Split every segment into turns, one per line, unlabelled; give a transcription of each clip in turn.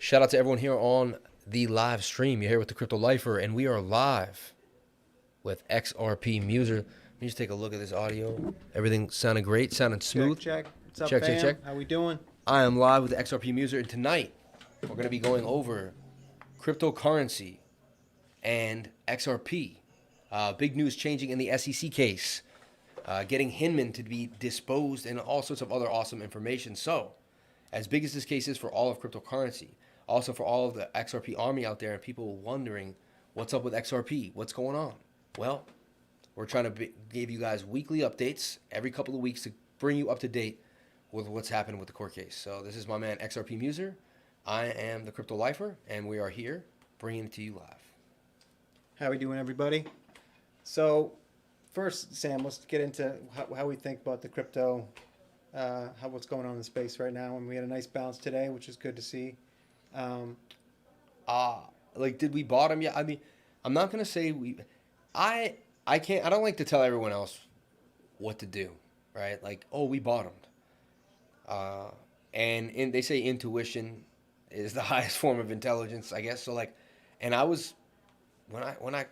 Shout out to everyone here on the live stream. You're here with the Crypto Lifer, and we are live with XRP Muser. Let me just take a look at this audio. Everything sounded great, sounded smooth.
Check. What's up,
check,
fam?
check.
How we doing?
I am live with the XRP Muser, and tonight we're going to be going over cryptocurrency and XRP. Big news changing in the SEC case. Getting Hinman to be disposed and all sorts of other awesome information. So, as big as this case is for all of cryptocurrency, also for all of the XRP army out there and people wondering what's up with XRP, what's going on? Well, we're trying to give you guys weekly updates every couple of weeks to bring you up to date with what's happening with the court case. So this is my man XRP Muser. I am the Crypto Lifer, and we are here bringing it to you live.
How we doing, everybody? So, first, Sam, let's get into how we think about the crypto, what's going on in the space right now. And we had a nice bounce today, which is good to see.
Did we bottom yet? I mean, I'm not gonna say I don't like to tell everyone else what to do, right? Like, oh, we bottomed. And they say intuition is the highest form of intelligence, I guess. So like, and I was, when I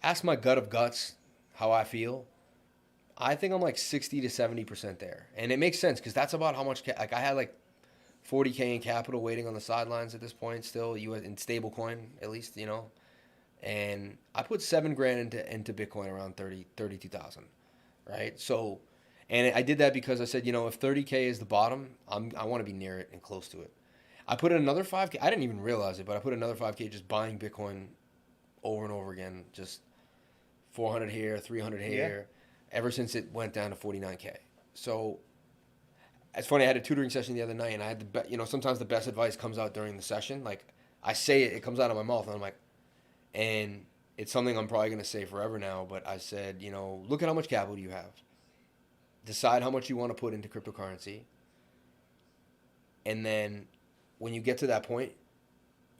asked my gut of guts how I feel, I think I'm like 60 to 70% there. And it makes sense because that's about how much, like I had like 40K in capital waiting on the sidelines at this point still, in stablecoin at least, you know. And I put $7,000 into Bitcoin around 32,000, right? So, and I did that because I said, you know, if 30K is the bottom, I want to be near it and close to it. I put in another 5K. I didn't even realize it, but I put another 5K just buying Bitcoin over and over again, just 400 here, 300 here, ever since it went down to 49K. So it's funny. I had a tutoring session the other night, and I had sometimes the best advice comes out during the session. Like I say it comes out of my mouth, and I'm like, and it's something I'm probably going to say forever now. But I said, you know, look at how much capital you have. Decide how much you want to put into cryptocurrency. And then when you get to that point,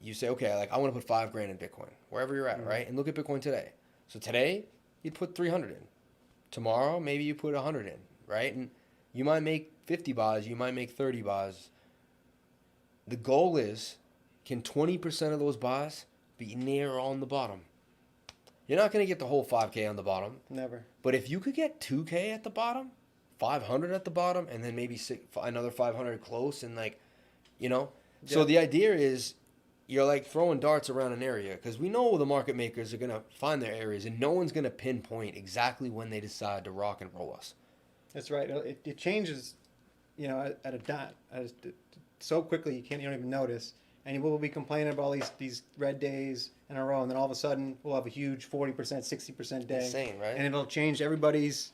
you say, okay, like I want to put $5,000 in Bitcoin, wherever you're at, right? And look at Bitcoin today. So today, you'd put 300 in. Tomorrow, maybe you put 100 in, right? And you might make 50 bahs, you might make 30 bahs. The goal is, can 20% of those bahs be near or on the bottom? You're not going to get the whole 5K on the bottom.
Never.
But if you could get 2K at the bottom, 500 at the bottom, and then maybe another 500 close, and like, you know. Yeah. So the idea is you're like throwing darts around an area because we know the market makers are going to find their areas, and no one's going to pinpoint exactly when they decide to rock and roll us.
That's right. It changes, you know, at a dot so quickly you don't even notice. And we'll be complaining about these red days in a row, and then all of a sudden we'll have a huge 40%, 60% day.
Insane, right?
And it'll change. Everybody's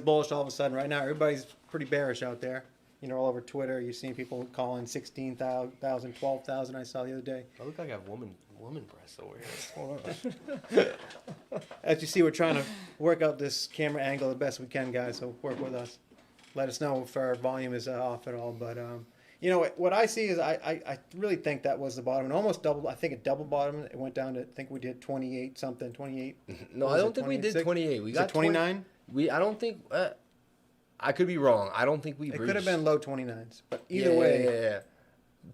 bullish all of a sudden. Right now, everybody's pretty bearish out there. You know, all over Twitter, you're seeing people calling 16,000, 12,000. I saw the other day.
I look like I have woman breasts over here.
As you see, we're trying to work out this camera angle the best we can, guys. So work with us. Let us know if our volume is off at all. But you know what I see is I really think that was the bottom, and almost double. I think it double bottom. It went down to, I think we did 28 something, 28.
No, I don't think we did 28. We got
29.
I don't think. I could be wrong. I don't think we.
It
breached.
could have been low 29s, but either way.
Yeah.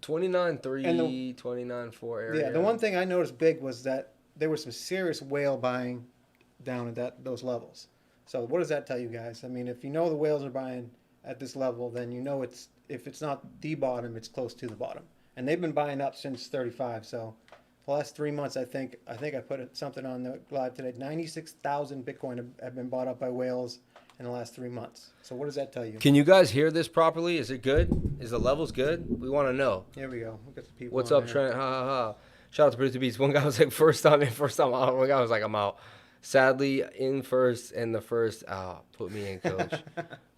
29.3, 29.4 area.
Yeah, the one thing I noticed big was that there was some serious whale buying down at those levels. So what does that tell you guys? I mean, if you know the whales are buying at this level, then you know if it's not the bottom, it's close to the bottom. And they've been buying up since 35. So the last 3 months, I think I put something on the live today. 96,000 Bitcoin have been bought up by whales in the last 3 months. So what does that tell you?
Can you guys hear this properly? Is it good? Is the levels good? We want to know.
Here we go. Look at the people.
What's up, Trent? Ha ha ha. Shout out to Producer Beats. One guy was like, first time out. One guy was like, I'm out. Sadly, in first and the first out. Put me in, coach.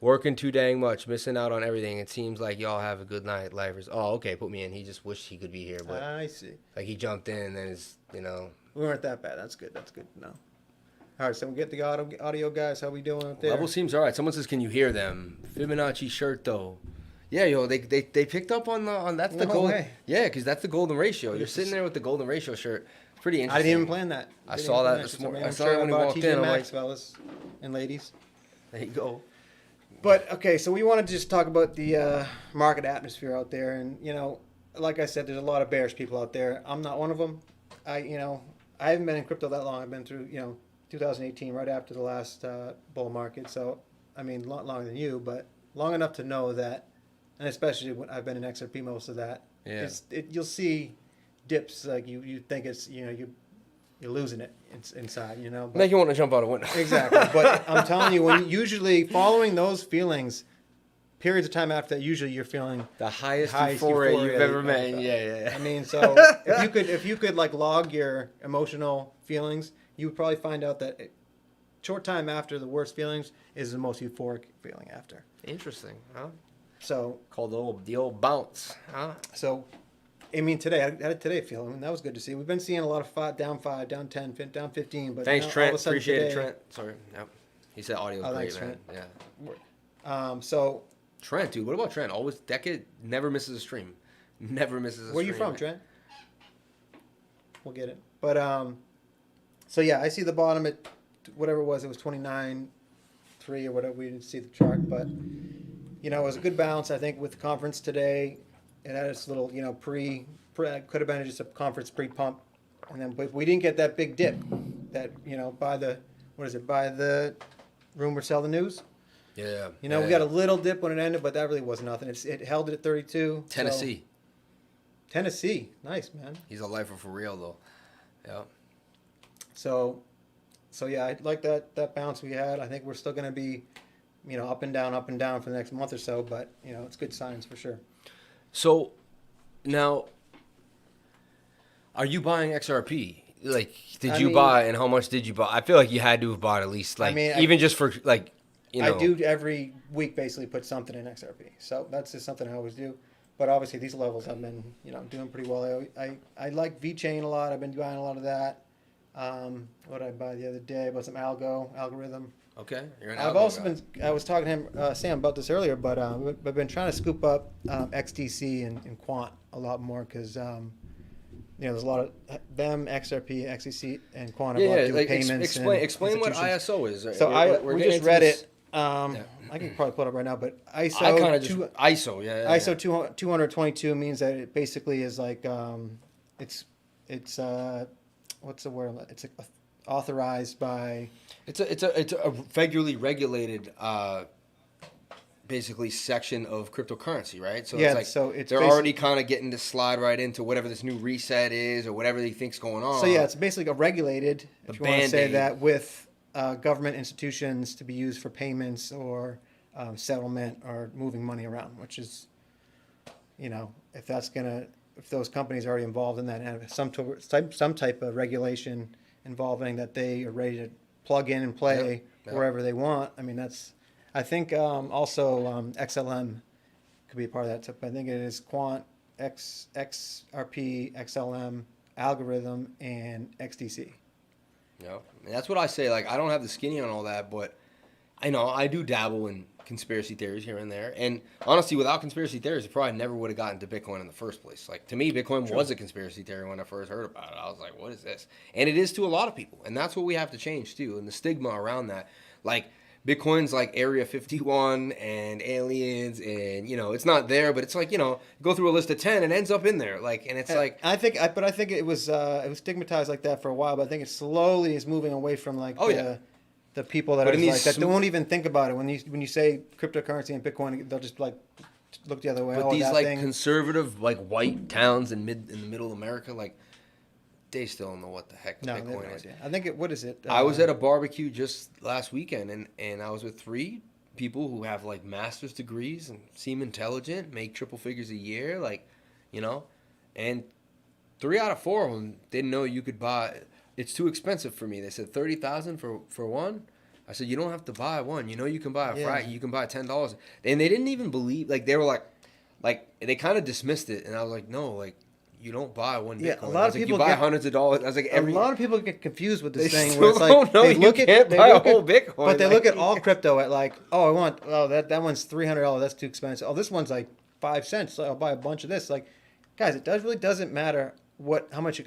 Working too dang much. Missing out on everything. It seems like y'all have a good night, lifers. Oh, okay. Put me in. He just wished he could be here. But
I see.
Like he jumped in and then it's, you know.
We weren't that bad. That's good. That's good to know. All right, so we get the audio, guys. How we doing up there?
Level seems all right. Someone says, "Can you hear them?" Fibonacci shirt though. Yeah, yo, they picked up on that's the gold. Way. Yeah, because that's the golden ratio. You're sitting there with the golden ratio shirt. It's pretty interesting.
I didn't even plan that.
I saw that this morning. I saw it when we walked in.
I'm like, fellas and ladies.
There you go.
But okay, so we wanted to just talk about the market atmosphere out there, and you know, like I said, there's a lot of bearish people out there. I'm not one of them. I haven't been in crypto that long. I've been through 2018, right after the last bull market. So I mean, a lot longer than you, but long enough to know that, and especially when I've been in XRP most of that.
Yeah.
You'll see dips like you think it's you're losing it inside. But,
Make you want to jump out a window.
exactly. But I'm telling you, when usually following those feelings, periods of time after that, usually you're feeling
the highest euphoria you've ever met. Yeah.
I mean, so if you could like log your emotional feelings, you would probably find out that short time after the worst feelings is the most euphoric feeling after.
Interesting, huh?
So
called the old bounce, huh?
So, I mean, today I had today feel. I mean, that was good to see. We've been seeing a lot of down 5, down 10, down 15. But
thanks,
now,
Trent.
all of a sudden
Appreciate it,
today,
Trent. Sorry, yep. He said audio's great,
thanks,
man.
Trent.
Yeah.
So
Trent, dude, what about Trent? Always decade, never misses a stream. Never misses a stream.
where you from, Trent? We'll get it. But so yeah, I see the bottom at whatever it was 29.3 or whatever. We didn't see the chart, but it was a good bounce. I think with the conference today, it had its little pre could have been just a conference pre-pump, and then but we didn't get that big dip that by the rumor sell the news.
Yeah.
We got a little dip when it ended, but that really was nothing. It held it at 32.
Tennessee.
So, Tennessee, nice man.
He's a lifer for real though. Yeah.
So yeah, I like that bounce we had. I think we're still going to be, up and down for the next month or so. But it's good signs for sure.
So now, are you buying XRP? Like, did you buy, and how much did you buy? I feel like you had to have bought at least, like, even just for like,
I do every week basically put something in XRP. So that's just something I always do. But obviously these levels I've been, doing pretty well. I like VeChain a lot. I've been buying a lot of that. What did I buy the other day? I bought some algorithm.
Okay. You're an
I've
algo
also
guy.
I was talking to him, Sam, about this earlier, but I've been trying to scoop up XTC and Quant a lot more because, there's a lot of them, XRP, XTC, and Quant are doing
like
payments.
Explain what ISO is.
So we just read it. I can probably pull it up right now, but ISO.
I kind of just ISO, yeah.
ISO 222 means that it basically is like it's what's the word? It's authorized by.
It's a federally regulated basically section of cryptocurrency, right? So
yeah,
it's like they're already kind of getting to slide right into whatever this new reset is or whatever they think's going on.
So yeah, it's basically a regulated, if you want to say that, with government institutions to be used for payments or settlement or moving money around, which is, if those companies are already involved in that and have some type of regulation involving that they are ready to plug in and play wherever they want. I mean, I think also XLM could be a part of that. So I think it is Quant, XRP, XLM, Algorithm, and XDC.
Yeah, and that's what I say. Like, I don't have the skinny on all that, but I know I do dabble in conspiracy theories here and there. And honestly, without conspiracy theories, I probably never would have gotten to Bitcoin in the first place. Like, to me, Bitcoin was a conspiracy theory when I first heard about it. I was like, what is this? And it is to a lot of people. And that's what we have to change, too. And the stigma around that. Like, Bitcoin's like Area 51 and aliens, and it's not there, but it's like go through a list of 10 and ends up in there, like, and it's like
I think it was stigmatized like that for a while, but I think it slowly is moving away from like the people that are like that won't even think about it when you say cryptocurrency and Bitcoin, they'll just like look the other way.
But these like conservative like white towns in the middle of America, like, they still don't know what the heck Bitcoin is.
I think what is it?
I was at a barbecue just last weekend, and I was with 3 people who have like master's degrees and seem intelligent, make triple figures a year, like, and 3 out of 4 of them didn't know you could buy. It's too expensive for me. They said $30,000 for one. I said, you don't have to buy one. You can buy a fry. You can buy $10. And they didn't even believe. Like, they were like they kind of dismissed it, and I was like, no, like, you don't buy one Bitcoin.
Yeah, a lot of people
you buy hundreds of dollars. I was like,
a lot of people get confused with this thing.
Where it's like, they look at buy a whole Bitcoin,
but they look at all crypto at like, that one's $300. That's too expensive. Oh, this one's like 5 cents. So I'll buy a bunch of this. Like, guys, it really doesn't matter how much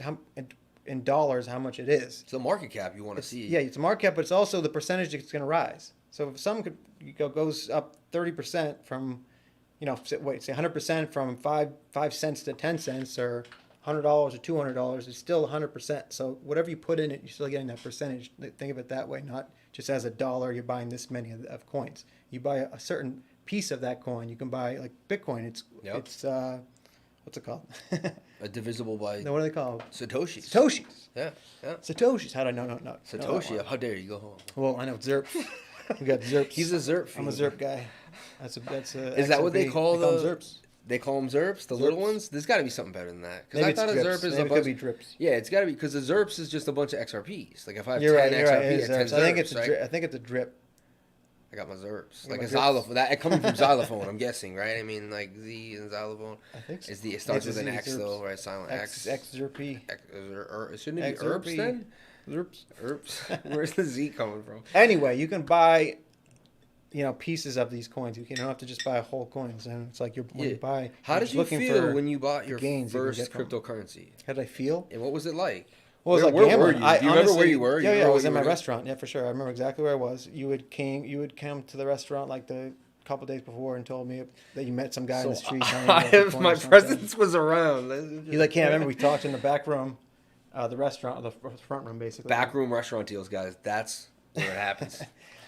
in dollars how much it is.
It's the market cap you want to see.
Yeah, it's a market cap, but it's also the percentage that's going to rise. So if some goes up 30% from say 100% from 5 cents to 10 cents or $100 or $200, it's still 100%. So whatever you put in it, you're still getting that percentage. Think of it that way, not just as a dollar, you're buying this many of coins. You buy a certain piece of that coin. You can buy like Bitcoin. It's what's it called?
A divisible by.
No, what are they called?
Satoshis.
Satoshis.
Yeah.
Satoshis. How do I know? No.
Satoshi. How dare you go home?
Well, I know ZERP. We got ZERPs.
He's a ZERP.
I'm a ZERP guy. That's a.
Is that what they call
them
the
ZERPs?
They call them ZERPs, the little ones. There's got to be something better than that. Because I thought a ZERP is a bunch.
It could be drips.
Yeah, it's got to be because the ZERPs is just a bunch of XRPs. Like if I have
You're
10
right.
XRP,
It is
I have 10
ZERPs. I think it's
ZERPs,
a. I think it's a drip.
I got my ZERPs.
You
Like
got
a
my
xylophone. That coming from xylophone, I'm guessing, right? I mean, like Z and xylophone.
I think so.
It starts
It's
with
a
an
Z,
X
ZERPs.
though, right? Silent X.
XRP.
Shouldn't it be herbs then?
ZERPs.
Herbs. Where's the Z coming from?
Anyway, you can buy, pieces of these coins. You don't have to just buy whole coins. And it's like when you buy.
How did you feel when you bought your
gains
first cryptocurrency?
How did I feel?
And what was it like?
Well, it was
where
like
were
gambling.
you? Do you remember where you were?
Yeah, I was in my restaurant. Yeah, for sure. I remember exactly where I was. You would come to the restaurant like the couple days before and told me that you met some guy in the street.
My presence was around.
He's like, yeah, I remember we talked in the back room, the restaurant, the front room, basically.
Back room restaurant deals, guys. That's where it happens.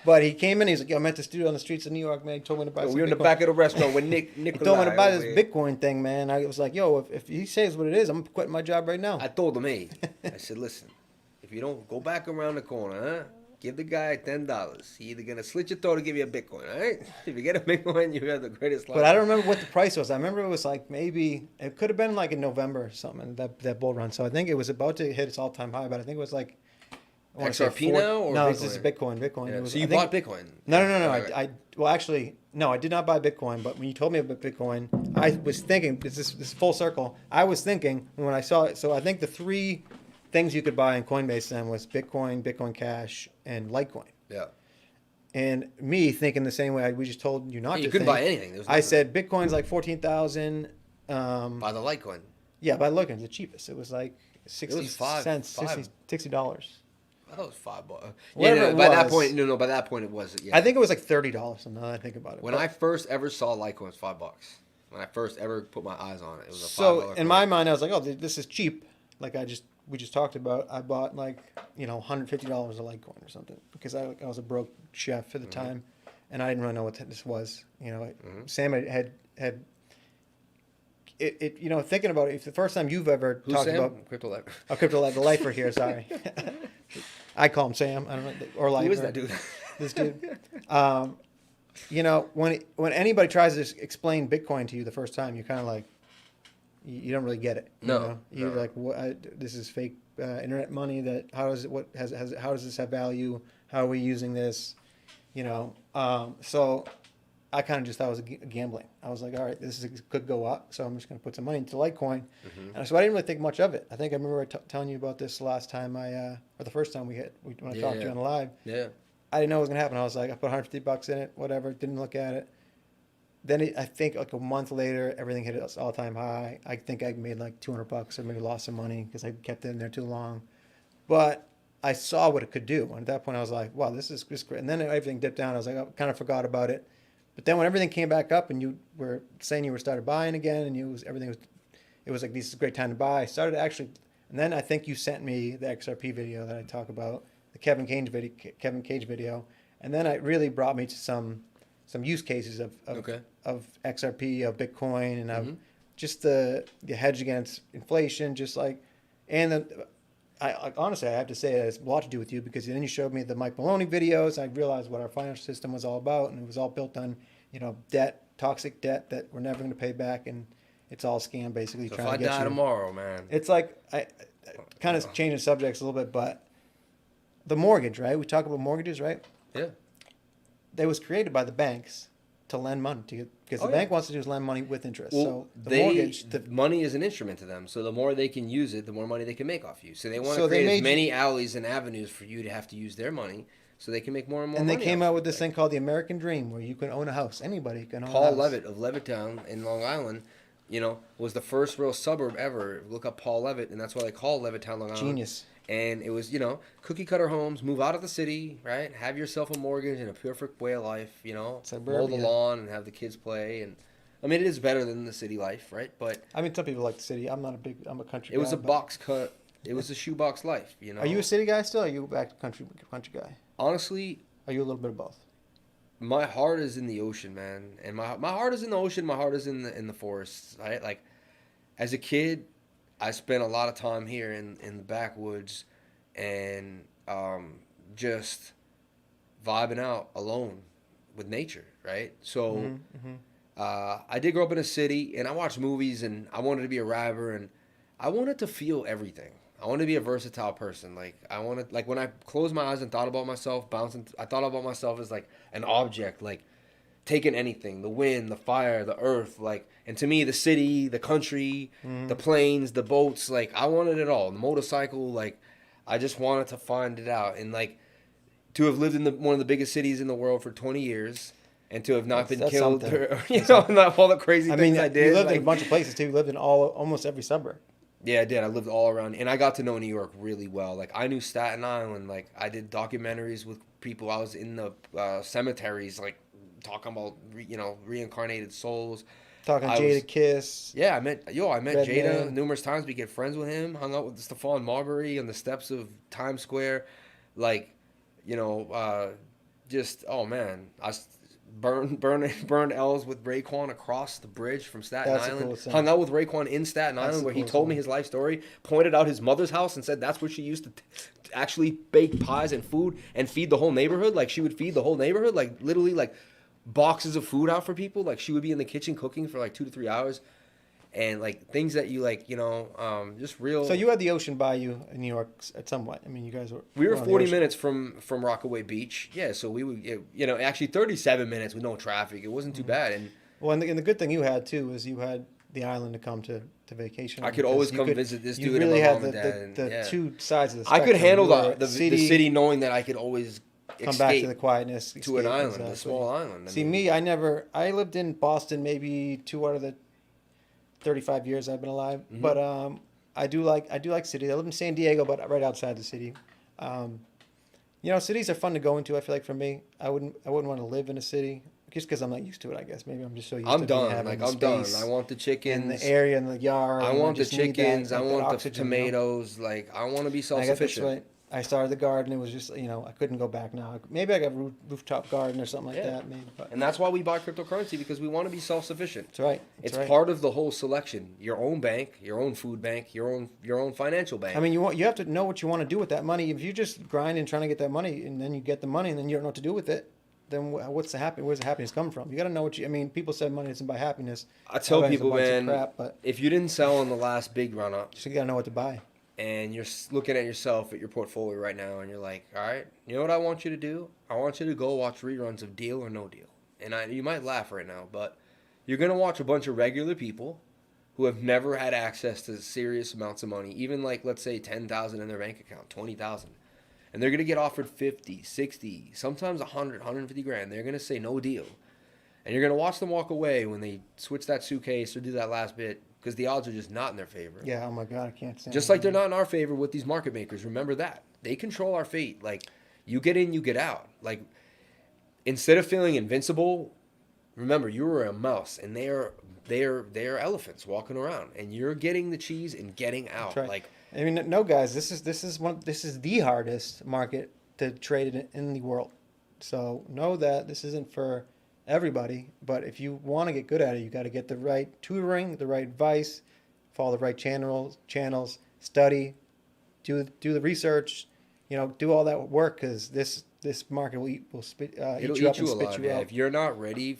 But he came in. He's like, yo, I met this dude on the streets of New York, man. He told me to buy.
We were in the back of the restaurant with Nikola.
He told me to buy this Bitcoin thing, man. I was like, yo, if he says what it is, I'm quitting my job right now.
I told him, hey, I said, listen, if you don't go back around the corner, huh? Give the guy $10. He either gonna slit your throat or give you a Bitcoin, all right? If you get a Bitcoin, you have the greatest life.
But I don't remember what the price was. I remember it was like it could have been like in November or something, that bull run. So I think it was about to hit its all-time high, but I think it was like
XRP now or
no,
Bitcoin?
this is Bitcoin.
Yeah,
It was,
so you bought Bitcoin?
No. Well, actually, no, I did not buy Bitcoin. But when you told me about Bitcoin, I was thinking this is full circle. I was thinking when I saw it. So I think the three things you could buy in Coinbase then was Bitcoin, Bitcoin Cash, and Litecoin.
Yeah.
And me thinking the same way we just told you not to.
You couldn't buy anything.
I said Bitcoin's like 14,000.
Buy the Litecoin.
Yeah, by Litecoin's the cheapest. It was like 60 cents, $60.
I thought it was $5.
Whatever it
by
was.
That point, no, by that point it was. Yeah.
I think it was like $30. Now that I think about it.
When I first ever saw Litecoin, it was $5. When I first ever put my eyes on it, it was a $5.
So in my mind, I was like, oh, this is cheap. Like we just talked about. I bought like $150 of Litecoin or something because I was a broke chef at the time, and I didn't really know what this was. Sam had it. Thinking about it, if the first time you've ever talked
Sam?
about
Crypto Life.
Oh, Crypto Life, the lifer here. Sorry, I call him Sam. I don't know, or lifer.
Who is that dude?
This dude. When anybody tries to explain Bitcoin to you the first time, you're kind of like, you don't really get it. You're like, what? This is fake internet money. How does this have value? How are we using this? So I kind of just thought it was gambling. I was like, all right, could go up, so I'm just going to put some money into Litecoin. And so I didn't really think much of it. I think I remember telling you about this last time or the first time when I talked to you on the live.
Yeah.
I didn't know what was going to happen. I was like, I put $150 in it, whatever. Didn't look at it. Then I think like a month later, everything hit its all-time high. I think I made like $200 or maybe lost some money because I kept it in there too long. But I saw what it could do. And at that point, I was like, wow, this is great. And then everything dipped down. I was like, I kind of forgot about it. But then when everything came back up and you were saying you were started buying again and it was like, this is a great time to buy. I started actually, and then I think you sent me the XRP video that I talk about, the Kevin Cage video. And then it really brought me to some use cases of XRP, of Bitcoin, and of just the hedge against inflation, I honestly, I have to say it has a lot to do with you because then you showed me the Mike Maloney videos. I realized what our financial system was all about, and it was all built on, debt, toxic debt that we're never going to pay back, and it's all scam basically.
So
trying
if I
to get
die
you.
tomorrow, man.
It's like I kind of changing subjects a little bit, but the mortgage, right? We talk about mortgages, right?
Yeah.
They was created by the banks to lend money to you because the bank wants to do is lend money with interest.
Well,
so mortgage,
money is an instrument to them. So the more they can use it, the more money they can make off you. So they want to create as many alleys and avenues for you to have to use their money, so they can make more and more.
And
money
they came out with this thing called the American Dream, where you can own a house. Anybody can own a house.
Paul Levitt of Levittown in Long Island, was the first real suburb ever. Look up Paul Levitt, and that's why they call Levittown Long Island.
Genius.
And it was, cookie cutter homes, move out of the city, right? Have yourself a mortgage and a perfect way of life, mow the lawn and have the kids play. And I mean, it is better than the city life, right? But
I mean, some people like the city. I'm a country
it was
guy,
a
but-
box cut. It was a shoebox life, you know.
Are you a city guy still? Or are you back to country guy?
Honestly,
Are you a little bit of both?
my heart is in the ocean, man, and my heart is in the ocean. My heart is in the forests. Right? Like, as a kid, I spent a lot of time here in the backwoods, and just vibing out alone with nature. Right? So.
Mm-hmm.
I did grow up in a city, and I watched movies, and I wanted to be a rapper, and I wanted to feel everything. I wanted to be a versatile person. Like, I wanted, like, when I closed my eyes and thought about myself, I thought about myself as, like, an object, like, taking anything, the wind, the fire, the earth, like, and to me, the city, the country, the planes, the boats, like, I wanted it all. The motorcycle, like, I just wanted to find it out. And, like, to have lived in one of the biggest cities in the world for 20 years, and to have not been
That's
killed,
something.
or, not all the crazy
I
things
mean,
I did.
you lived
like,
in a bunch of places too. You lived in almost every suburb.
yeah, I did. I lived all around, and I got to know New York really well. Like, I knew Staten Island. Like, I did documentaries with people. I was in the cemeteries, like, talking about reincarnated souls.
Talking
I
Jada
was-
Kiss.
Yeah, I met
Red
Jada
Man.
numerous times. We get friends with him. Hung out with Stephon Marbury on the steps of Times Square. Like, just, oh man, burned L's with Raekwon across the bridge from Staten
That's the
Island.
coolest thing.
Hung out with Raekwon in Staten
That's
Island,
the
where he
coolest
told me
thing.
his life story, pointed out his mother's house, and said that's where she used to actually bake pies and food and feed the whole neighborhood. Like, she would feed the whole neighborhood, like, literally, like, boxes of food out for people. Like, she would be in the kitchen cooking for like 2 to 3 hours, and like things that you like, just real.
So you had the ocean by you in New York at somewhat. I mean, you guys were.
We were
on the
40
ocean.
minutes from Rockaway Beach. Yeah, so we would, actually 37 minutes with no traffic. It wasn't too bad, and
Well, and the good thing you had too is you had the island to come to vacation.
I could
because
always
you
come
could-
visit this
you
dude
really
and my
had
mom and dad.
the
yeah.
two sides of the
I
spectrum.
could handle
You were
the city knowing that I could always
come back to
escape
the quietness.
to an
escape,
island,
exactly.
a small island.
See, me, I lived in Boston maybe 2 out of the 35 years I've been alive.
Mm-hmm.
But I do like cities. I live in San Diego, but right outside the city. Cities are fun to go into. I feel like for me, I wouldn't want to live in a city just because I'm not used to it. I guess maybe I'm just so used to
I'm done.
having
Like,
the
I'm done.
space
I want the chickens.
in the area and the yard.
I
and
want the
just need that,
chickens. I
like, that
want the
oxygen,
tomatoes. Like, I want to be
I guess that's
self-sufficient.
what I started the garden. It was just I couldn't go back now. Maybe I got a rooftop garden or something like
Yeah.
that. Maybe, but
And that's why we buy cryptocurrency, because we want to be self-sufficient.
that's right.
It's
right.
part of the whole selection. Your own bank, your own food bank, your own financial bank.
I mean, you have to know what you want to do with that money. If you just grind and trying to get that money, and then you get the money, and then you don't know what to do with it, then where's the happiness come from? You got to know what you. I mean, people say money doesn't buy happiness.
I tell
That is a
people,
bunch of
man,
crap, but
if you didn't sell in the last big run-up,
you got to know what to buy.
and you're looking at yourself at your portfolio right now, and you're like, all right, you know what I want you to do? I want you to go watch reruns of Deal or No Deal. And you might laugh right now, but you're going to watch a bunch of regular people who have never had access to serious amounts of money, even like, let's say, 10,000 in their bank account, 20,000. And they're going to get offered 50, 60, sometimes 100, 150 grand. They're going to say no deal. And you're going to watch them walk away when they switch that suitcase or do that last bit, because the odds are just not in their favor.
Yeah. Oh my God, I can't stand.
Just like they're not in our favor with these market makers. Remember that. They control our fate. Like, you get in, you get out. Like, instead of feeling invincible, remember, you were a mouse, and they are elephants walking around, and you're getting the cheese and getting out.
That's right.
Like,
I mean, no, guys, this is the hardest market to trade in the world. So know that this isn't for everybody, but if you want to get good at it, you got to get the right tutoring, the right advice, follow the right channels, study, do the research, do all that work, because this market will
it'll
eat
eat
you up
you
and spit
alive.
you
Yeah.
out.
If you're not ready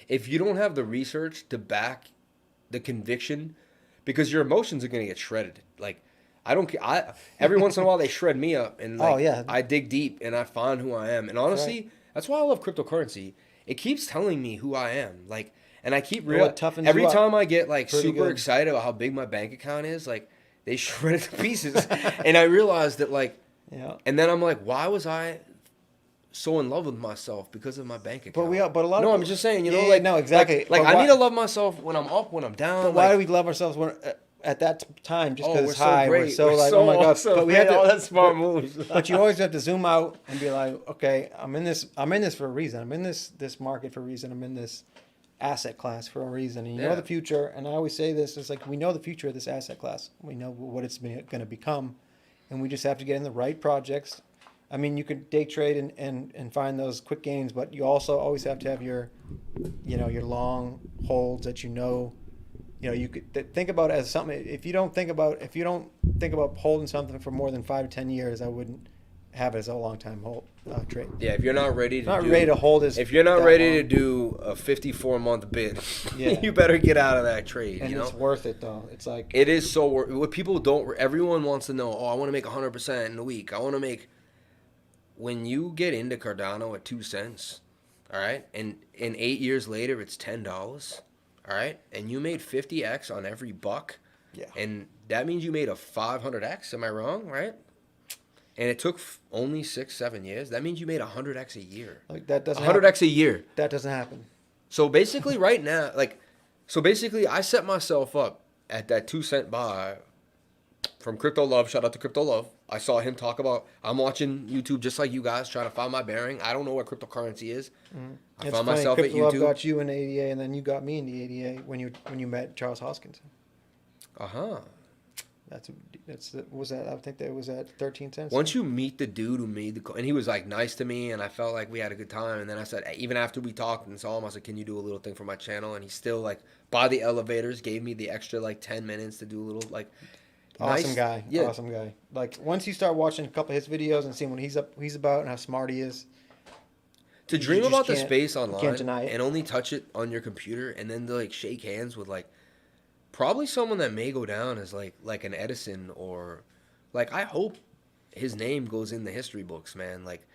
if you don't have the research to back the conviction, because your emotions are going to get shredded. Like, I don't care. Every once in a while they shred me up, and like,
Oh, yeah.
I dig deep and I find who I am. And honestly, that's why I love cryptocurrency. It keeps telling me who I am. Like, and I keep
Well, it toughens
every
you up.
time I get like
Pretty
super
good.
excited about how big my bank account is, like, they shred it to pieces. And I realize that, like,
Yeah.
and then I'm like, why was I so in love with myself? Because of my bank account.
But a lot of
No, I'm
people-
just saying,
Yeah, yeah, no, exactly.
Like,
But
I
why-
need to love myself when I'm up, when I'm down.
But why do we love ourselves when at that time? Just because
we're
it's
so
high,
great.
we're so
We're
like,
so
oh my God!
awesome.
But we have
Man,
to.
all that smart moves.
But you always have to zoom out and be like, okay, I'm in this for a reason. I'm in this market for a reason. I'm in this asset class for a reason. And you
Yeah.
know the future, and I always say this, it's like we know the future of this asset class. We know what it's going to become, and we just have to get in the right projects. I mean, you could day trade and find those quick gains, but you also always have to have your, your long holds that you could think about it as something. If you don't think about holding something for more than 5 to 10 years, I wouldn't have it as a long time hold trade.
Yeah, if you're not ready to
ready to hold this,
if you're not ready to do a 54-month bid,
Yeah.
you better get out of that trade.
and it's worth it though. It's like
it is so worth. What people don't. Everyone wants to know. Oh, I want to make 100% in a week. I want to make. When you get into Cardano at 2 cents, all right, and 8 years later it's $10, all right, and you made 50x on every buck,
yeah.
and that means you made a 500x. Am I wrong? Right? And it took only 6-7 years. That means you made 100x a year.
Like that doesn't
100x a year.
That doesn't happen.
So basically, right now, I set myself up at that 2 cent buy from Crypto Love. Shout out to Crypto Love. I saw him talk about. I'm watching YouTube just like you guys, trying to find my bearing. I don't know what cryptocurrency is.
Mm-hmm.
I found myself at
Crypto Love
YouTube.
got you in the ADA, and then you got me in the ADA when you met Charles Hoskinson. Was that? I think that was at 13 cents.
Once you meet the dude who made the, and he was like nice to me, and I felt like we had a good time. And then I said, even after we talked and saw him, I said, "Can you do a little thing for my channel?" And he still like by the elevators gave me the extra like 10 minutes to do a little like.
Awesome
Nice.
guy.
Yeah.
Awesome guy. Like once you start watching a couple of his videos and seeing what he's about and how smart he is.
To
You
dream
just
about the
can't-
space
you
online
can't deny it.
and only touch it on your computer and then to like shake hands with like probably someone that may go down as like an Edison or like I hope his name goes in the history books, man. Like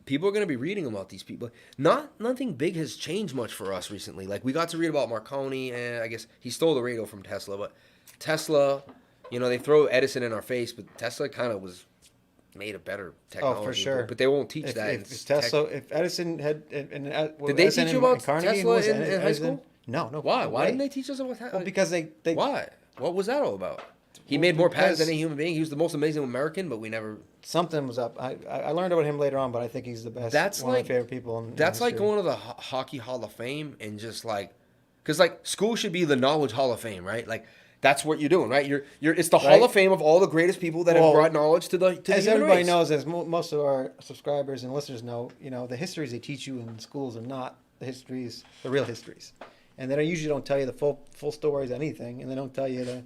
people are gonna be reading about these people. Nothing big has changed much for us recently. Like we got to read about Marconi and I guess he stole the radio from Tesla, but Tesla, they throw Edison in our face, but Tesla kind of was made a better technology.
Oh, for sure.
But they won't teach that.
If Edison had,
Did they teach you about Tesla in high school?
No.
Why? Why
way.
didn't they teach us about that?
Well, because they
Why? What was that all about? He
Well,
made more patents
because-
than any human being. He was the most amazing American, but we never.
something was up. I learned about him later on, but I think he's the best.
That's
one of
like-
my favorite people. In
That's like
history.
going to the Hockey Hall of Fame and just like, because like school should be the Knowledge Hall of Fame, right? Like that's what you're doing, right? It's the Hall
Right.
of Fame of all the greatest people that have
Well,
brought knowledge to the
As
human
everybody
race.
knows, as most of our subscribers and listeners know, the histories they teach you in schools are not the real histories, and they usually don't tell you the full stories of anything, and they don't tell you the.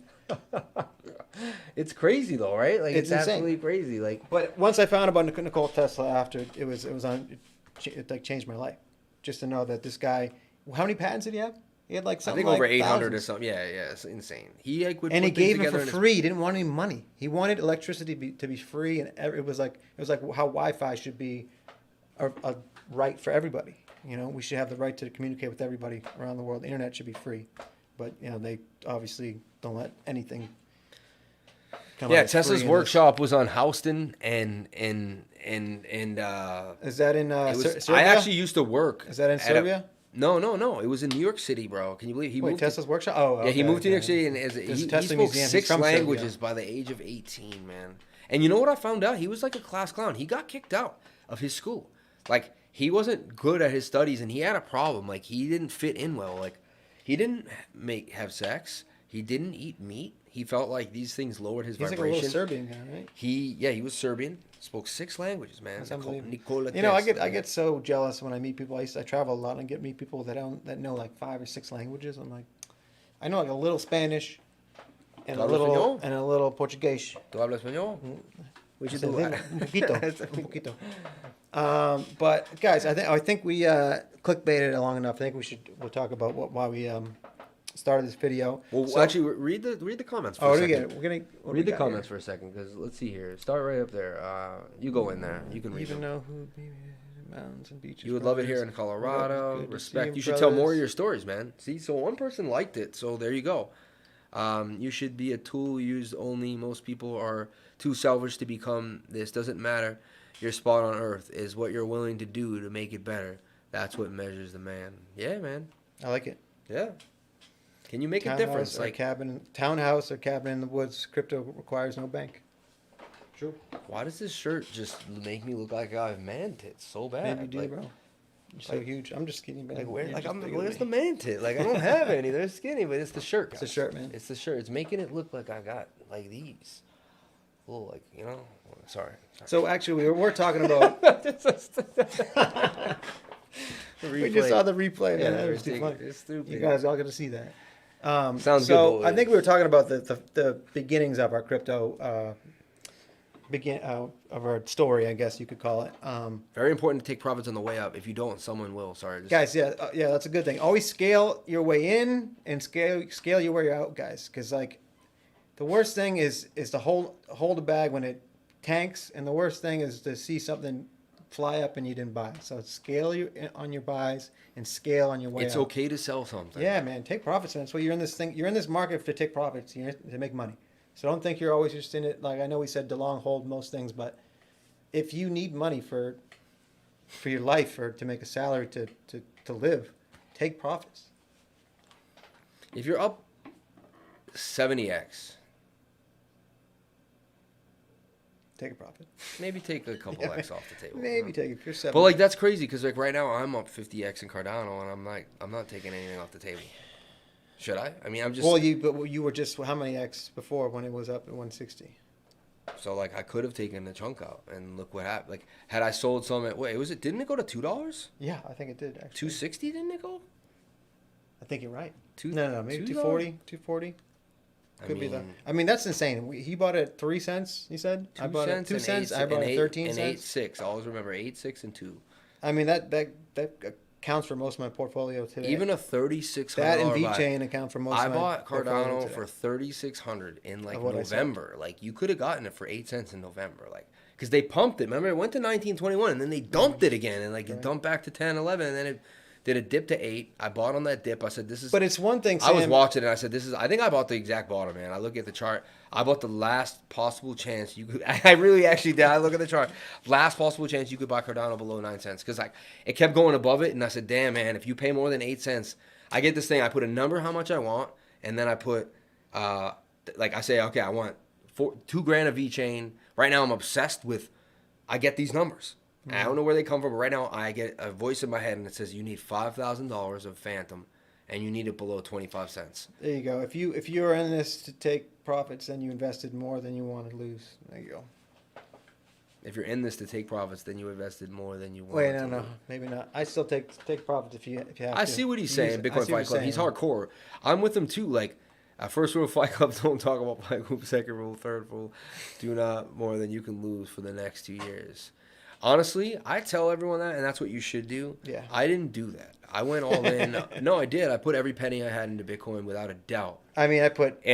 It's crazy though, right? Like
It's insane.
absolutely crazy. Like
But once I found about Nikola Tesla, after it like changed my life, just to know that this guy. How many patents did he have? He had like
I
something
think over
like
800 or
thousands.
something. Yeah, it's insane. He like would
And he
put things
gave it
together
for
in his-
free. He didn't want any money. He wanted electricity to be free, and it was like how Wi-Fi should be a right for everybody. We should have the right to communicate with everybody around the world. The internet should be free, but they obviously don't let anything. Come out
Yeah,
as free
Tesla's
in
workshop was on Houston and
this. Is that in
it was,
Serbia?
I actually used to work.
Is that in
at
Serbia?
No. It was in New York City, bro. Can you believe he
Wait,
moved?
Tesla's workshop. Oh,
Yeah, he
okay,
moved to New York
okay.
City and
There's a
he
Tesla
spoke
museum. He's
6
from Serbia.
languages by the age of 18, man. And you know what I found out? He was like a class clown. He got kicked out of his school. Like he wasn't good at his studies, and he had a problem. Like he didn't fit in well. Like he didn't have sex. He didn't eat meat. He felt like these things lowered his
He's like a
vibration.
little Serbian guy, right?
He was Serbian. Spoke 6 languages, man.
That's unbelievable.
Nikola
I
Tesla.
get so jealous when I meet people. I travel a lot and meet people that know like 5 or 6 languages. I'm like, I know like a little Spanish and
¿Tú hablas
a little Portuguese.
¿Tú hablas español? We should do
Un
that.
poquito. But guys, I think we clickbaited it long enough. I think we'll talk about why we started this video.
Well,
So-
actually, read the comments for
Oh,
a
what do we
second.
get? We're gonna what do we
Read the
got
comments
here?
for a second, because let's see here. Start right up there. You go in there. You can read
Even
them.
know who mountains and beaches.
You would love it here in Colorado. Respect. You should tell more of your stories, man. See, so one person liked it, so there you go. You should be a tool used only. Most people are too selfish to become this. Doesn't matter. Your spot on earth is what you're willing to do to make it better. That's what measures the man. Yeah, man.
I like it.
Yeah. Can you make a difference? Like,
Townhouse or cabin in the woods. Crypto requires no bank. True.
why does this shirt just make me look like I have man tits so bad?
Maybe you do,
Like,
bro. You're so huge. I'm just skinny, man.
Like where?
You're
Like
just
I'm.
bigger
Where's the
than me.
man tit? Like I don't have any. They're skinny, but it's the shirt.
It's the
guys.
shirt, man.
It's the shirt. It's making it look like I got like these. Little like Sorry.
So actually, we're talking about. We just saw the replay, man. That was too funny.
It's stupid.
You guys all got to see that.
Sounds good.
So
Boys.
I think we were talking about the beginnings of our crypto of our story, I guess you could call it.
Very important to take profits on the way up. If you don't, someone will. Sorry,
Guys. Yeah, that's a good thing. Always scale your way in and scale your way out, guys. Because like the worst thing is to hold a bag when it tanks, and the worst thing is to see something fly up and you didn't buy. So scale on your buys and scale on your way
It's
out.
okay to sell something.
Yeah, man, take profits, man. That's why you're in this thing. You're in this market to take profits, to make money. So don't think you're always just in it. Like I know we said to long hold most things, but if you need money for your life or to make a salary to live, take profits.
If you're up 70x,
Take a profit.
maybe take a couple X off the table.
Maybe take it if you're 7.
But like that's crazy because like right now I'm up 50x in Cardano and I'm not taking anything off the table. Should I? I mean I'm just.
Well, you were just how many X before when it was up at 160?
So like I could have taken a chunk out and look what happened. Like had I sold some at didn't it go to $2?
Yeah, I think it did actually.
260 didn't it go?
I think you're right.
Two,
No, maybe
$2?
240. 240. Could be that. I mean, that's insane. He bought it at 3 cents. You said
2
I bought it 2 cents. I bought it 13
and
cents.
8.6. I always remember 8.6 and 2.
I mean that accounts for most of my portfolio today.
Even a $3,600
that and
buy.
VeChain account for most.
I
of my
bought
portfolio
Cardano
today.
for $3,600 in like
Of what I said.
November. Like you could have gotten it for 8 cents in November. Like because they pumped it. Remember it went to 19.21 and then they dumped it again and like it dumped back to 10, 11 and then it did a dip to 8. I bought on that dip. I said this is.
But it's one thing.
I was watching it. I said this is. I think I bought the exact bottom, man. I look at the chart. I bought the last possible chance you could. I really actually did. I look at the chart. Last possible chance you could buy Cardano below 9 cents because like it kept going above it, and I said, damn man, if you pay more than 8 cents, I get this thing. I put a number how much I want, and then I put like I say, okay, I want $2,000 of VeChain. Right now I'm obsessed with. I get these numbers. I don't know where they come from, but right now I get a voice in my head and it says you need $5,000 of Phantom, and you need it below 25 cents.
There you go. If you were in this to take profits, then you invested more than you wanted to lose. There you go.
If you're in this to take profits, then you invested more than you wanted.
Wait,
to.
no, maybe not. I still take profits if you have to.
I see what he's saying. Bitcoin
I see what
Fight
he's
Club. He's
saying.
hardcore. I'm with him too. Like, first rule of Fight Club: don't talk about Fight Club. Second rule, third rule: do not more than you can lose for the next 2 years. Honestly, I tell everyone that, and that's what you should do.
Yeah.
I didn't do that. I went all in. No, I did. I put every penny I had into Bitcoin without a doubt.
I mean, I put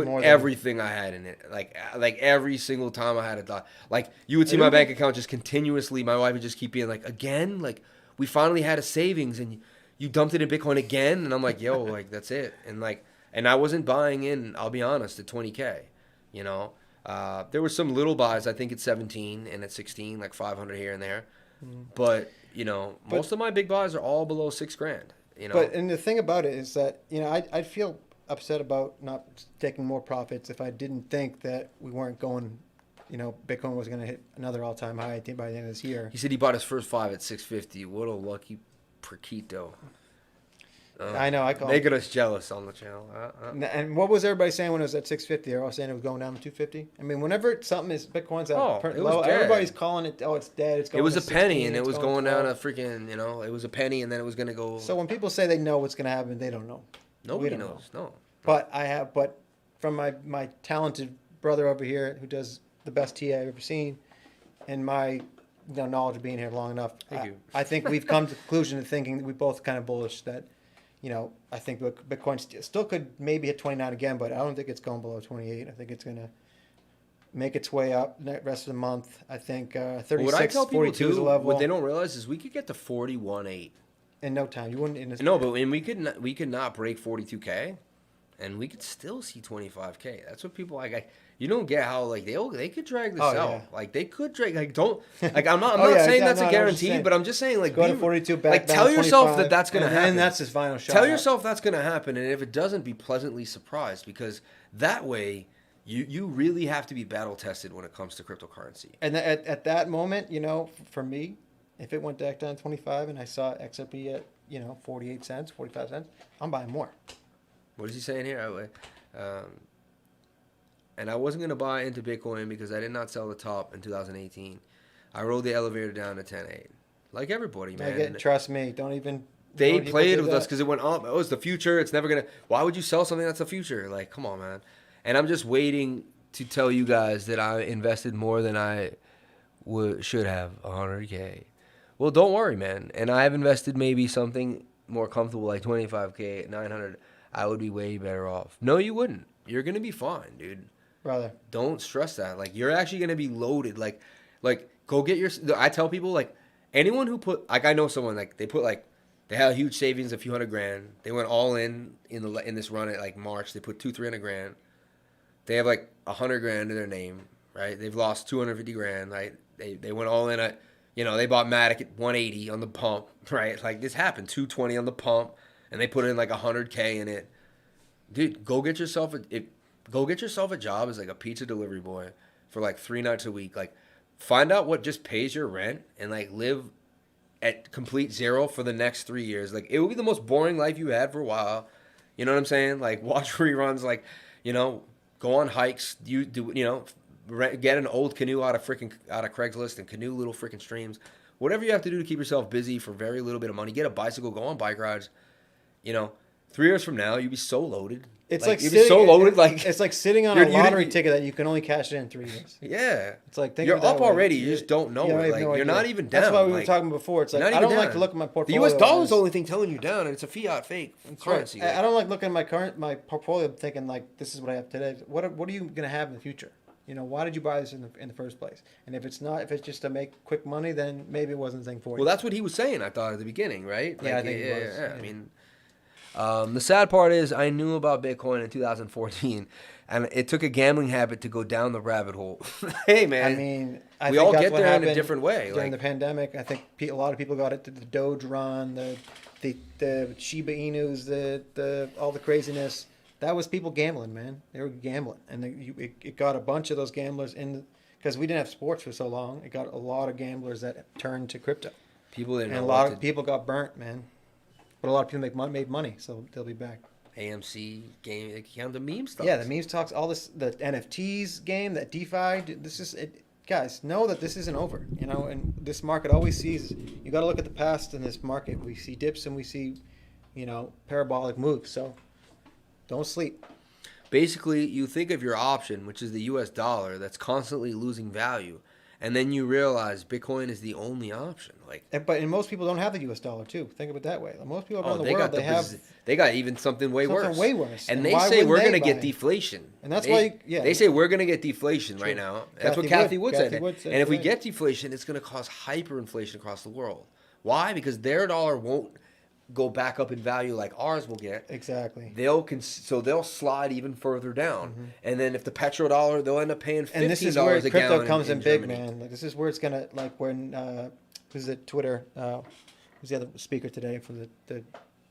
more everything I had in it. Like every single time I had a thought. Like you would see my bank account just continuously. My wife would just keep being like, again? Like we finally had a savings and you dumped it in Bitcoin again? And I'm like, yo, like that's it. And I wasn't buying in, I'll be honest, at 20K, you know. There were some little buys, I think at 17 and at 16, like 500 here and there. But, you know, most of my big buys are all below $6,000, you know.
But, and the thing about it is that, you know, I'd feel upset about not taking more profits if I didn't think that we weren't going, you know, Bitcoin was going to hit another all-time high by the end of this year.
He said he bought his first 5 at 650. What a lucky Perquito.
I know. I call
making us jealous on the channel.
And what was everybody saying when it was at 650? They're all saying it was going down to 250. I mean, whenever something is Bitcoin's at low, everybody's calling it. Oh, it's dead. It's going.
It was
to
a penny, and it was
going
down a freaking. You know, it was a penny, and then it was going to go.
So when people say they know what's going to happen, they don't know.
Nobody knows. No.
But But from my talented brother over here who does the best tea I've ever seen, and my knowledge of being here long enough, I think we've come to the conclusion of thinking that we both kind of bullish that. You know, I think Bitcoin still could maybe hit 29 again, but I don't think it's going below 28. I think it's going to make its way up the rest of the month. I think 36,
what I tell people
42
too,
is a level.
what they don't realize is we could get to 41.8
in no time. You wouldn't. In this
no, but and we could not break 42K, and we could still see 25K. That's what people like. You don't get how like they could drag this out. Yeah. Like they could drag I'm not saying that's a guarantee, but I'm just saying like
go to 42 back
like tell yourself that that's gonna happen.
And that's his final shot.
Tell yourself that's gonna happen, and if it doesn't, be pleasantly surprised because that way you really have to be battle tested when it comes to cryptocurrency.
And at that moment, you know, for me, If it went back down to 25 and I saw XRP at 48 cents, 45 cents, I'm buying more.
What is he saying here? And I wasn't gonna buy into Bitcoin because I did not sell the top in 2018. I rode the elevator down to 10.8. Like everybody, man.
Trust me, don't even.
They played with us because it went up. Oh, it's the future. It's never gonna. Why would you sell something that's the future? Like, come on, man. And I'm just waiting to tell you guys that I invested more than I should have, 100K. Well, don't worry, man. And I have invested maybe something more comfortable, like 25K, 900. I would be way better off. No, you wouldn't. You're gonna be fine, dude.
Brother,
don't stress that. Like, you're actually gonna be loaded. Like, go get your. I tell people, like, anyone who put, like, I know someone, like, they had a huge savings, a few $100,000. They went all in this run at like March. They put 200-300 grand. They have like 100 grand in their name, right? They've lost 250 grand, right? They went all in at, they bought Matic at 180 on the pump, right? Like, this happened, 220 on the pump, and they put in like 100K in it. Dude, go get yourself a job as like a pizza delivery boy for like 3 nights a week. Like, find out what just pays your rent and like live at complete zero for the next 3 years. Like, it will be the most boring life you had for a while. You know what I'm saying? Like, watch reruns, like, go on hikes. Get an old canoe out of Craigslist and canoe little freaking streams. Whatever you have to do to keep yourself busy for very little bit of money. Get a bicycle, go on bike rides. 3 years from now, you'll be so loaded.
It's it's like sitting on a lottery ticket that you can only cash it in 3 years.
Yeah,
it's like
you're up already. You just don't know it. Like, you're not even down.
That's why we were talking before. It's like, I don't like to look at my portfolio.
The U.S. dollar is the only thing telling you down, and it's a fiat fake currency.
Right. I don't like looking at my portfolio thinking like, this is what I have today. What are you gonna have in the future? Why did you buy this in the first place? And if it's just to make quick money, then maybe it wasn't the thing for you.
Well, that's what he was saying, I thought, at the beginning, right?
Yeah, I think it was.
Yeah. I mean, the sad part is I knew about Bitcoin in 2014, and it took a gambling habit to go down the rabbit hole. Hey, man.
I mean,
we all get there in a different way.
During the pandemic, I think a lot of people got into the Doge run, the Shiba Inus, all the craziness. That was people gambling, man. They were gambling, and it got a bunch of those gamblers in, because we didn't have sports for so long. It got a lot of gamblers that turned to crypto.
People didn't know.
And a lot of people got burnt, man. But a lot of people made money, so they'll be back.
AMC game, it came to meme stocks.
Yeah, the meme stocks, all this, the NFTs game, that DeFi. This is it. Guys, know that this isn't over. And this market always sees. You got to look at the past in this market. We see dips and we see, parabolic moves. So don't sleep.
Basically, you think of your option, which is the U.S. dollar, that's constantly losing value, and then you realize Bitcoin is the only option.
But most people don't have the U.S. dollar too. Think of it that way. Most people around the world,
they got even something way worse.
Way worse.
And they say we're going to get deflation.
And that's why. Yeah.
They say we're going to get deflation right now. That's what Kathy Wood said. And if we get deflation, it's going to cause hyperinflation across the world. Why? Because their dollar won't go back up in value like ours will get.
Exactly.
So they'll slide even further down. Mm-hmm. And then if the petrodollar, they'll end up paying $15 a gallon.
And this is where crypto comes in big, man. Like, this is where it's gonna, like, when who's the Twitter? Who's the other speaker today for the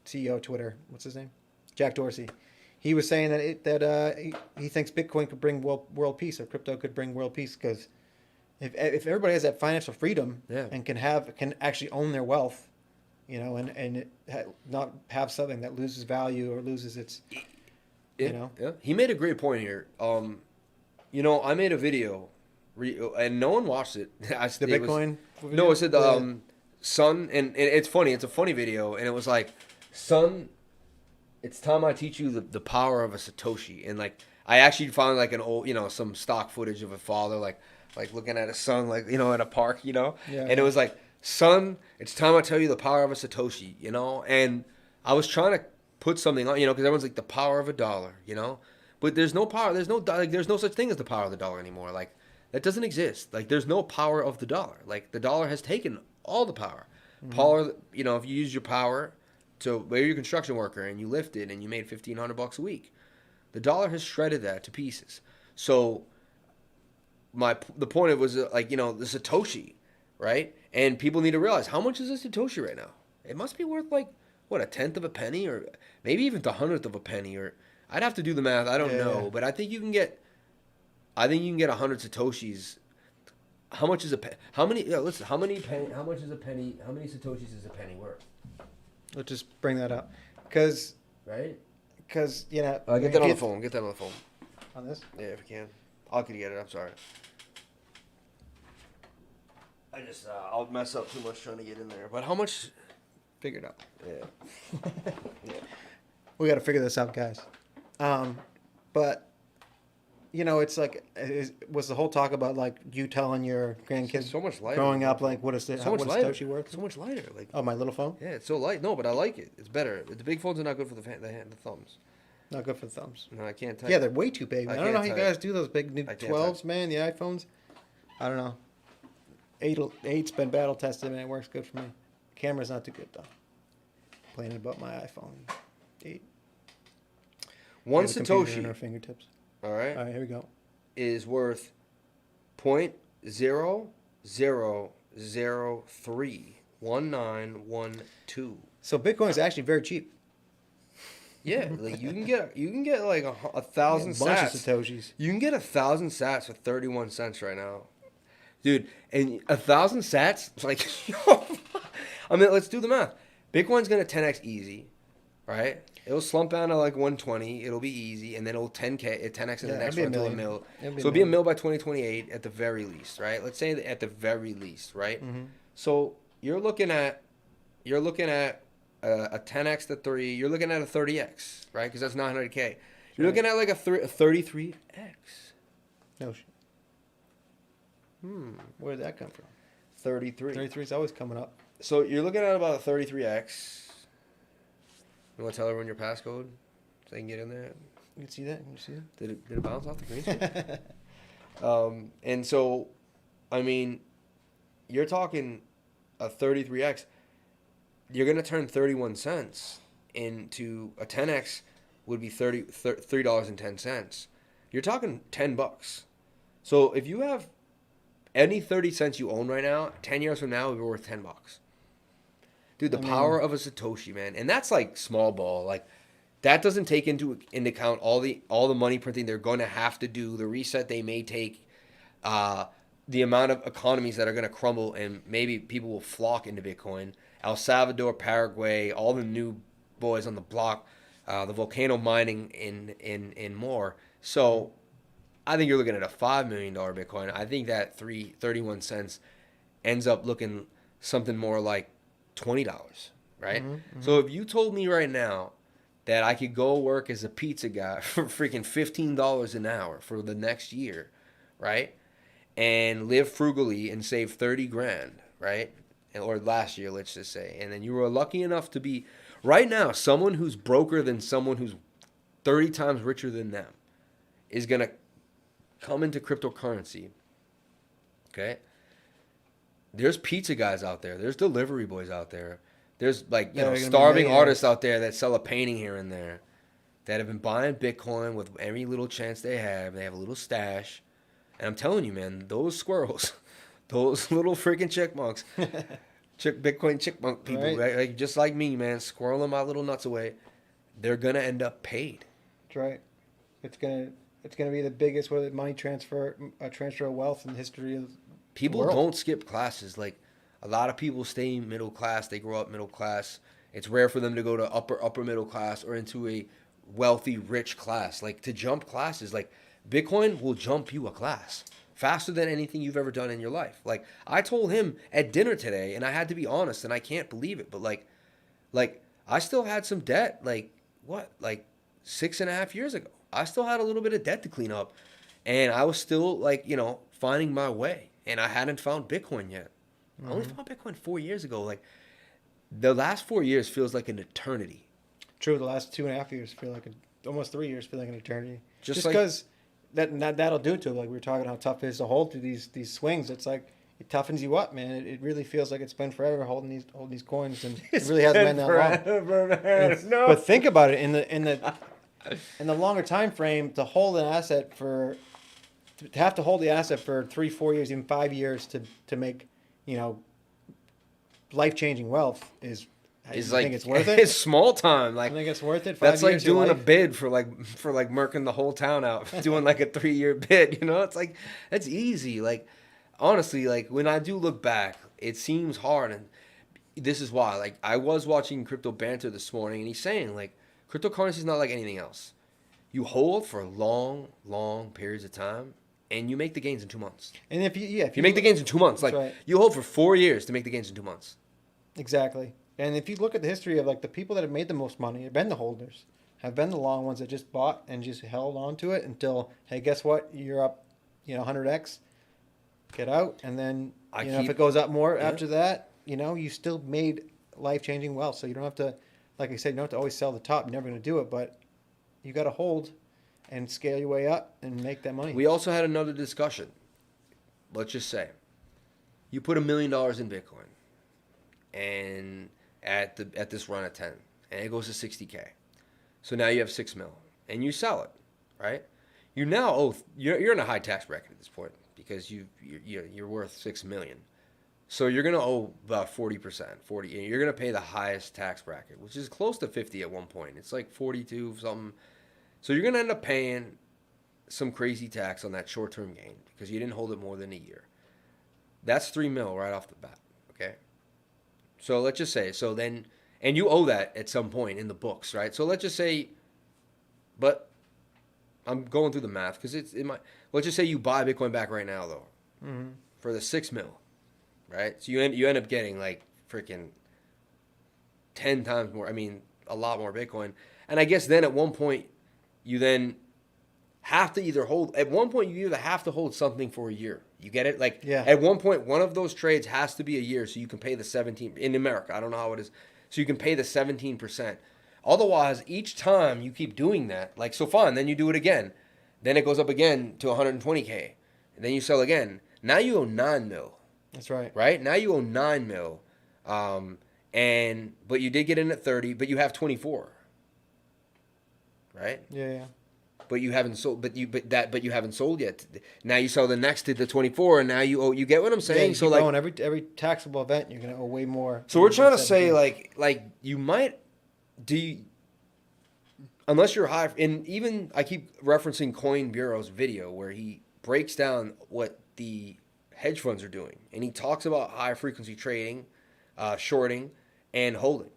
CEO of Twitter? What's his name? Jack Dorsey. He was saying that he thinks Bitcoin could bring world peace, or crypto could bring world peace, because if everybody has that financial freedom and can actually own their wealth. And not have something that loses value or loses its,
Yeah. He made a great point here. I made a video, and no one watched it.
Bitcoin?
No, it said the son, and it's funny. It's a funny video, and it was like, son, it's time I teach you the power of a Satoshi. And like, I actually found like an old, some stock footage of a father, like looking at his son, like, at a park, and it was like, son, it's time I tell you the power of a Satoshi, and I was trying to put something on, because everyone's like the power of a dollar, but there's no power, there's no such thing as the power of the dollar anymore. Like, that doesn't exist. Like, there's no power of the dollar. Like, the dollar has taken all the power. Mm-hmm. If you use your power to, where you're a construction worker and you lift it and you made $1,500 a week, the dollar has shredded that to pieces. So the point of it was the Satoshi, right? And people need to realize, how much is a Satoshi right now? It must be worth like, what, 1/10 of a penny, or maybe even the 100th of a penny, or I'd have to do the math. I don't know, but I think you can get 100 Satoshis. how much is a penny? How many? Yeah, listen. How many penny? How much is a penny? How many satoshis is a penny worth?
Let's just bring that up, because
Right.
you know.
Get that on the phone. Get that on the phone.
On this.
Yeah, if you can. I could get it. I'm sorry. I just I'll mess up too much trying to get in there. But how much?
Figure it out.
Yeah. Yeah.
We got to figure this out, guys. But you know, it's like was the whole talk about like you telling your grandkids
So much lighter.
growing up like what is
So
how
much
what is
lighter.
Satoshi worth?
So much lighter. Like.
Oh, my little phone.
Yeah, it's so light. No, but I like it. It's better. The big phones are not good for the thumbs.
Not good for the thumbs.
No, I can't type.
Yeah, they're way too big.
I
I don't know how
can't
you
type.
guys do those big new
I can't
12s,
type.
man. The iPhones. I don't know. 8's been battle tested, man. It works good for me. Camera's not too good though. Complaining about my iPhone 8.
One
We have a computer in
Satoshi,
our fingertips.
all right,
All right, here we go.
is worth 0.00031912.
So Bitcoin is actually very cheap.
Yeah, like you can get like a 1,000
A bunch of
sats.
Satoshis.
You can get 1,000 sats for 31 cents right now, dude. And 1,000 sats, it's like, I mean, let's do the math. Bitcoin's gonna 10x easy, right? It'll slump down to like 120. It'll be easy, and then it'll 10x in the
Yeah,
next
it'll
one
be a
to a
million.
mil.
It'll be
So
a
it'll be a
million.
mil by 2028 at the very least, right? Let's say that at the very least, right?
Mhm.
So you're looking at a 10x to 3. You're looking at a 30x, right? Because that's 900K. You're looking at like a 33x.
No shit. Where did that come from?
33.
33 is always coming up.
So you're looking at about a 33x. You want to tell everyone your passcode so they can get in there?
You can see that. You see that?
Did it bounce off the green screen? And so, I mean, you're talking a 33x. You're going to turn 31 cents into a 10x would be $3.10. You're talking $10. So if you have any 30 cents you own right now, 10 years from now, it will be worth $10. Dude, the power of a Satoshi, man. And that's like small ball. Like, that doesn't take into account all the money printing they're going to have to do, the reset they may take, the amount of economies that are going to crumble, and maybe people will flock into Bitcoin. El Salvador, Paraguay, all the new boys on the block, the volcano mining, and more. So I think you're looking at a $5 million Bitcoin. I think that 31 cents ends up looking something more like $20, right? So if you told me right now that I could go work as a pizza guy for freaking $15 an hour for the next year, right? And live frugally and save 30 grand, right? Or last year, let's just say. And then you were lucky enough to be, right now, someone who's broker than someone who's 30 times richer than them is going to come into cryptocurrency, okay? There's pizza guys out there. There's delivery boys out there. There's like, starving artists out there that sell a painting here and there that have been buying Bitcoin with every little chance they have. They have a little stash. And I'm telling you, man, those squirrels, those little freaking chickmunks, Bitcoin chickmunk people, right? Like, just like me, man, squirreling my little nuts away, they're going to end up paid.
That's right. It's gonna be the biggest money transfer of wealth in the history of
People
the world.
don't skip classes. Like, a lot of people stay middle class. They grow up middle class. It's rare for them to go to upper middle class or into a wealthy, rich class. Like, to jump classes, like, Bitcoin will jump you a class faster than anything you've ever done in your life. Like, I told him at dinner today, and I had to be honest, and I can't believe it, but like I still had some debt, like 6.5 years ago. I still had a little bit of debt to clean up, and I was still finding my way, and I hadn't found Bitcoin yet. I only found Bitcoin 4 years ago. Like, the last 4 years feels like an eternity.
True, the last 2.5 years feel like almost 3 years feel like an eternity. Just
like-
because that'll do it to it. Like we were talking how tough it is to hold through these swings. It's like it toughens you up, man. It really feels like it's been forever holding these coins, and it really hasn't been that long.
Man. No.
But think about it in the longer time frame, to hold an asset to have to hold the asset for 3-4 years, even 5 years to make life-changing wealth is. I think it's worth it.
It's small time. Like,
I think it's worth it.
that's like doing a bid for murking the whole town out, doing like a 3-year bid. It's like, that's easy. Like, honestly, like when I do look back, it seems hard, and this is why. Like I was watching Crypto Banter this morning, and he's saying like cryptocurrency is not like anything else. You hold for long, long periods of time, and you make the gains in 2 months.
And if
You make the gains in 2 months. Like
right.
you hold for 4 years to make the gains in 2 months.
Exactly. And if you look at the history of like the people that have made the most money, have been the holders, have been the long ones that just bought and just held on to it until, hey, guess what? You're up, 100x. Get out, and then if it goes up more after that, you still made life-changing wealth. So you don't have to, like I said, you don't have to always sell the top. You're never going to do it, but you got to hold and scale your way up and make that money.
We also had another discussion. Let's just say you put $1 million in Bitcoin, and at this run at 10, and it goes to 60K. So now you have 6 mil, and you sell it, right? You now you're in a high tax bracket at this point because you're worth 6 million. So you're gonna owe about 40%. You're gonna pay the highest tax bracket, which is close to 50 at one point. It's like 42 something. So you're gonna end up paying some crazy tax on that short-term gain because you didn't hold it more than a year. That's 3 mil right off the bat. Okay. So let's just say and you owe that at some point in the books, right? So let's just say, but I'm going through the math because let's just say you buy Bitcoin back right now though, for the 6 mil, right? So you end up getting like freaking 10 times more. I mean, a lot more Bitcoin. And I guess then at one point you then have to either hold. At one point you either have to hold something for a year. You get it? Like at one point one of those trades has to be a year so you can pay the 17 in America. I don't know how it is. So you can pay the 17%. Otherwise, each time you keep doing that, like, so fine, then you do it again. Then it goes up again to 120K. And then you sell again. Now you owe 9 mil.
That's right.
Right? Now you owe 9 mil. But you did get in at 30, but you have 24. Right?
Yeah.
But you haven't sold but you haven't sold yet. Now you sell the next to the 24 and now you owe. You get what I'm saying?
So like every taxable event you're going to owe way more.
So we're trying to say like you might unless you're high, and even I keep referencing Coin Bureau's video where he breaks down what the hedge funds are doing, and he talks about high frequency trading, shorting, and holding.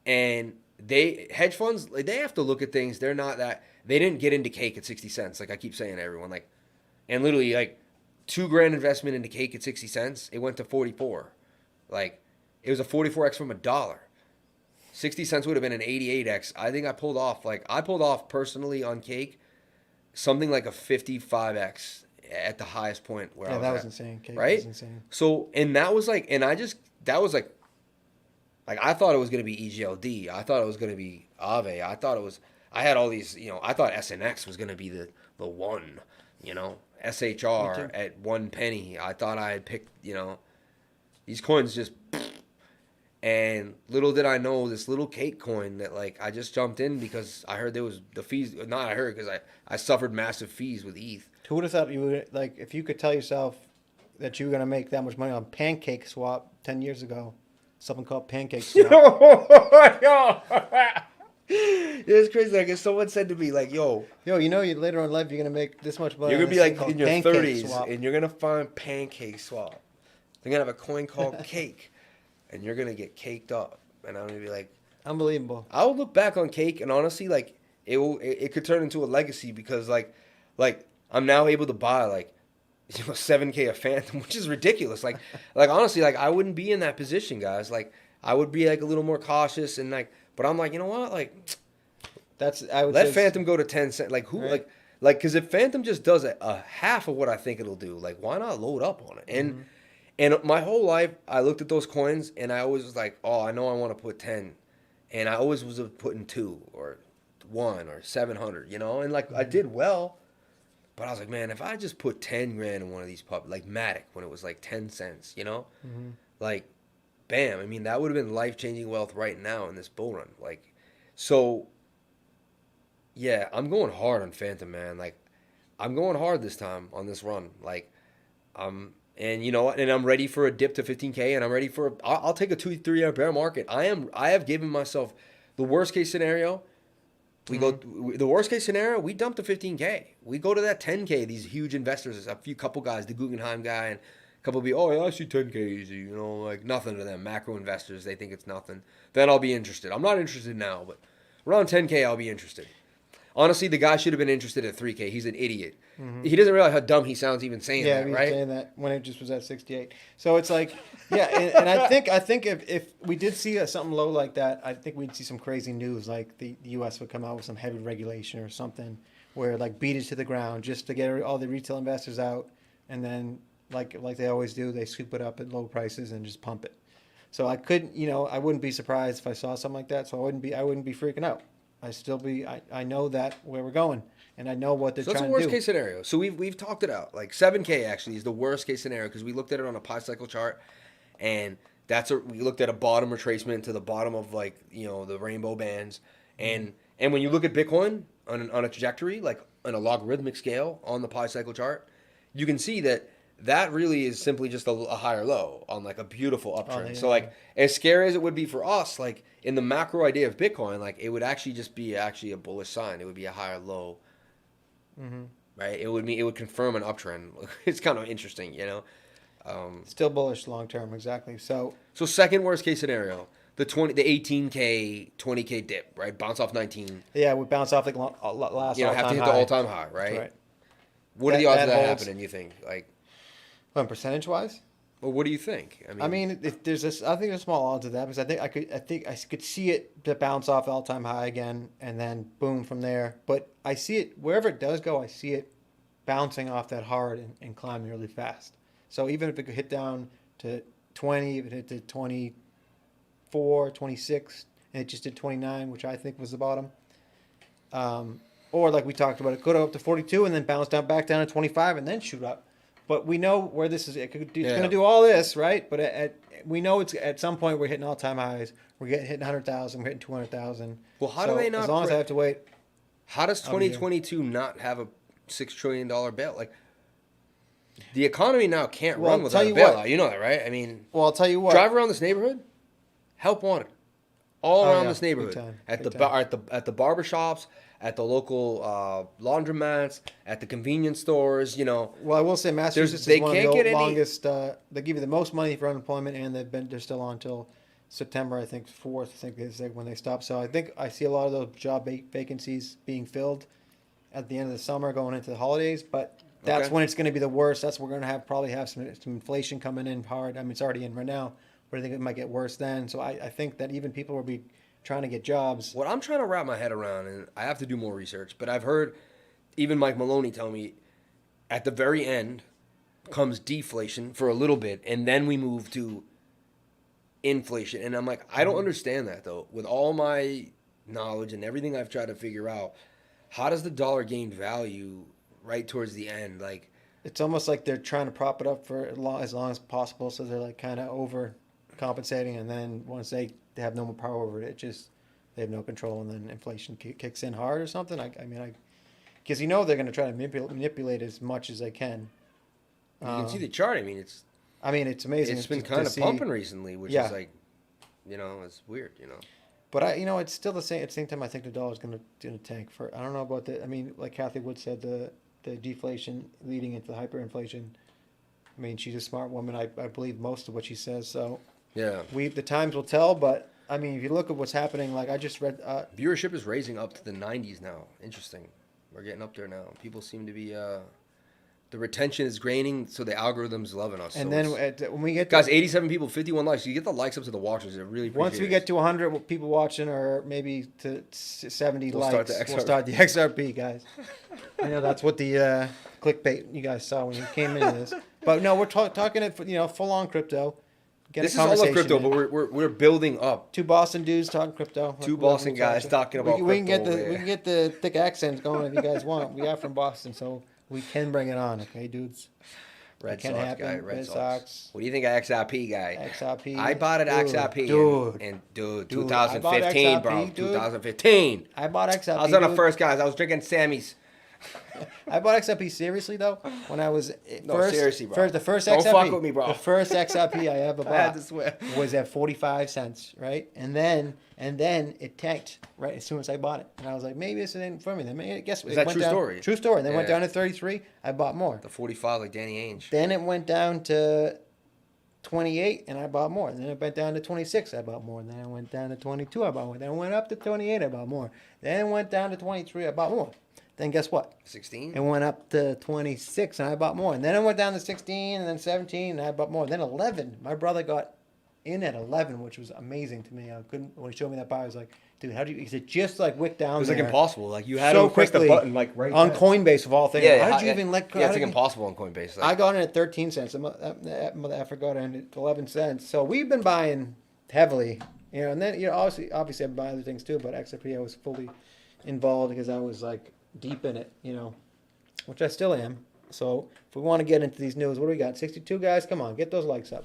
And hedge funds, they have to look at things. They're not that, they didn't get into cake at 60 cents like I keep saying to everyone, like, and literally like $2,000 investment into cake at 60 cents, it went to 44. Like it was a 44x from $1. 60 cents would have been an 88x. I think I pulled off personally on cake something like a 55x at the highest point where I was
that
at.
was insane. Cake
right?
was insane.
So, and that was like, I thought it was going to be EGLD. I thought it was going to be Aave. I had all these, I thought SNX was going to be the one, SHR at 1 penny. I thought I had picked, these coins just, and little did I know this little cake coin that like I just jumped in because I heard there was the fees. Not I heard because I suffered massive fees with ETH.
Who would have thought you would, like, if you could tell yourself that you were going to make that much money on PancakeSwap 10 years ago, something called PancakeSwap.
It's crazy. Like if someone said to me, like, yo,
you later on in life you're going to make this much money.
You're going to be like in your 30s
PancakeSwap.
and you're going to find PancakeSwap. They're going to have a coin called Cake. And you're going to get caked up. And I'm going to be like...
Unbelievable.
I will look back on Cake and honestly, like, it could turn into a legacy because, like I'm now able to buy, like, 7K of Phantom, which is ridiculous. Like honestly, like, I wouldn't be in that position, guys. Like, I would be, like, a little more cautious and, like... But I'm like, you know what? Like... Let Phantom go to 10 cents. Like, who... Right. Like, because if Phantom just does a half of what I think it'll do, like, why not load up on it? And... And my whole life, I looked at those coins, and I always was like, oh, I know I want to put 10. And I always was putting 2 or 1 or 700, And, like, I did well. But I was like, man, if I just put 10 grand in one of these puppies, like Matic, when it was like 10 cents, Like, bam. I mean, that would have been life-changing wealth right now in this bull run. Like, so, yeah, I'm going hard on Phantom, man. Like, I'm going hard this time on this run. Like, and you know what? And I'm ready for a dip to 15K, and I'm ready for I'll take a 2-3 year bear market. I have given myself the worst case scenario. We dump to 15K. We go to that 10K. These huge investors, couple guys, the Guggenheim guy, and couple of people, oh, yeah, I see 10K easy, you know, like nothing to them. Macro investors, they think it's nothing. Then I'll be interested. I'm not interested now, but around 10K, I'll be interested. Honestly, the guy should have been interested at 3K. He's an idiot.
Mm-hmm.
He doesn't realize how dumb he sounds even saying that, right?
Yeah, saying that when it just was at 68. So it's like, yeah, and I think if we did see something low like that, I think we'd see some crazy news, like the U.S. would come out with some heavy regulation or something where like beat it to the ground just to get all the retail investors out, and then like they always do, they scoop it up at low prices and just pump it. So I wouldn't be surprised if I saw something like that. So I wouldn't be freaking out. I know that where we're going, and I know what they're trying to do.
So that's a worst case scenario. So we've talked it out. Like 7K actually is the worst case scenario because we looked at it on a pi cycle chart, and we looked at a bottom retracement to the bottom of like the rainbow bands, and when you look at Bitcoin on a trajectory like on a logarithmic scale on the pi cycle chart, you can see that really is simply just a higher low on like a beautiful uptrend.
Yeah.
So like as scary as it would be for us, like in the macro idea of Bitcoin, like it would actually just be actually a bullish sign. It would be a higher low, right? It would confirm an uptrend. It's kind of interesting,
Still bullish long term, exactly. So
second worst case scenario, the 18K, 20K dip, right? Bounce off 19.
Yeah, we bounce off like last all-time high.
Have to hit the all-time high, right?
That's right.
What are the odds of that
holds.
happening? You think like?
Well, percentage wise.
Well, what do you think?
I mean, if there's this, I think there's small odds of that because I could see it to bounce off all-time high again and then boom from there. But I see it wherever it does go. I see it bouncing off that hard and climbing really fast. So even if it could hit down to 20, if it hit to 24, 26, and it just did 29, which I think was the bottom. Or like we talked about, it could go up to 42 and then bounce back down to 25 and then shoot up. But we know where this is. It's going to do all this, right? But we know it's at some point we're hitting all-time highs. We're hitting 100,000. We're hitting 200,000.
Well, how do they not?
As long as I have to wait.
How does 2022 not have a $6 trillion bailout? Like the economy now can't run without a bailout. You know that, right? I mean,
well, I'll tell you what.
Drive around this neighborhood. Help wanted. All around this neighborhood.
Big time.
At the barbershops, at the local laundromats, at the convenience stores,
Well, I will say Massachusetts is one of the longest. They give you the most money for unemployment, and they're still on until September, I think 4th. I think is when they stop. So I think I see a lot of those job vacancies being filled at the end of the summer, going into the holidays. But that's when it's going to be the worst. That's when we're going to probably have some inflation coming in hard. I mean, it's already in right now, but I think it might get worse then. So I think that even people will be trying to get jobs.
What I'm trying to wrap my head around, and I have to do more research, but I've heard even Mike Maloney tell me at the very end comes deflation for a little bit, and then we move to inflation. And I'm like, I don't understand that, though. With all my knowledge and everything I've tried to figure out, how does the dollar gain value right towards the end? Like,
it's almost like they're trying to prop it up for as long as possible, so they're like kind of overcompensating, and then once they have no more power over it, they have no control, and then inflation kicks in hard or something. Because they're going to try to manipulate as much as they can.
You can see the chart. I mean, it's
amazing.
It's been kind of pumping recently, which is like, it's weird,
But it's still the same. At the same time, I think the dollar's going to tank for. I don't know about the. I mean, like Kathy Wood said, the deflation leading into the hyperinflation. I mean, she's a smart woman. I believe most of what she says. So
yeah,
the times will tell. But I mean, if you look at what's happening, like I just read,
viewership is raising up to the 90s now. Interesting. We're getting up there now. People seem to be. The retention is graining, so the algorithm's loving us.
And then when we get
87 people, 51 likes. You get the likes up to the watchers. It really appreciate
once we get to 100 people watching, or maybe to 70 likes, we'll start the XRP, guys. That's what the clickbait you guys saw when you came into this. But no, we're talking it full on crypto.
This is all of crypto, but we're building up.
Two Boston dudes talking crypto.
Two Boston guys talking about crypto.
We can get the thick accents going if you guys want. We are from Boston, so we can bring it on, okay, dudes?
Red Sox guy, Red Sox. What do you think of XRP guy?
XRP.
I bought it XRP. Dude, 2015, bro. 2015.
I bought XRP.
I was one of the first guys. I was drinking Sammy's
I bought XRP seriously though when I was
seriously, bro.
the first
Don't
XRP.
fuck with me, bro.
The first XRP I ever
I had to
bought
swear.
was at 45 cents, right? And then it tanked right as soon as I bought it, and I was like, maybe this ain't for me. Then guess what?
Is that true story?
True story. And then went
Yeah.
down to 33. I bought more.
The 45 like Danny Ainge.
Then it went down to 28, and I bought more. And then it went down to 26, I bought more. And then it went down to 22, I bought more. Then it went up to 28, I bought more. Then it went down to 23, I bought more. Then guess what?
16?
It went up to 26, and I bought more. And then it went down to 16, and then 17, and I bought more. Then 11. My brother got in at 11, which was amazing to me. I couldn't, when he showed me that bar, I was like, dude, how do you, he said, just like wick down
It was
there.
like impossible. Like you had
So
to press the
quickly
button like right
on
there.
Coinbase of all things.
Yeah,
how did you even let go?
Yeah, it's like impossible on Coinbase. Like,
I got in at 13 cents. That mother effer got in at 11 cents. So we've been buying heavily, you know. And then, you know, obviously I've been buying other things too. But XRP, I was fully involved because I was like deep in it, you know, which I still am. So if we want to get into these news, what do we got? 62 guys. Come on, get those likes up.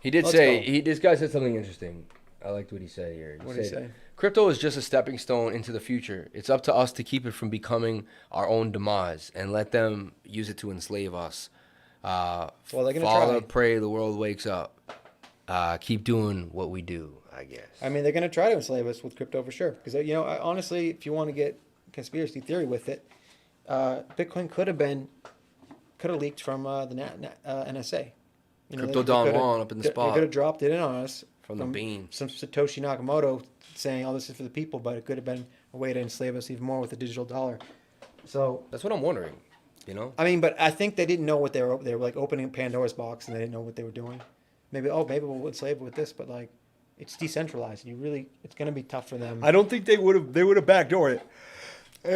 he did
Let's
say
go.
this guy said something interesting. I liked what he said here.
What did he say?
Crypto is just a stepping stone into the future. It's up to us to keep it from becoming our own demise and let them use it to enslave us.
Well, they're gonna
Father,
try.
pray the world wakes up. Keep doing what we do, I guess.
I mean, they're going to try to enslave us with crypto for sure. Because, you know, honestly, if you want to get conspiracy theory with it, Bitcoin could have leaked from the NSA. You know,
Crypto
they
Don
coulda-
Juan up in the
They
spot
could have dropped it in on us
from the bean.
Some Satoshi Nakamoto saying, "Oh, this is for the people," but it could have been a way to enslave us even more with the digital dollar. So
That's what I'm wondering. You know,
I mean, but I think they didn't know what they were like opening Pandora's box, and they didn't know what they were doing. Maybe we'll enslave it with this, but like it's decentralized. It's going to be tough for them.
I don't think they would have backdoored it.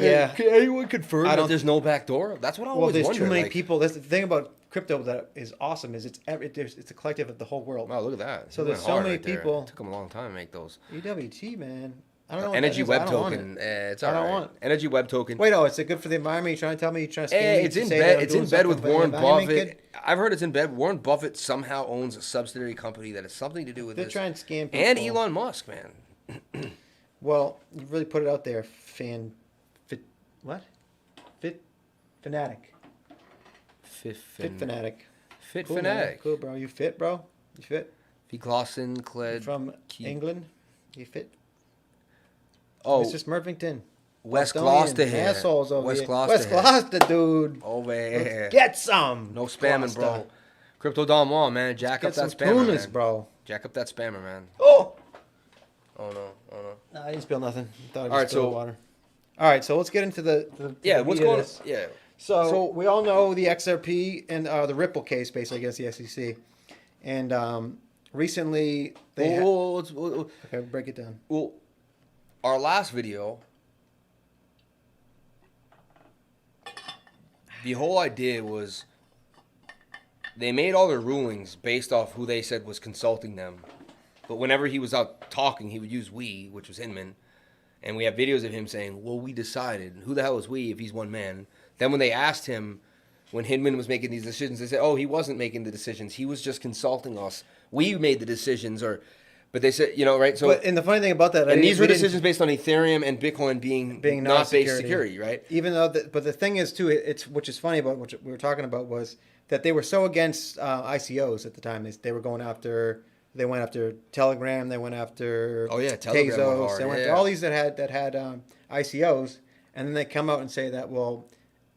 Yeah.
Can anyone confirm
I
that
don't-
there's no backdoor? That's what I
Well,
always
there's
wondered.
too many
like,
people. That's the thing about crypto that is awesome is it's a collective of the whole world.
Wow, look at that.
So
He
there's
went
so
hard
many
right there.
people-
It took them a long time to make those.
EWT, man. I don't know. What
Energy
that is.
web
I don't want
token.
it.
It's
I
all
don't
right.
want it.
Energy web token.
Wait, is it good for the environment? You trying to tell me? You trying to scam me?
It's
to
in
say
bed.
that I'm
It's
doing
in bed with
something for the
Warren
environment,
Buffett.
kid?
I've heard it's in bed. Warren Buffett somehow owns a subsidiary company that has something to do with
They're
this.
trying to scam people.
And Elon Musk, man.
Well, you really put it out there, fanatic.
Fit
Fanatic.
Fit
Cool, man.
fanatic.
Cool, bro. You fit, bro? You fit?
Viglossen,
You
Kled.
from
Key.
England? You fit?
Oh,
Mr. Smurfington.
West
Bostonian
Gloucester here.
Assholes over
West
here.
Gloucester
West
here.
Gloucester, dude.
Over here.
Let's get some.
No spamming, bro.
Gloucester.
Crypto Don Juan, man. Jack
Get
up
some
that spammer,
tunas,
man.
bro.
Jack up that spammer, man.
Oh!
Oh, no. Oh, no.
Nah, I didn't spill nothing. Thought I just
All right,
spilled
so-
water. All right, so let's get into the
Yeah,
the
what's
meat of
going on?
this.
Yeah.
So we all know the XRP and the Ripple case, basically against the SEC, and recently they okay, break it down.
Well, our last video, the whole idea was they made all their rulings based off who they said was consulting them. But whenever he was out talking, he would use we, which was Hinman. And we have videos of him saying, well, we decided. Who the hell is we if he's one man? Then when they asked him, when Hinman was making these decisions, they said, oh, he wasn't making the decisions. He was just consulting us. We made the decisions. But they said, you know, right? So,
And the funny thing about that,
and these were decisions based on Ethereum and Bitcoin being not based security, right?
Even though, but the thing is too, which is funny about what we were talking about was that they were so against ICOs at the time. They were going after. They went after Telegram. They went after
Telegram went
Tezos.
hard.
They went after all these that had ICOs, and then they come out and say that, well,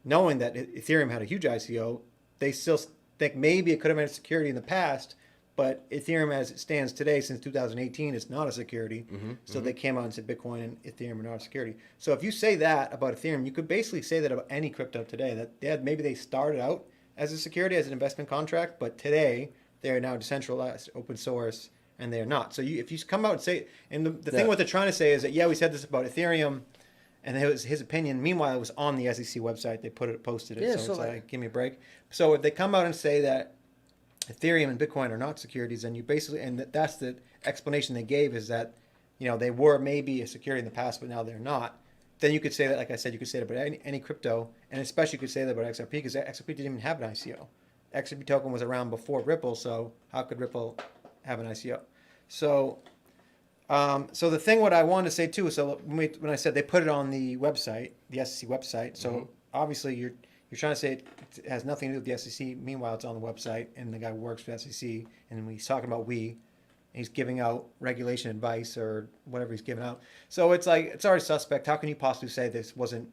knowing that Ethereum had a huge ICO, they still think maybe it could have been a security in the past, but Ethereum as it stands today, since 2018, is not a security. So they came out and said Bitcoin and Ethereum are not a security. So if you say that about Ethereum, you could basically say that about any crypto today. That maybe they started out as a security, as an investment contract, but today they are now decentralized, open source, and they are not. So if you come out and say, and the thing what they're trying to say is that, yeah, we said this about Ethereum, and it was his opinion. Meanwhile, it was on the SEC website. They posted it.
Yeah,
so it's like, give me a break. So if they come out and say that Ethereum and Bitcoin are not securities, and you basically, and that's the explanation they gave, is that, you know, they were maybe a security in the past, but now they're not. Then you could say that, like I said, you could say that about any crypto, and especially you could say that about XRP, because XRP didn't even have an ICO. XRP token was around before Ripple, so how could Ripple have an ICO? So, so the thing what I wanted to say too, so when I said they put it on the website, the SEC website, so obviously you're trying to say it has nothing to do with the SEC. Meanwhile, it's on the website, and the guy works for the SEC, and he's talking about and he's giving out regulation advice or whatever he's giving out. So it's like, it's already suspect. How can you possibly say this wasn't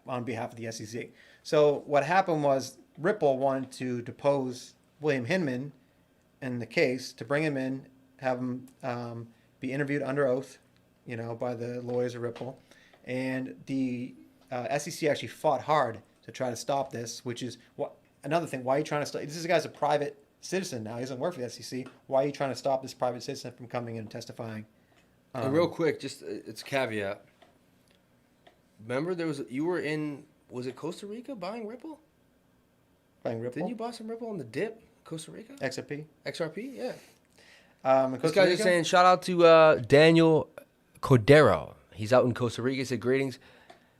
on behalf of the SEC? So what happened was Ripple wanted to depose William Hinman in the case, to bring him in, have him be interviewed under oath, by the lawyers of Ripple. And the SEC actually fought hard to try to stop this, which is another thing. Why are you trying to stop? This guy's a private citizen now. He doesn't work for the SEC. Why are you trying to stop this private citizen from coming in and testifying?
Real quick, just it's a caveat. Remember, you were in, was it Costa Rica buying Ripple?
Buying Ripple?
Didn't you buy some Ripple on the dip, Costa Rica? XRP, yeah. This guy's just saying, shout out to Daniel Cordero. He's out in Costa Rica. He said, greetings.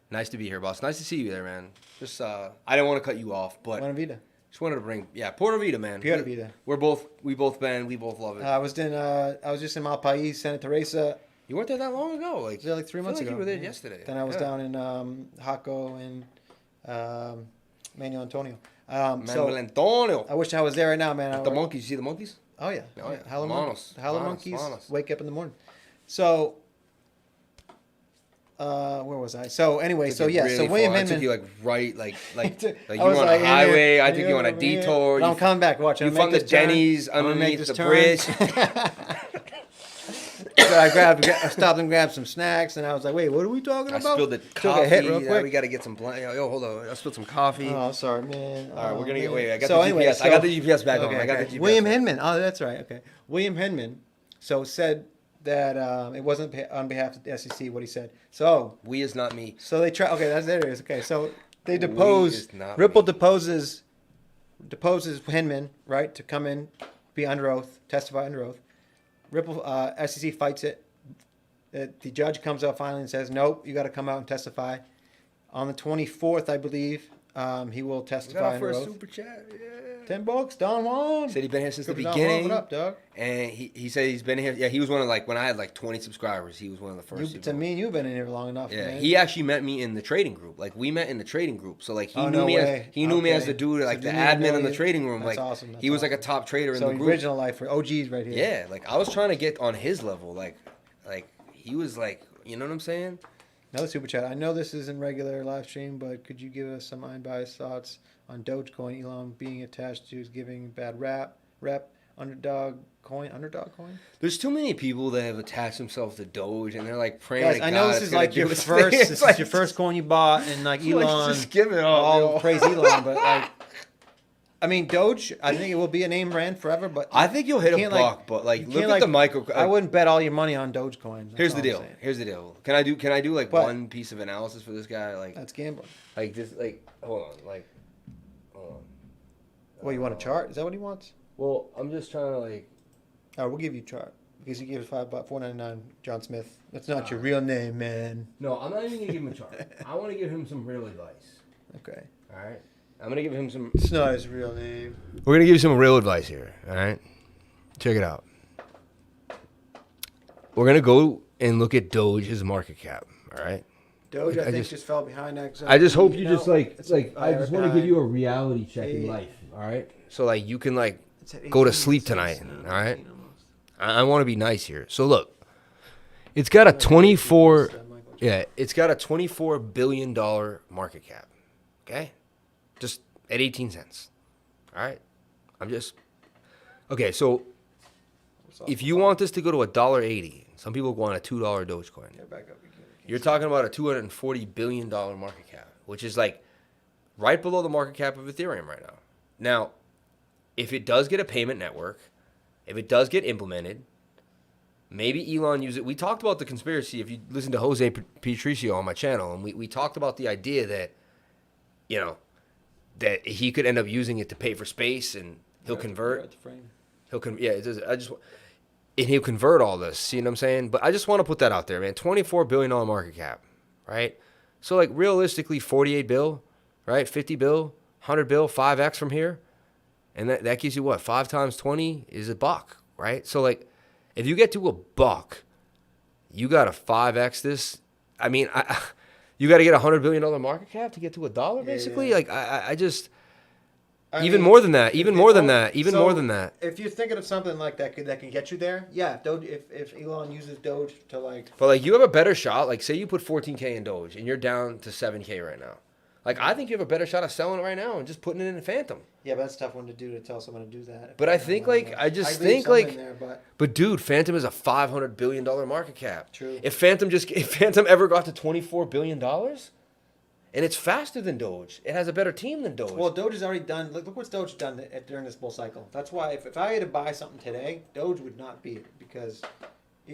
Nice to be here, boss. Nice to see you there, man. Just, I didn't want to cut you off, but
Buena Vida.
Just wanted to bring, Puerto Vida, man.
Puerto Vida.
We both love it.
I was just in Malpais, Santa Teresa.
You weren't there that long ago.
I was there like 3 months ago.
You were there yesterday.
Then I was down in Jaco and Manuel Antonio.
Antonio.
I wish I was there right now, man.
The monkeys. You see the monkeys?
Oh, yeah.
Oh, yeah.
Howler monkeys wake up in the morning. So, where was I? So, anyway, so William Hinman.
I took you like you were on a highway. I took you on a detour.
I'm coming back. Watch.
You found the Denny's underneath the bridge.
So I stopped and grabbed some snacks, and I was like, "Wait, what are we talking about?"
I spilled the coffee. Hit real quick. We got to get some. Yo, hold on. I spilled some coffee.
Oh, sorry, man.
All right, we're gonna get. Wait, I got the GPS. I got the GPS back on. I got the GPS.
William Hinman. Oh, that's right. Okay, William Hinman. So said that it wasn't on behalf of the SEC. What he said. So
we is not me.
So they try. Okay, there it is. Okay, so they depose. Ripple deposes Hinman, right, to come in, be under oath, testify under oath. Ripple SEC fights it. The judge comes out finally and says, "Nope, you got to come out and testify." On the 24th, I believe, he will testify under oath.
Super chat. Yeah.
$10, Don Juan.
Said he's been here since the beginning.
What up, dog?
And he said he's been here. Yeah, he was one of when I had 20 subscribers. He was one of the first.
To me, you've been in here long enough.
Yeah,
man.
he actually met me in the trading group. We met in the trading group. So he knew me as the dude, the admin in the trading room.
That's awesome.
He was a top trader in the group.
So original life for OGs right here.
Yeah, I was trying to get on his level. He was you know what I'm saying?
Another super chat. I know this isn't regular live stream, but could you give us some unbiased thoughts on Dogecoin? Elon being attached to is giving bad rep. Underdog coin.
There's too many people that have attached themselves to Doge, and they're praying. Guys,
I know this is your first. This is your first coin you bought, and Elon.
Just give it
all praise Elon, but I mean, Doge, I think it will be a name brand forever, but
I think you'll hit a buck. But look at the micro.
I wouldn't bet all your money on Dogecoin.
Here's the deal. Can I do one piece of analysis for this guy?
That's gambling.
Hold on.
Well, you want a chart? Is that what he wants?
Well, I'm just trying to
All right, we'll give you a chart because he gave us $4.99. John Smith. That's not your real name, man.
No, I'm not even gonna give him a chart. I want to give him some real advice.
Okay.
All right. I'm going to give him some...
It's not his real name.
We're going to give you some real advice here, all right? Check it out. We're going to go and look at Doge's market cap, all right?
Doge, I think, just fell behind that.
I just hope you just, I just want to give you a reality check in life, all right? So, you can, go to sleep tonight, all right? I want to be nice here. So, look. It's got a $24 billion market cap, okay? Just at 18 cents. All right? Okay, so if you want this to go to $1.80, some people want a $2 Dogecoin. You're talking about a $240 billion market cap, which is right below the market cap of Ethereum right now. Now, if it does get a payment network, if it does get implemented, maybe Elon uses it. We talked about the conspiracy. If you listen to Jose Patricio on my channel, and we talked about the idea that, that he could end up using it to pay for space, and he'll convert. He'll convert all this. You know what I'm saying? But I just want to put that out there, man. $24 billion market cap, right? So realistically, 48 bill, right? 50 bill, 100 bill, 5x from here, and that gives you what? 5 times 20 is $1, right? So if you get to $1, you got to 5x this. I mean, You got to get $100 billion market cap to get to $1, basically.
yeah.
Like I just
I
even
mean,
more than that, even
if-
more
if-
than that, even
so
more than that.
If you're thinking of something like that can get you there, yeah. If Elon uses Doge to like,
But like you have a better shot. Like say you put 14K in Doge and you're down to 7K right now. Like I think you have a better shot of selling it right now and just putting it in a Phantom.
yeah, but that's a tough one to do to tell someone to do that.
But I think like I just
I'd leave
think
some in
like,
there,
but dude, Phantom is a $500 billion market cap.
True.
If Phantom ever got to $24 billion, and it's faster than Doge, it has a better team than Doge.
well, Doge has already done. Look what's Doge done during this bull cycle. That's why if I had to buy something today, Doge would not be it because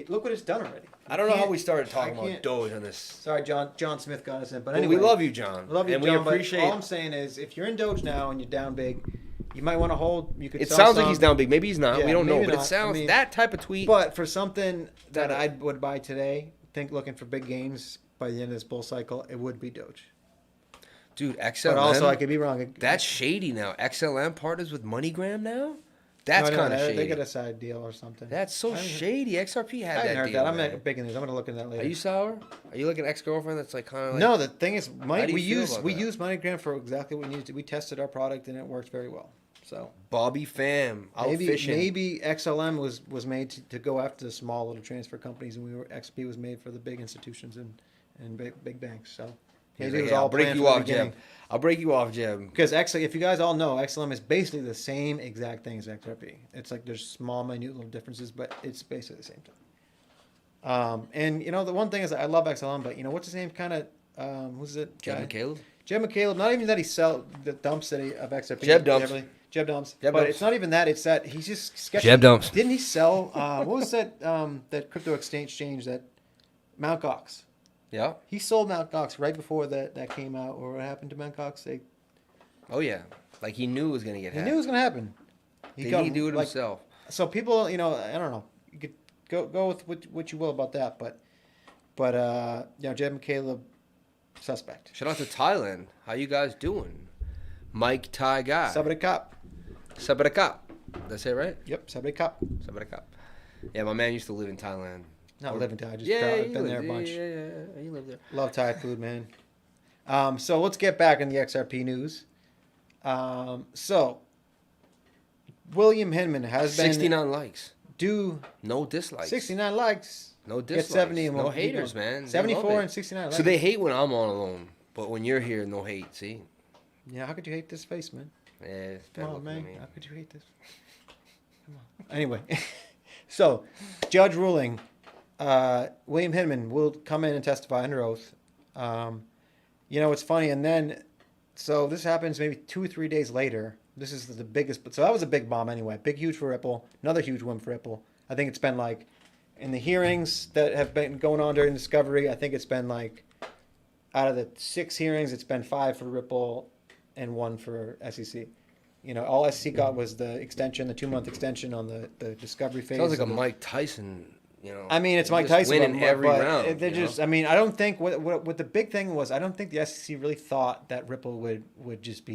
look what it's done already.
I don't know how we started talking
I
about
can't-
Doge on this.
Sorry, John Smith got us in, but
But
anyway,
we love you, John.
love you,
and
John,
we
but
appreciate.
all I'm saying is, if you're in Doge now and you're down big, you might want to hold. You could.
It
sell
sounds like
some,
he's down big. Maybe he's not.
Yeah,
we don't know.
maybe
But it
not.
sounds
I mean,
that type of tweet.
But for something that
That-
I would buy today, looking for big gains by the end of this bull cycle, it would be Doge.
Dude, XLM.
But also, I could be wrong.
That's shady now. XLM partners with MoneyGram now. That's
No,
kind of shady.
They got a side deal or something.
That's so
I haven't-
shady. XRP
I
had
haven't
that
heard
deal.
that. I'm
man.
not big in this. I'm gonna look into that later.
Are you sour? Are you like an ex-girlfriend that's like kind of like?
No, the thing is,
How do you feel about
we
that?
use MoneyGram for exactly what we needed to. We tested our product and it works very well. So
Bobby Fam out fishing.
maybe XLM was made to go after the small little transfer companies, and XP was made for the big institutions and big banks. So
He's
maybe
like,
it was
"Yeah,
all
I'll break
planned
you
from the
off,
beginning.
Jeb. I'll break you off, Jeb.
Because if you guys all know, XLM is basically the same exact thing as XRP. It's like there's small, minute little differences, but it's basically the same thing. And the one thing is I love XLM, but what's his name? Kind of who's it?
Jeb
guy?
and Caleb.
Jeb McCaleb. Not even that he sell the dumps of XRP.
Jeb dumps.
Jeb dumps.
Jeb
but
dumps.
it's not even that. It's that he's just sketchy.
Jeb dumps.
Didn't he sell? What was that? That crypto exchange that Mt. Gox.
Yeah.
He sold Mt. Gox right before that came out. Or what happened to Mt. Gox?
Oh yeah. Like he knew it was gonna get
He
hacked.
knew it was gonna happen.
Did he do it himself?
So people, I don't know. You could go with what you will about that, but Jeb McCaleb, suspect.
Shout out to Thailand. How you guys doing? Mike Thai guy.
Sabri Cop.
Sabarakap. That's it, right?
Yep, Sabri Cop.
Sabarakap. Yeah, my man used to live in Thailand.
Not live in Thai, just
Yeah,
I've been there a bunch.
Yeah, he lived there.
Love Thai food, man. So let's get back in the XRP news. So William Hinman has been
69 likes. No dislikes.
69 likes.
No
Get
dislikes.
70 and
no
we'll keep
haters,
going.
man. They
74
love
and
it.
69 likes.
So they hate when I'm on alone, but when you're here, no hate. See?
Yeah, how could you hate this face, man?
Yeah, it's bad
Come on,
luck for
man.
me.
How could you hate this? Come on. Anyway, so judge ruling. William Hinman will come in and testify under oath. It's funny, and then so this happens maybe 2 or 3 days later. This is the biggest, so that was a big bomb anyway. Big, huge for Ripple. Another huge one for Ripple. I think it's been like in the hearings that have been going on during discovery. I think it's been like out of the 6 hearings, it's been 5 for Ripple and 1 for SEC. All SEC got was the extension, the 2-month extension on the discovery phase.
Sounds like a Mike Tyson.
I mean, it's Mike
just
Tyson
winning every round.
They're just. I mean, I don't think what the big thing was. I don't think the SEC really thought that Ripple would just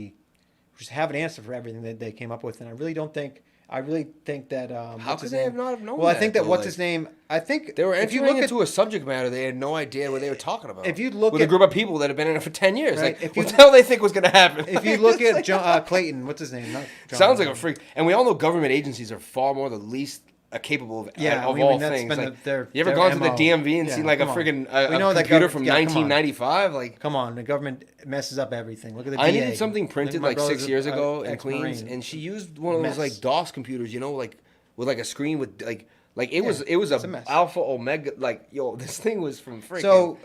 have an answer for everything that they came up with, and I really think that.
How could they have not known?
Well, I think that
though?
what's his name? I think
They were
if you
entering
look
into a subject matter they had no idea what they were talking about.
If you look
with
at-
a group of people that have been in it for 10 years,
Right,
like
if
what
you-
the hell they think was going to happen?
if you look at John, Clayton, what's his name? Not John,
Sounds like a freak. And we all know government agencies are far more the least capable of,
Yeah,
of
I mean,
all
that's
things.
been
Like,
their
you ever
their
gone to the
MO.
DMV and
Yeah,
seen like a
come on.
freaking
We know that
computer
gov-
from
yeah, come on.
1995? Like,
Come on, the government messes up everything. Look at the
I
DA.
needed something printed
My
like 6
brother's
years
a-
ago in
ex-Marine.
Queens, and she used one of those
Mess.
like DOS computers, like with like a screen with like it
Yeah,
was
it's a
a
mess.
alpha omega, like, yo, this thing was from freaking.
So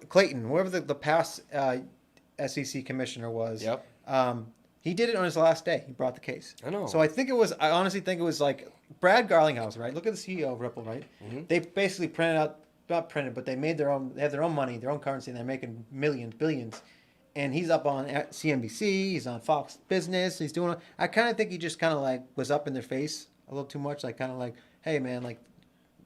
Clayton, whoever the past SEC commissioner was,
Yep.
he did it on his last day. He brought the case.
I know.
So I honestly think it was like Brad Garlinghouse, right? Look at the CEO of Ripple, right?
Mm-hmm.
They basically not printed, but they made they have their own money, their own currency, and they're making millions, billions. And he's up on CNBC, he's on Fox Business, he's doing. I kind of think he just kind of like was up in their face a little too much, like kind of like, hey man, like,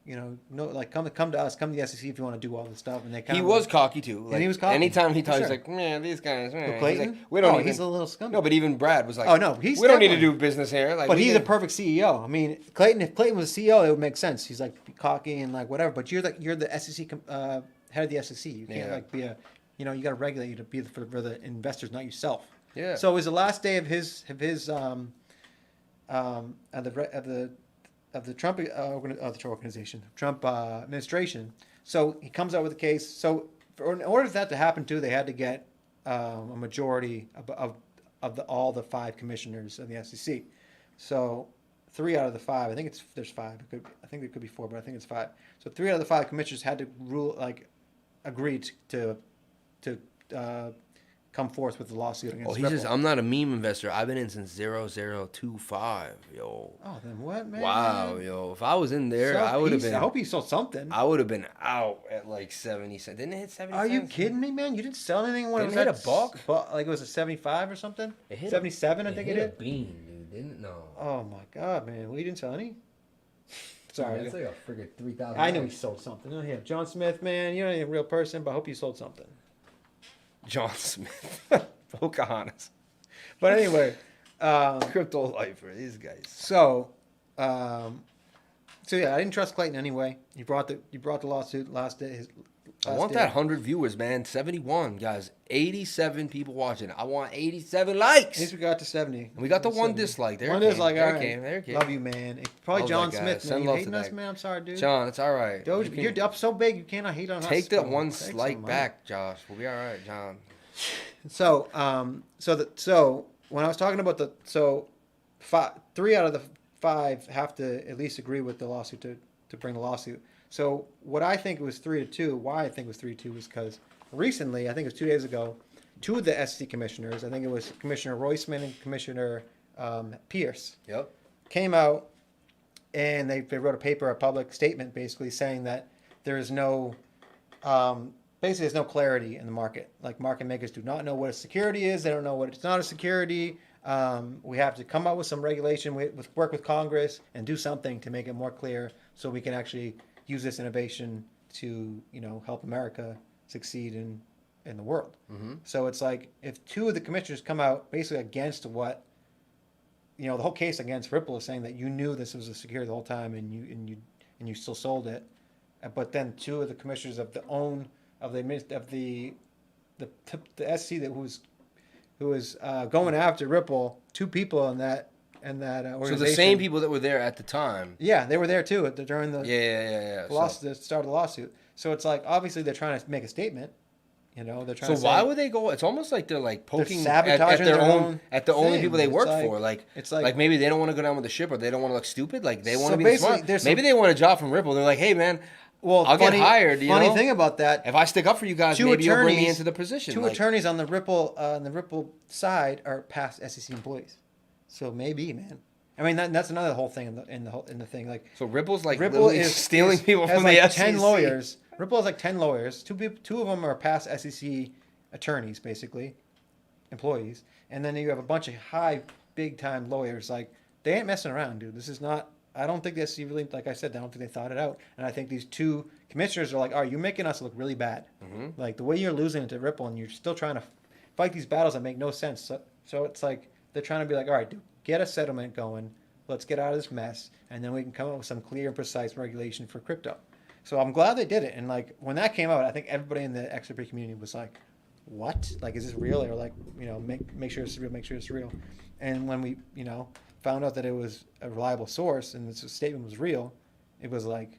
no, like come to us, come to the SEC if you want to do all this stuff. And they kind
He
of
was cocky too. Like,
he was cocky,
Anytime he
for
talks,
sure.
he's like, man, these guys. Man. He's
Clayton?
like, we don't
Oh,
even.
he's a little scumbag.
No, but even Brad was like,
Oh, no, he's
we don't need to
definitely-
do business here. Like,
But
we
he's a
can-
perfect CEO. I mean, if Clayton was a CEO, it would make sense. He's like cocky and like whatever. But you're the SEC head of the SEC. You can't
Yeah.
like be a you know, you got to regulate you to be for the investors, not yourself.
Yeah.
So it was the last day of his of the Trump organization, Trump administration. So he comes out with a case. So in order for that to happen too, they had to get a majority of all the 5 commissioners of the SEC. So 3 out of the 5, I think there's 5. I think it could be 4, but I think it's 5. So 3 out of the 5 commissioners had to agree to come forth with the lawsuit against
He
Ripple.
says, I'm not a meme investor. I've been in since 0025, yo.
Oh, then what, man?
Wow, yo. If I was in there, I would have been.
I hope he sold something.
I would have been out at like 70 cents. Didn't it hit 70
Are
cents?
you kidding me, man? You didn't sell anything when
Didn't
it
it
was
hit a buck?
Like it was a 75 or something?
It hit
77, I think it hit.
A bean, dude. Didn't know.
Oh, my God, man. Well, you didn't sell any? Sorry.
That's like a friggin' 3,000.
I know he sold something. Oh, yeah. John Smith, man, you're not even a real person, but I hope you sold something.
John Smith. Pocahontas.
But anyway.
Crypto lifer, these guys.
So yeah, I didn't trust Clayton anyway. You brought the lawsuit last day.
I want that 100 viewers, man. 71, guys. 87 people watching. I want 87 likes.
At least we got to 70.
And we got the 1 dislike. There
One
it came.
dislike,
There
all
it
right.
came. There it came.
Love you, man. It's probably
Love
John
that guy.
Smith,
Send
man. You
love
hating
to
us,
that.
man? I'm sorry, dude.
John, it's all right.
You're up so big, you cannot hate on us.
Take that
bro.
1
Take
like
some,
back, Josh. We'll be all right, John.
So, so when I was talking about 3 out of the 5 have to at least agree with the lawsuit to bring the lawsuit. So what I think it was 3-2, why I think it was 3-2 is because recently, I think it was 2 days ago, 2 of the SEC commissioners, I think it was Commissioner Roisman and Commissioner Pierce,
Yep.
came out and they wrote a public statement basically saying that there is no, basically there's no clarity in the market. Like market makers do not know what a security is. They don't know what it's not a security. We have to come up with some regulation, work with Congress and do something to make it more clear so we can actually use this innovation to, help America succeed in the world.
Mm-hmm.
So it's like if 2 of the commissioners come out basically against what, the whole case against Ripple is saying that you knew this was a security the whole time and you still sold it, but then 2 of the commissioners of the SEC who was going after Ripple, 2 people in that organization.
So the same people that were there at the time.
Yeah, they were there too during the
Yeah.
the start of the lawsuit. So it's like obviously they're trying to make a statement. They're trying.
So why would they go? It's almost like they're like poking
sabotaging
at
their own
the only
thing.
people they work
It's
for. Like
it's like
maybe they don't want to go down with the ship or they don't want to look stupid. Like they want
So
to be
basically,
smart.
there's
Maybe they want a job from Ripple. They're like, hey man,
well,
I'll get hired.
Funny thing about that,
if I stick up for you guys,
2
maybe you'll bring me
attorneys-
into the position.
2 attorneys on the Ripple side are past SEC employees. So maybe, man. I mean that's another whole thing in the thing. Like
So Ripple's like
Ripple
is stealing people
has
from
like
the
10
SEC.
lawyers. Ripple has like 10 lawyers. 2 of them are past SEC attorneys, basically, employees. And then you have a bunch of big time lawyers. Like they ain't messing around, dude. This is not. I don't think this really, like I said, I don't think they thought it out. And I think these 2 commissioners are like, "All right, you're making us look really bad.
Mm-hmm.
Like the way you're losing it to Ripple, and you're still trying to fight these battles that make no sense." So it's like they're trying to be like, "All right, dude, get a settlement going. Let's get out of this mess, and then we can come up with some clear and precise regulation for crypto." So I'm glad they did it. And like when that came out, I think everybody in the XRP community was like, "What? Like, is this real?" Or like, make sure it's real. Make sure it's real. And when we, found out that it was a reliable source and this statement was real, it was like,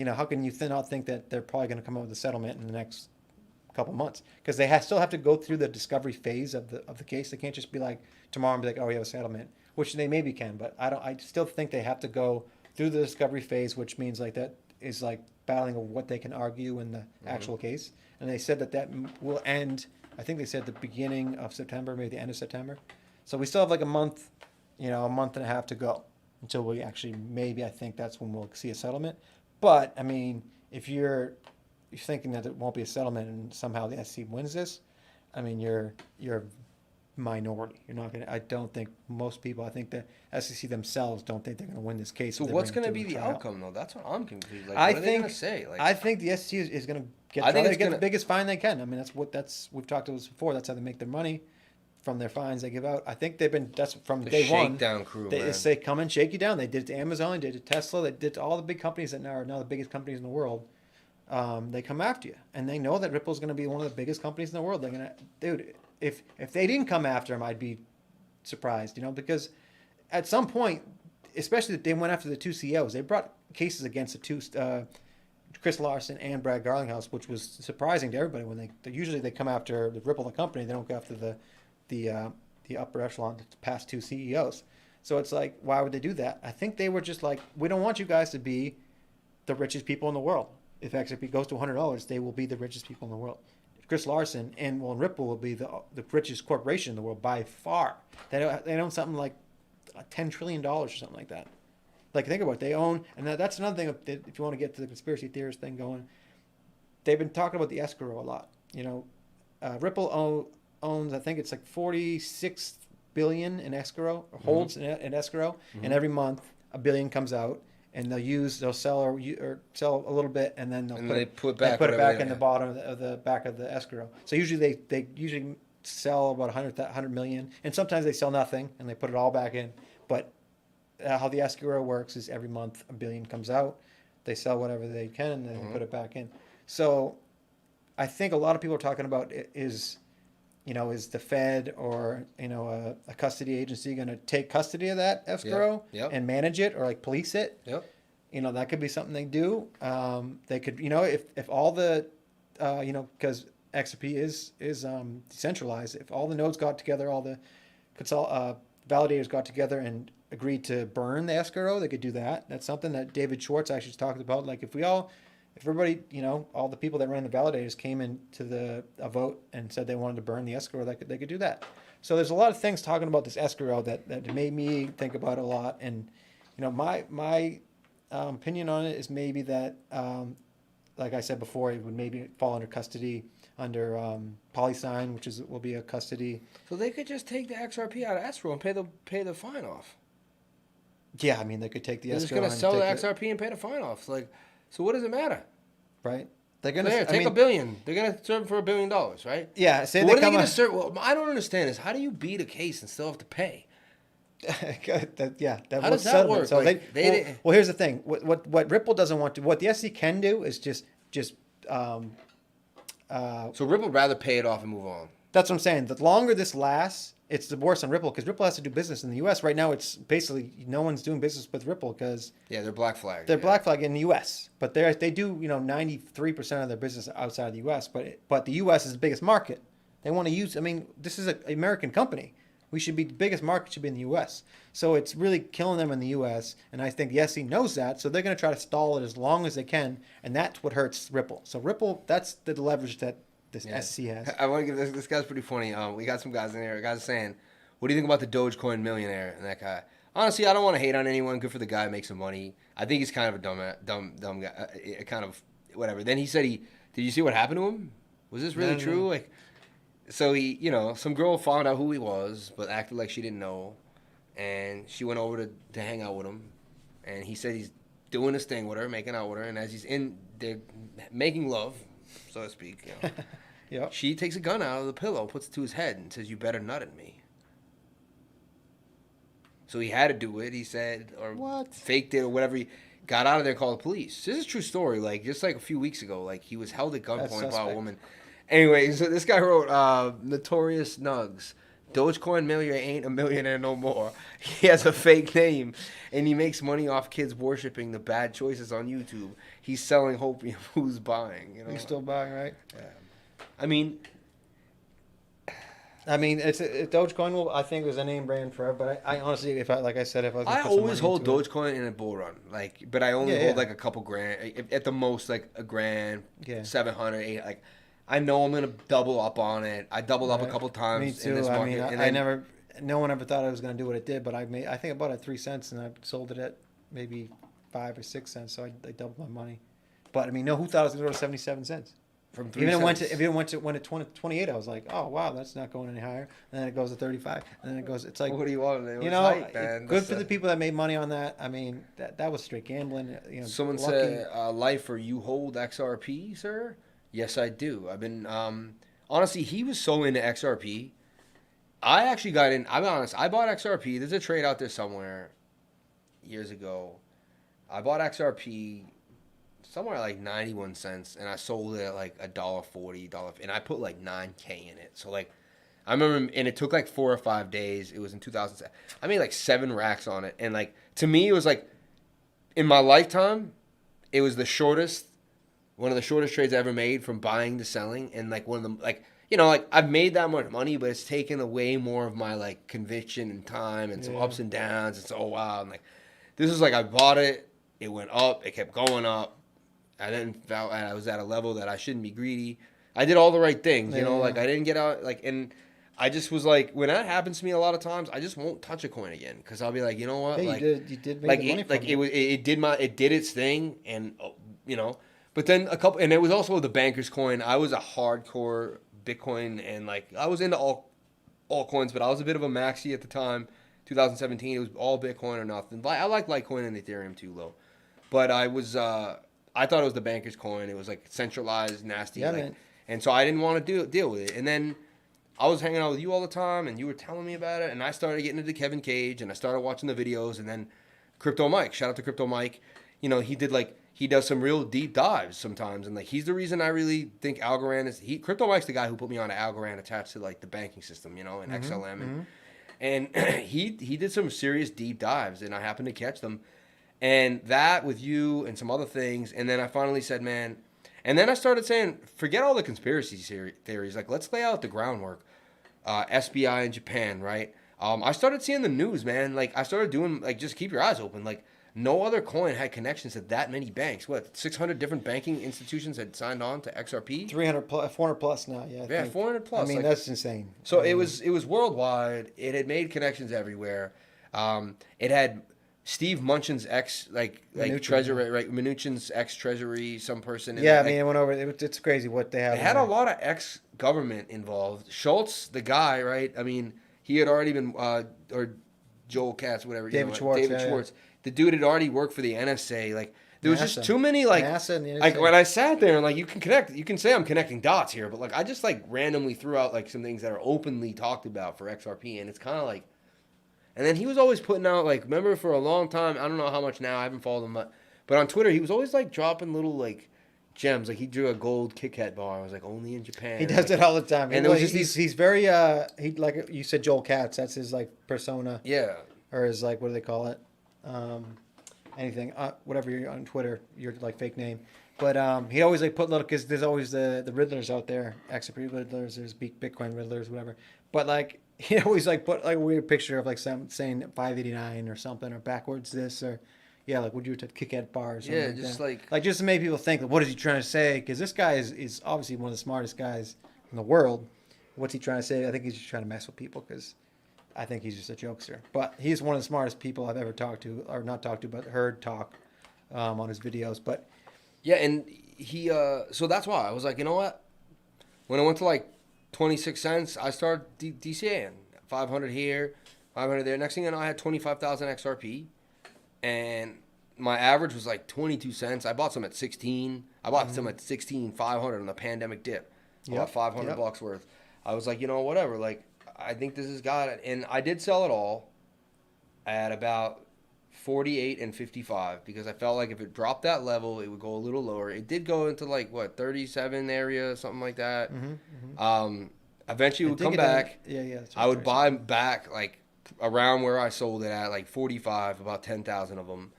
how can you not think that they're probably going to come up with a settlement in the next couple months? Because they still have to go through the discovery phase of the case. They can't just be like tomorrow and be like, "Oh, we have a settlement," which they maybe can, but I still think they have to go through the discovery phase, which means like that is like battling of what they can argue in the actual case. And they said that will end. I think they said the beginning of September, maybe the end of September. So we still have like a month and a half to go until we actually maybe I think that's when we'll see a settlement. But I mean, if you're thinking that it won't be a settlement and somehow the SEC wins this, I mean you're a minority. You're not gonna. I don't think most people. I think the SEC themselves don't think they're going to win this case.
So what's going to be the outcome though? That's what I'm confused. Like, what are they going to say? Like,
I think the SEC is going to get. The biggest fine they can. I mean, we've talked about this before. That's how they make their money, from their fines they give out. I think they've been. That's from day one.
Shakedown crew.
They say come and shake you down. They did it to Amazon. They did it to Tesla. They did it to all the big companies that are now the biggest companies in the world. they come after you, and they know that Ripple's going to be one of the biggest companies in the world. They're gonna, dude. If they didn't come after him, I'd be surprised, because at some point, especially that they went after the two CEOs, they brought cases against the two, Chris Larson and Brad Garlinghouse, which was surprising to everybody. When they usually they come after the Ripple, the company, they don't go after the upper echelon, the past two CEOs. So it's like, why would they do that? I think they were just like, we don't want you guys to be the richest people in the world. If XRP goes to $100, they will be the richest people in the world. Chris Larson and Ripple will be the richest corporation in the world by far. They own something like $10 trillion or something like that. Like, think about it. They own, and that's another thing, if you want to get to the conspiracy theorist thing going, they've been talking about the escrow a lot. Ripple owns, I think it's like 46 billion in escrow, or holds in escrow, and every month $1 billion comes out. And they'll sell or sell a little bit, and then they put it back in the bottom of the back of the escrow. So usually they usually sell about 100 million, and sometimes they sell nothing and they put it all back in. But how the escrow works is every month $1 billion comes out, they sell whatever they can, and then they put it back in. So I think a lot of people are talking about is the Fed or a custody agency going to take custody of that escrow and manage it or like police it?
Yep.
That could be something they do. They could, if all the, because XRP is decentralized. If all the nodes got together, all the validators got together and agreed to burn the escrow, they could do that. That's something that David Schwartz actually talked about. Like if everybody, all the people that ran the validators came into a vote and said they wanted to burn the escrow, they could do that. So there's a lot of things talking about this escrow that made me think about it a lot. And, my opinion on it is maybe that, like I said before, it would maybe fall under custody, under PolySign, which will be a custody.
So they could just take the XRP out of escrow and pay the fine off.
Yeah, I mean, they could take the escrow.
They're just going to sell the XRP and pay the fine off. So what does it matter?
Right. They're going to
take $1 billion. They're going to serve for $1 billion, right?
Yeah. Say
what are they going to serve? Well, I don't understand is how do you beat a case and still have to pay?
How does
that work?
So well, here's the thing. What Ripple doesn't want to, what the SEC can do is just.
So Ripple would rather pay it off and move on.
That's what I'm saying. The longer this lasts, it's the worse on Ripple because Ripple has to do business in the U.S. Right now, it's basically no one's doing business with Ripple because
they're black flag.
They're black flag in the U.S. But they do 93% of their business outside of the U.S. But the U.S. is the biggest market. They want to use. I mean, this is an American company. The biggest market should be in the U.S. So it's really killing them in the U.S. And I think the SEC knows that, so they're going to try to stall it as long as they can, and that's what hurts Ripple. So Ripple, that's the leverage that this SEC has.
I want to give this guy's pretty funny. We got some guys in there. Guys saying, "What do you think about the Dogecoin millionaire?" And that guy. Honestly, I don't want to hate on anyone. Good for the guy, make some money. I think he's kind of a dumb guy. Kind of whatever. Then he said did you see what happened to him? Was this really true? So he, some girl found out who he was, but acted like she didn't know, and she went over to hang out with him, and he said he's doing this thing with her, making out with her, and as he's they're making love, so to speak.
Yep.
She takes a gun out of the pillow, puts it to his head, and says, "You better nut at me." So he had to do it. He said, or faked it, or whatever. He got out of there and called the police. This is a true story. Just a few weeks ago, he was held at gunpoint by a woman. Anyway, so this guy wrote, Notorious Nugs. Dogecoin millionaire ain't a millionaire no more. He has a fake name, and he makes money off kids worshiping the bad choices on YouTube. He's selling hopium. Who's buying?
He's still buying, right?
Yeah. I mean,
Dogecoin I think was a name brand forever. But I honestly,
I always hold Dogecoin in a bull run. But I only hold a couple grand, at the most a grand, 700, 800. I know I'm gonna double up on it. I doubled up a couple times.
Me too.
In this market.
No one ever thought I was gonna do what it did. But I think I bought it at 3 cents and I sold it at maybe 5 or 6 cents. So I doubled my money. But who thought it was gonna go to 77 cents?
From 3 cents.
If it went to 28, I was like, oh wow, that's not going any higher. And then it goes to 35, and then it goes. It's like,
what do you want? Hype, man.
Good for the people that made money on that. I mean, that was straight gambling.
Someone said, "Lifer, you hold XRP, sir?" Yes, I do. I've been honestly, he was so into XRP. I actually got in. I'll be honest. I bought XRP. There's a trade out there somewhere years ago. I bought XRP somewhere like 91 cents, and I sold it at like $1.40, and I put like $9K in it. So like, I remember, and it took like 4 or 5 days. It was in 2007. I made like 7 racks on it, and like to me, it was like in my lifetime, it was one of the shortest trades I ever made from buying to selling, and like one of the like. Like I've made that much money, but it's taken away more of my like conviction and time and some ups and downs. It's wow. And like, this is like I bought it, it went up, it kept going up. I then felt I was at a level that I shouldn't be greedy. I did all the right things, like I didn't get out like, and I just was like, when that happens to me a lot of times, I just won't touch a coin again because I'll be like, you know what, like
you did make the money from
it did its thing, and but then and it was also the banker's coin. I was a hardcore Bitcoin, and like I was into all coins, but I was a bit of a maxi at the time. 2017, it was all Bitcoin or nothing. I like Litecoin and Ethereum too, low, but I thought it was the banker's coin. It was like centralized, nasty, man. And so I didn't want to deal with it. And then I was hanging out with you all the time, and you were telling me about it, and I started getting into Kevin Cage, and I started watching the videos, and then Crypto Mike, shout out to Crypto Mike, he does some real deep dives sometimes, and like he's the reason I really think Algorand is Crypto Mike's the guy who put me on to Algorand attached to like the banking system, and XLM, and he did some serious deep dives, and I happened to catch them, and that with you and some other things, and then I finally said, man, and then I started saying, forget all the conspiracy theories, like let's lay out the groundwork. SBI in Japan, right? I started seeing the news, man. Like I started doing like just keep your eyes open, like. No other coin had connections to that many banks. 600 different banking institutions had signed on to XRP?
400 plus now, yeah.
Yeah, 400 plus.
I mean, that's insane.
So it was worldwide. It had made connections everywhere. It had Steve Mnuchin's ex, like treasury, right? Mnuchin's ex treasury, some person.
Yeah, it went over. It's crazy what they have.
It had a lot of ex government involved. Schultz, the guy, right? I mean, he had already been, or Joel Katz, whatever.
David Schwartz.
Schwartz. The dude had already worked for the NSA. Like there was just too many like
NASA and the NSA.
Like when I sat there and like you can say I'm connecting dots here, but like I just like randomly threw out like some things that are openly talked about for XRP, and it's kind of like, and then he was always putting out like, remember for a long time, I don't know how much now, I haven't followed him, but on Twitter he was always like dropping little like gems, like he drew a gold Kit Kat bar. I was like, only in Japan.
He does it all the time.
And
he's very he like you said, Joel Katz. That's his like persona.
Yeah.
Or his like, what do they call it? Anything, whatever you're on Twitter, your like fake name. But he always like put little, because there's always the Riddlers out there, XRP Riddlers, there's Bitcoin Riddlers, whatever. But like he always like put like a weird picture of like some saying 589 or something, or backwards this, or like would you Kit Kat bar or something.
Yeah, just like
just to make people think, what is he trying to say? Because this guy is obviously one of the smartest guys in the world. What's he trying to say? I think he's just trying to mess with people because I think he's just a jokester. But he's one of the smartest people I've ever talked to, or not talked to, but heard talk on his videos. But
yeah, and he so that's why I was like, you know what? When I went to like 26 cents, I started DCAing 500 here, 500 there. Next thing you know, I had 25,000 XRP, and my average was like 22 cents. I bought some at 16. I bought some at 16,500 on the pandemic dip. About $500 worth. I was like, whatever. Like, I think this has got it. And I did sell it all at about 48 and 55 because I felt like if it dropped that level, it would go a little lower. It did go into like, 37 area, something like that. Eventually it would come back. I would buy back like around where I sold it at, like 45, about 10,000 of them.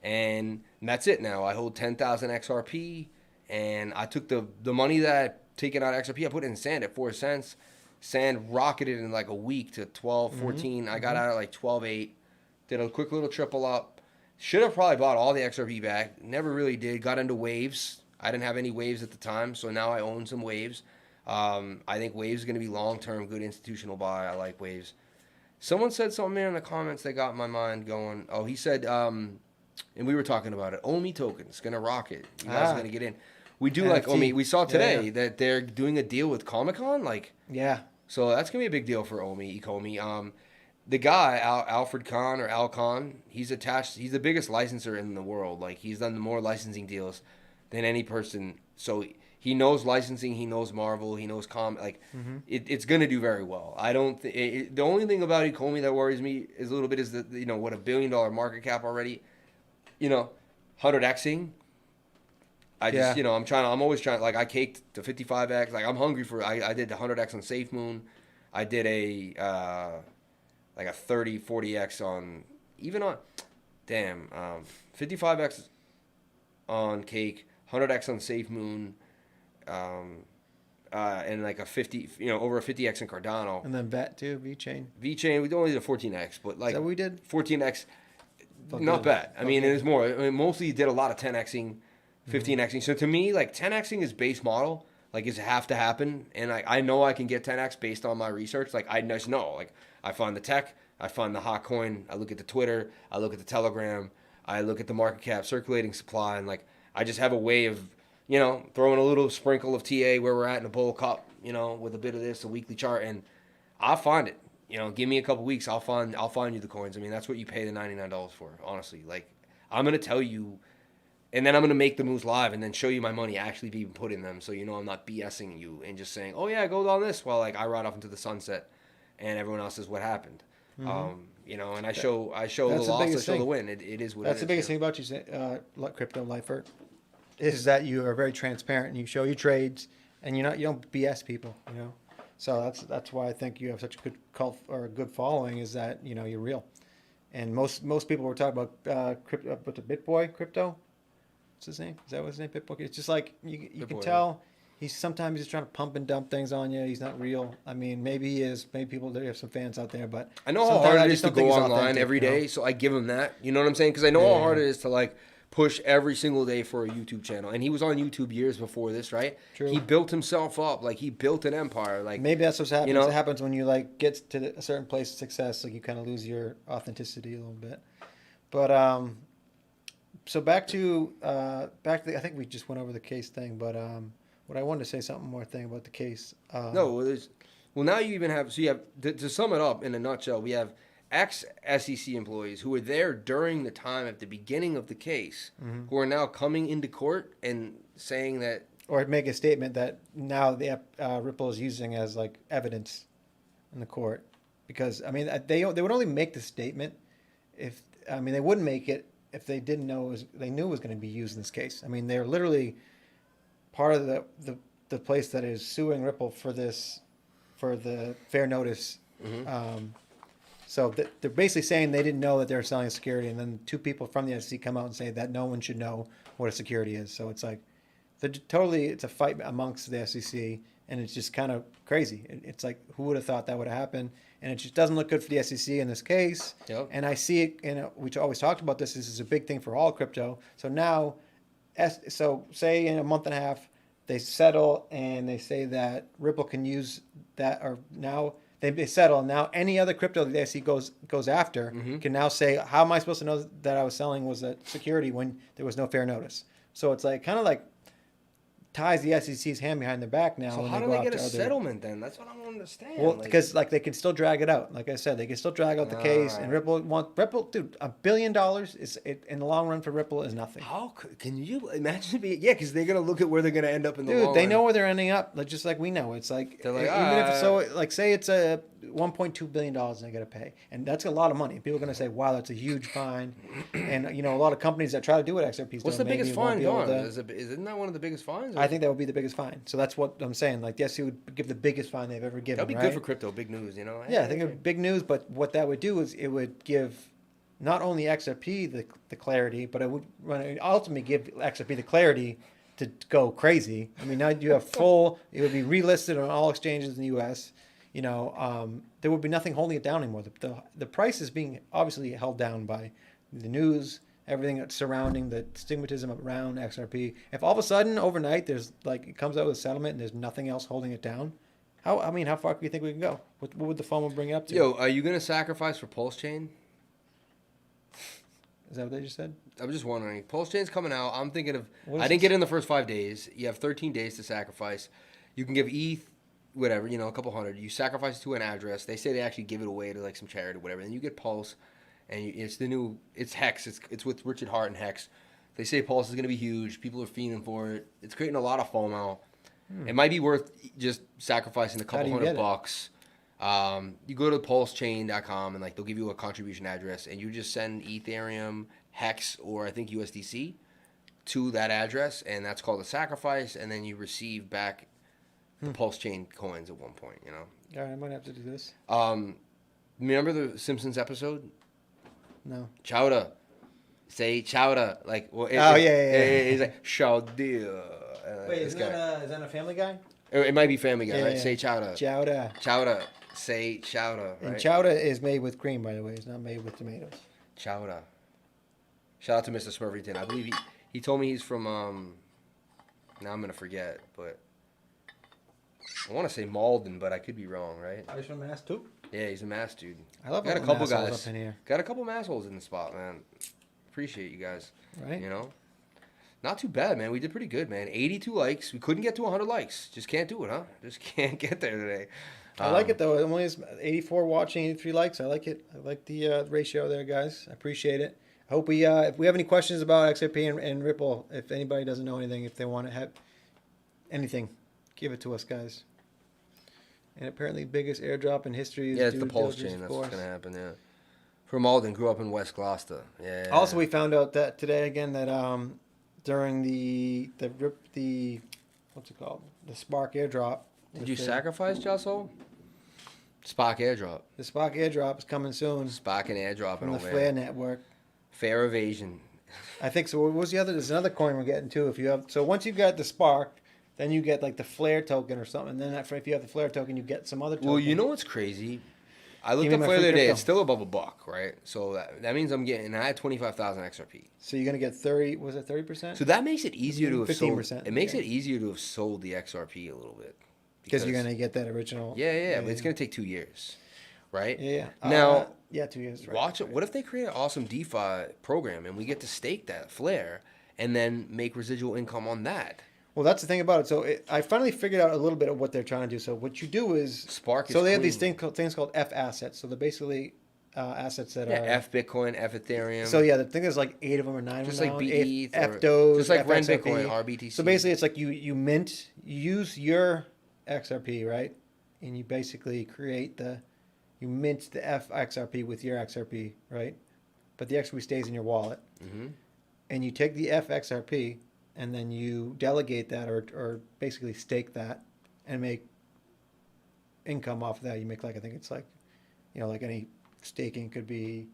And that's it now. I hold 10,000 XRP, and I took the money that I taken out of XRP, I put it in sand at 4 cents. Sand rocketed in like a week to 12, 14. I got out at like 12.8. Did a quick little triple up. Should have probably bought all the XRP back. Never really did. Got into waves. I didn't have any waves at the time, so now I own some waves. I think waves is going to be long-term, good institutional buy. I like waves. Someone said something there in the comments that got my mind going. Oh, he said, and we were talking about it, OMI tokens, going to rocket. You guys are going to get in. We do NFT. Like OMI. We saw today that they're doing a deal with Comic-Con. So that's going to be a big deal for Ecomi. The guy, Alfred Khan or Al Khan, he's attached. He's the biggest licenser in the world. Like, he's done more licensing deals than any person. So he knows licensing. He knows Marvel. He knows it's going to do very well. I don't think the only thing about Ecomi that worries me is a little bit is that, what, $1 billion market cap already, 100xing. I just, I'm always trying, like I caked the 55X. Like I'm hungry I did the 100X on SafeMoon. I did like a 40X on, even on, 55X on Cake, 100X on SafeMoon, and like a 50, over a 50X in Cardano.
And then VET too, VeChain.
VeChain, we only did a 14X, but like.
Is that what we did?
14X,
Felt
not
good.
bad. I mean,
good.
it was more. I mean, mostly did a lot of 10Xing, 15Xing. So to me, like 10Xing is base model, like is have to happen. And I know I can get 10X based on my research. Like I just know, like I find the tech, I find the hot coin, I look at the Twitter, I look at the Telegram, I look at the market cap, circulating supply, and like I just have a way of, throwing a little sprinkle of TA where we're at in a bull cup, with a bit of this, a weekly chart, and I'll find it. Give me a couple weeks, I'll find you the coins. I mean, that's what you pay the $99 for, honestly. Like, I'm gonna tell you, and then I'm gonna make the moves live, and then show you my money actually being put in them, so I'm not BSing you and just saying, oh yeah, go on this, while like I ride off into the sunset, and everyone else says what happened. And I show the loss, I show the win. It is what.
That's
it is.
the biggest thing about you, crypto lifer, is that you are very transparent and you show your trades, and you don't BS people. So that's why I think you have such a good cult or a good following, is that you're real. And most people were talking about crypto, but the BitBoy crypto, what's his name? Is that what his name? BitBoy. It's just like you can tell he's sometimes just trying to pump and dump things on you. He's not real. I mean, maybe he is. Maybe people there have some fans out there, but
I know how hard it is to go online every day, so I give him that. You know what I'm saying? Because I know how hard it is to like push every single day for a YouTube channel. And he was on YouTube years before this, right?
True.
He built himself up. Like, he built an empire. Like,
maybe that's what happens. It happens when you, like, get to a certain place of success. Like, you kind of lose your authenticity a little bit. But, so back to I think we just went over the case thing. But what I wanted to say something more thing about the case.
Now you even have, so you have, to sum it up in a nutshell, we have ex-SEC employees who were there during the time at the beginning of the case, who are now coming into court and saying that,
or make a statement that now the Ripple is using as like evidence in the court, because I mean they would only make the statement if they wouldn't make it if they didn't know they knew it was going to be used in this case. I mean, they're literally part of the place that is suing Ripple for the fair notice. So they're basically saying they didn't know that they were selling a security, and then two people from the SEC come out and say that no one should know what a security is. So it's like, it's a fight amongst the SEC, and it's just kind of crazy. It's like, who would have thought that would have happened? And it just doesn't look good for the SEC in this case.
Yep.
And I see it, we always talked about this. This is a big thing for all crypto. So now, say in a month and a half, they settle and they say that Ripple can use that, or now they settle. Now any other crypto that the SEC goes after can now say, how am I supposed to know that I was selling was a security when there was no fair notice? So it's like kind of like ties the SEC's hand behind their back now.
So how do they get a settlement then? That's what I don't understand.
Well, because like they can still drag it out. Like I said, they can still drag out the case. And Ripple, dude, $1 billion in the long run for Ripple is nothing.
How can you imagine? Because they're gonna look at where they're gonna end up in the long run.
Dude, they know where they're ending up. Like just like we know, it's like,
they're like,
even if like say it's a $1.2 billion and they got to pay, and that's a lot of money. People are gonna say, wow, that's a huge fine. And a lot of companies that try to do what XRP's
what's the biggest fine gone? Isn't that one of the biggest fines?
I think that would be the biggest fine. So that's what I'm saying. Like the SEC would give the biggest fine they've ever given.
That'd be good for crypto. Big news,
Yeah, I think it'd be big news. But what that would do is it would give not only XRP the clarity, but it would ultimately give XRP the clarity to go crazy. I mean, now you have it would be relisted on all exchanges in the U.S. There would be nothing holding it down anymore. The price is being obviously held down by the news, everything that's surrounding the stigmatism around XRP. If all of a sudden overnight there's like it comes out with a settlement and there's nothing else holding it down, how far do you think we can go? What would the FOMO bring it up to?
Yo, are you gonna sacrifice for Pulse Chain?
Is that what they just said?
I'm just wondering. Pulse Chain's coming out. I'm thinking of. I didn't get it in the first 5 days. You have 13 days to sacrifice. You can give ETH, whatever, a couple hundred. You sacrifice to an address. They say they actually give it away to like some charity or whatever. Then you get Pulse, and it's Hex. It's with Richard Hart and Hex. They say Pulse is gonna be huge. People are fiending for it. It's creating a lot of FOMO. It might be worth just sacrificing a couple $100. You go to pulsechain.com and like they'll give you a contribution address and you just send Ethereum, Hex, or I think USDC. to that address, and that's called a sacrifice, and then you receive back the pulse chain coins at one point, you know?
All right, I might have to do this.
Remember the Simpsons episode?
No.
Chowder. Say chowder. Like, well,
yeah.
He's like, chowder.
Wait, is that a Family Guy?
It might be Family Guy, right?
Yeah.
Say chowder.
Chowder.
Chowder. Say chowder, right?
And chowder is made with cream, by the way. It's not made with tomatoes.
Chowder. Shout out to Mr. Smurfington. I believe he told me he's from, now I'm going to forget, but I want to say Malden, but I could be wrong, right?
Are you from Mass too?
Yeah, he's a Mass dude.
I love
got a couple
guys
guys
up in here.
Got a couple massholes in the spot, man. Appreciate you guys.
Right?
You know? Not too bad, man. We did pretty good, man. 82 likes. We couldn't get to 100 likes. Just can't do it, huh? Just can't get there today.
I like it, though. It only is 84 watching, 83 likes. I like it. I like the ratio there, guys. I appreciate it. I hope if we have any questions about XRP and Ripple, if anybody doesn't know anything, if they want to have anything, give it to us, guys. And apparently, biggest airdrop in history is
it's the pulse chain. That's what's going to happen, yeah. From Malden, grew up in West Gloucester. Yeah.
Also, we found out that today again that during the what's it called? The Spark airdrop.
Did you sacrifice, Josso? Spark airdrop.
The Spark airdrop is coming soon.
Spark and airdrop
from the
over
Flare network.
Fair evasion.
I think so. What was the other? There's another coin we're getting too. If you have, so once you got the Spark, then you get like the Flare token or something. And then if you have the Flare token, you get some other token.
Well, you know what's crazy? I looked up Flare the other day. It's still above $1, right? So that means I had 25,000 XRP.
So you're gonna get 30. Was it 30%?
So that makes it easier to have sold.
15%.
It makes it easier to have sold the XRP a little bit.
Because you're gonna get that original.
Yeah. But it's gonna take 2 years, right?
Yeah.
Now.
2 years. Right,
watch it. What if they create an awesome DeFi program and we get to stake that Flare and then make residual income on that?
Well, that's the thing about it. So I finally figured out a little bit of what they're trying to do. So what you do is
Spark.
So they have these things called F assets. So they're basically assets that are
F Bitcoin, F Ethereum.
So yeah, the thing is like 8 of them or 9
just
of them.
Just like BETH,
F Doge,
just like Ren
FXRP.
Bitcoin, RBTC.
So basically, it's like you use your XRP, right? And you basically you mint the XRP with your XRP, right? But the XRP stays in your wallet.
Mm-hmm.
And you take the XRP and then you delegate that or basically stake that and make income off of that. You make like, I think it's like, like any staking could be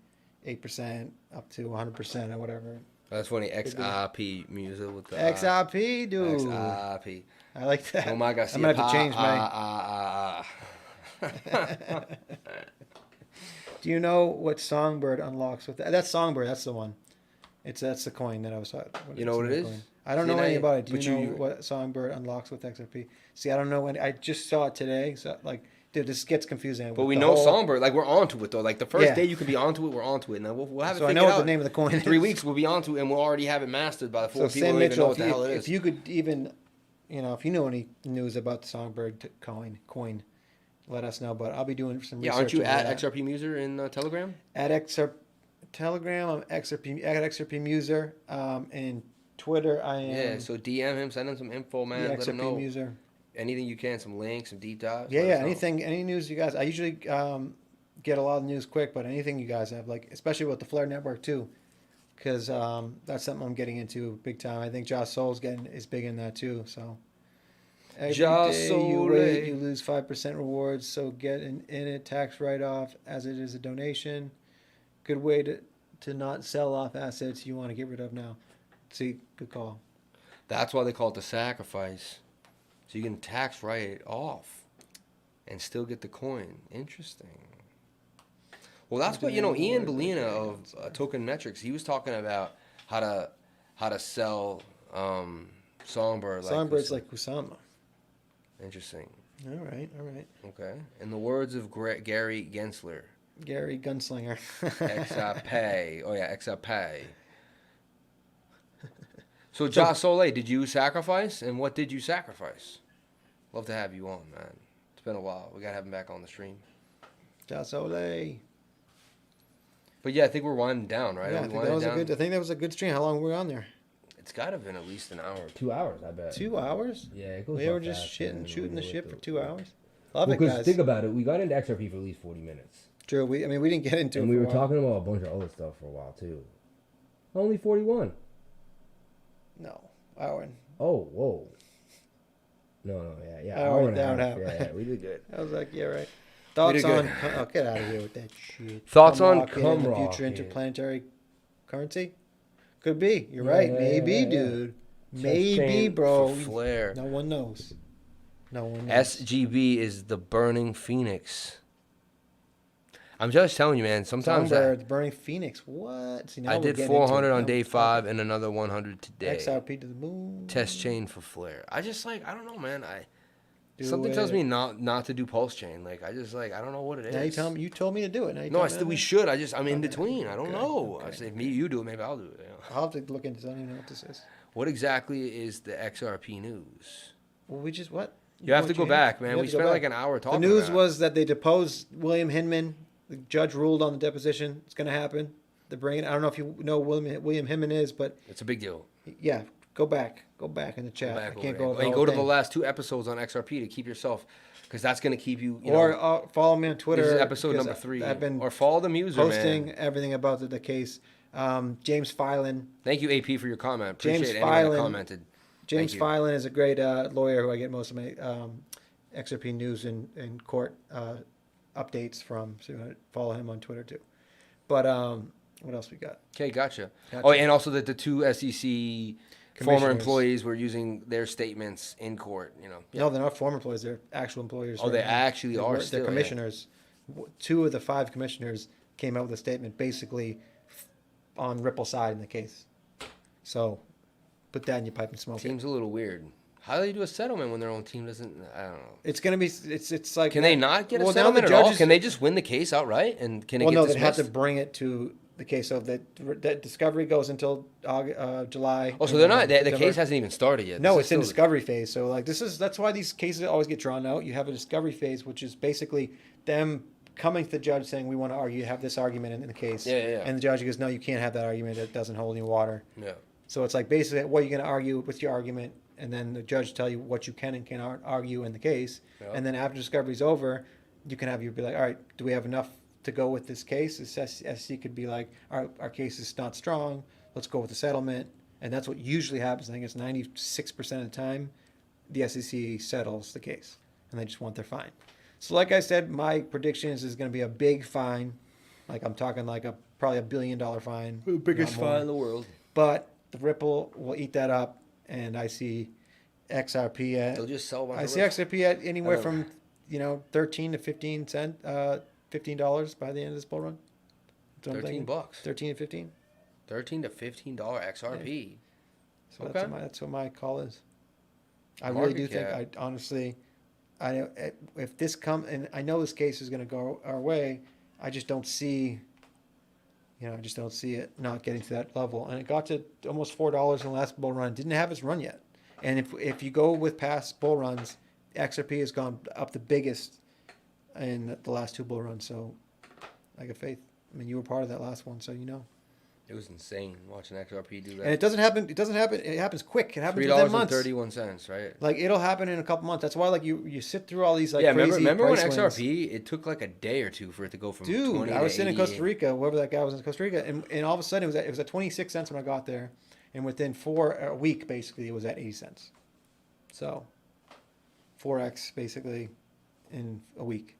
8% up to 100% or whatever.
That's funny. XRP music with the
XRP, dude.
XRP.
I like that.
Oh my God.
I'm going to have to change my... Do you know what Songbird unlocks with that? That's Songbird. That's the one. That's the coin that I was talking about.
You know what it is?
Coin. I don't know anything about it. Do you know what Songbird unlocks with XRP? See, I don't know when. I just saw it today. So dude, this gets confusing.
But we know Songbird. Like, we're onto it though. Like the first day you can be onto it, we're onto it. Now we'll have it.
So I know what the name of the coin is.
3 weeks we'll be onto it, and we'll already have it mastered by the 4 people.
Sam
Mitchell,
Mitchell,
know what the hell it is.
If you could even, if you know any news about the Songbird coin, let us know. But I'll be doing some research.
Yeah, aren't you at XRP Muser in Telegram?
At Telegram, I'm at XRP Muser. And Twitter, I am.
Yeah, so DM him, send him some info, man. Let him know.
Muser.
Anything you can, some links, some deep dives.
Yeah, anything, any news you guys. I usually get a lot of news quick, but anything you guys have, like especially with the Flare network too, because that's something I'm getting into big time. I think Josh Soul's is big in that too. So every day you wait, you lose 5% rewards. So get in it, tax write off as it is a donation. Good way to not sell off assets you want to get rid of now. See, good call.
That's why they call it the sacrifice. So you can tax write it off and still get the coin. Interesting. Well, that's what, Ian Bellina of Token Metrics, he was talking about how to sell Songbird.
Songbird's like Kusama.
Interesting.
All right.
Okay. In the words of Gary Gensler.
Gary Gunslinger.
XRP. Oh, yeah, XRP. So, Ja Soleil, did you sacrifice? And what did you sacrifice? Love to have you on, man. It's been a while. We got to have him back on the stream.
Ja Soleil.
But yeah, I think we're winding down, right?
Yeah, I think that was a good stream. How long were we on there?
It's got to have been at least an hour.
2 hours, I bet.
2 hours?
Yeah, it goes
We were just shooting the shit for 2 hours. Love it, guys.
Because think about it, we got into XRP for at least 40 minutes.
True. We didn't get into it.
And we were talking about a bunch of other stuff for a while too. Only 41.
No, hour and
Oh, whoa. No, yeah.
Hour
Hour and a
down
half.
half.
Yeah, we did good.
I was like, yeah, right. Thoughts
did good.
on? Oh, get out of here with that shit.
Thoughts on
Rocket and the future
Rocket.
interplanetary currency? Could be. You're
Yeah,
right.
yeah,
Maybe,
yeah.
dude.
Chest
Maybe,
chain
bro.
for Flair.
No one knows. No one knows.
SGB is the burning phoenix. I'm just telling you, man. Sometimes
Songbird, Burning Phoenix. What? See, now
I
we're
did
getting into
400
it.
on
Now
day
we're
5
talking.
and another 100 today.
XRP to the moon.
Test chain for Flair. I just I don't know, man.
Do
Something tells
it.
me not to do pulse chain. Like I don't know what it is.
Now you told me to do it. Now you
No, I
tell me
said we
to-
should. I'm in
Okay,
between. I don't
okay,
know.
okay,
I say if you do it, maybe I'll do it. You know?
I'll have to look into this. I don't even know what this is.
What exactly is the XRP news?
Well, we just what?
You have to
want
go
you-
back,
you
man.
have
We
to go
spent
back.
like an hour
The
talking.
news
about it.
was that they deposed William Hinman. The judge ruled on the deposition. It's going to happen. They're bringing. I don't know if you know William Hinman is, but
It's a big deal.
yeah, go back in the chat. I can't go.
And go to the last 2 episodes on XRP to keep yourself, because that's going to keep you.
Or
know,
follow me on Twitter.
this is episode
because
number 3.
I've been
or follow the muser,
posting
man.
everything about the case. James Filan.
Thank you, AP, for your comment.
James
Appreciate anyone that
Filan-
commented.
James
you.
Filan is a great lawyer who I get most of my XRP news and court updates from. So you want to follow him on Twitter too. But what else we got?
Okay, gotcha.
Gotcha.
Oh, and also that the 2 SEC former
Commissioners.
employees were using their statements in court.
No, they're not former employees. They're actual employers.
Oh, they
now.
actually
They
are
were-
still,
They're
yeah.
commissioners. 2 of the 5 commissioners came out with a statement basically on Ripple's side in the case. So put that in your pipe and smoke it.
Seems a little weird. How do they do a settlement when their own team doesn't? I don't know.
It's going to be, it's like.
Can they not get a
Well, now
settlement
the
at all?
judges-
Can they just win the case outright? And can it
Well,
get
no, they'd
dismissed?
have to bring it to the case. So that discovery goes until July.
Oh, so they're not. The
September.
case hasn't even started yet.
No,
This
it's
is
in
still-
discovery phase. So like that's why these cases always get drawn out. You have a discovery phase, which is basically them coming to the judge saying, we want to argue, have this argument in the case.
Yeah.
And the judge goes, no, you can't have that argument. That doesn't hold any water.
Yeah.
So it's like basically what you're going to argue with your argument, and then the judge tell you what you can and cannot argue in the case.
Yeah.
And then after discovery's over, you can be like, all right, do we have enough to go with this case? The SEC could be like, our case is not strong. Let's go with the settlement. And that's what usually happens. I think it's 96% of the time the SEC settles the case, and they just want their fine. So like I said, my prediction is going to be a big fine. Like I'm talking like probably $1 billion fine.
The biggest
not more.
fine in the world.
But the Ripple will eat that up, and I see XRP at.
They'll just sell a bunch
I
of
see
rips.
XRP at anywhere
I don't-
from 13 to 15 cent, $15 by the end of this bull run. That's what I'm thinking.
$13.
13 to 15.
$13 to $15 XRP.
So
Okay.
that's what my call is. I
Market
really do think.
cap.
I honestly, if this and I know this case is going to go our way. I just don't see. I just don't see it not getting to that level. And it got to almost $4 in the last bull run. Didn't have its run yet. And if you go with past bull runs, XRP has gone up the biggest in the last 2 bull runs. So I got faith. I mean, you were part of that last one, so you know.
It was insane watching XRP do that.
And it doesn't happen. It happens quick. It happens within months.
$3.31, right?
Like it'll happen in a couple months. That's why like you sit through all these like
Yeah,
crazy
remember when
price swings.
XRP, it took like a day or two for it to go from
Dude,
20
I was
to
sitting in
80.
Costa Rica, whoever that guy was in Costa Rica, and all of a sudden it was at 26 cents when I got there, and within a week basically it was at 80 cents. So 4x basically in a week.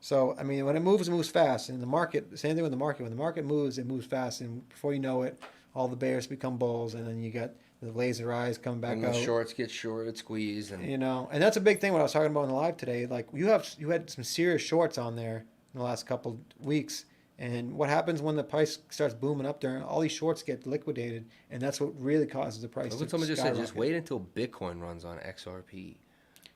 So I mean, when it moves fast. And the market, same thing with the market. When the market moves, it moves fast, and before you know it, all the bears become bulls, and then you got the laser eyes come back
And
out.
the shorts get short, squeezed, and
And that's a big thing. What I was talking about in the live today, like you had some serious shorts on there in the last couple weeks, and what happens when the price starts booming up there? All these shorts get liquidated, and that's what really causes the price.
look
to
what someone just said. Just
skyrocket.
wait until Bitcoin runs on XRP.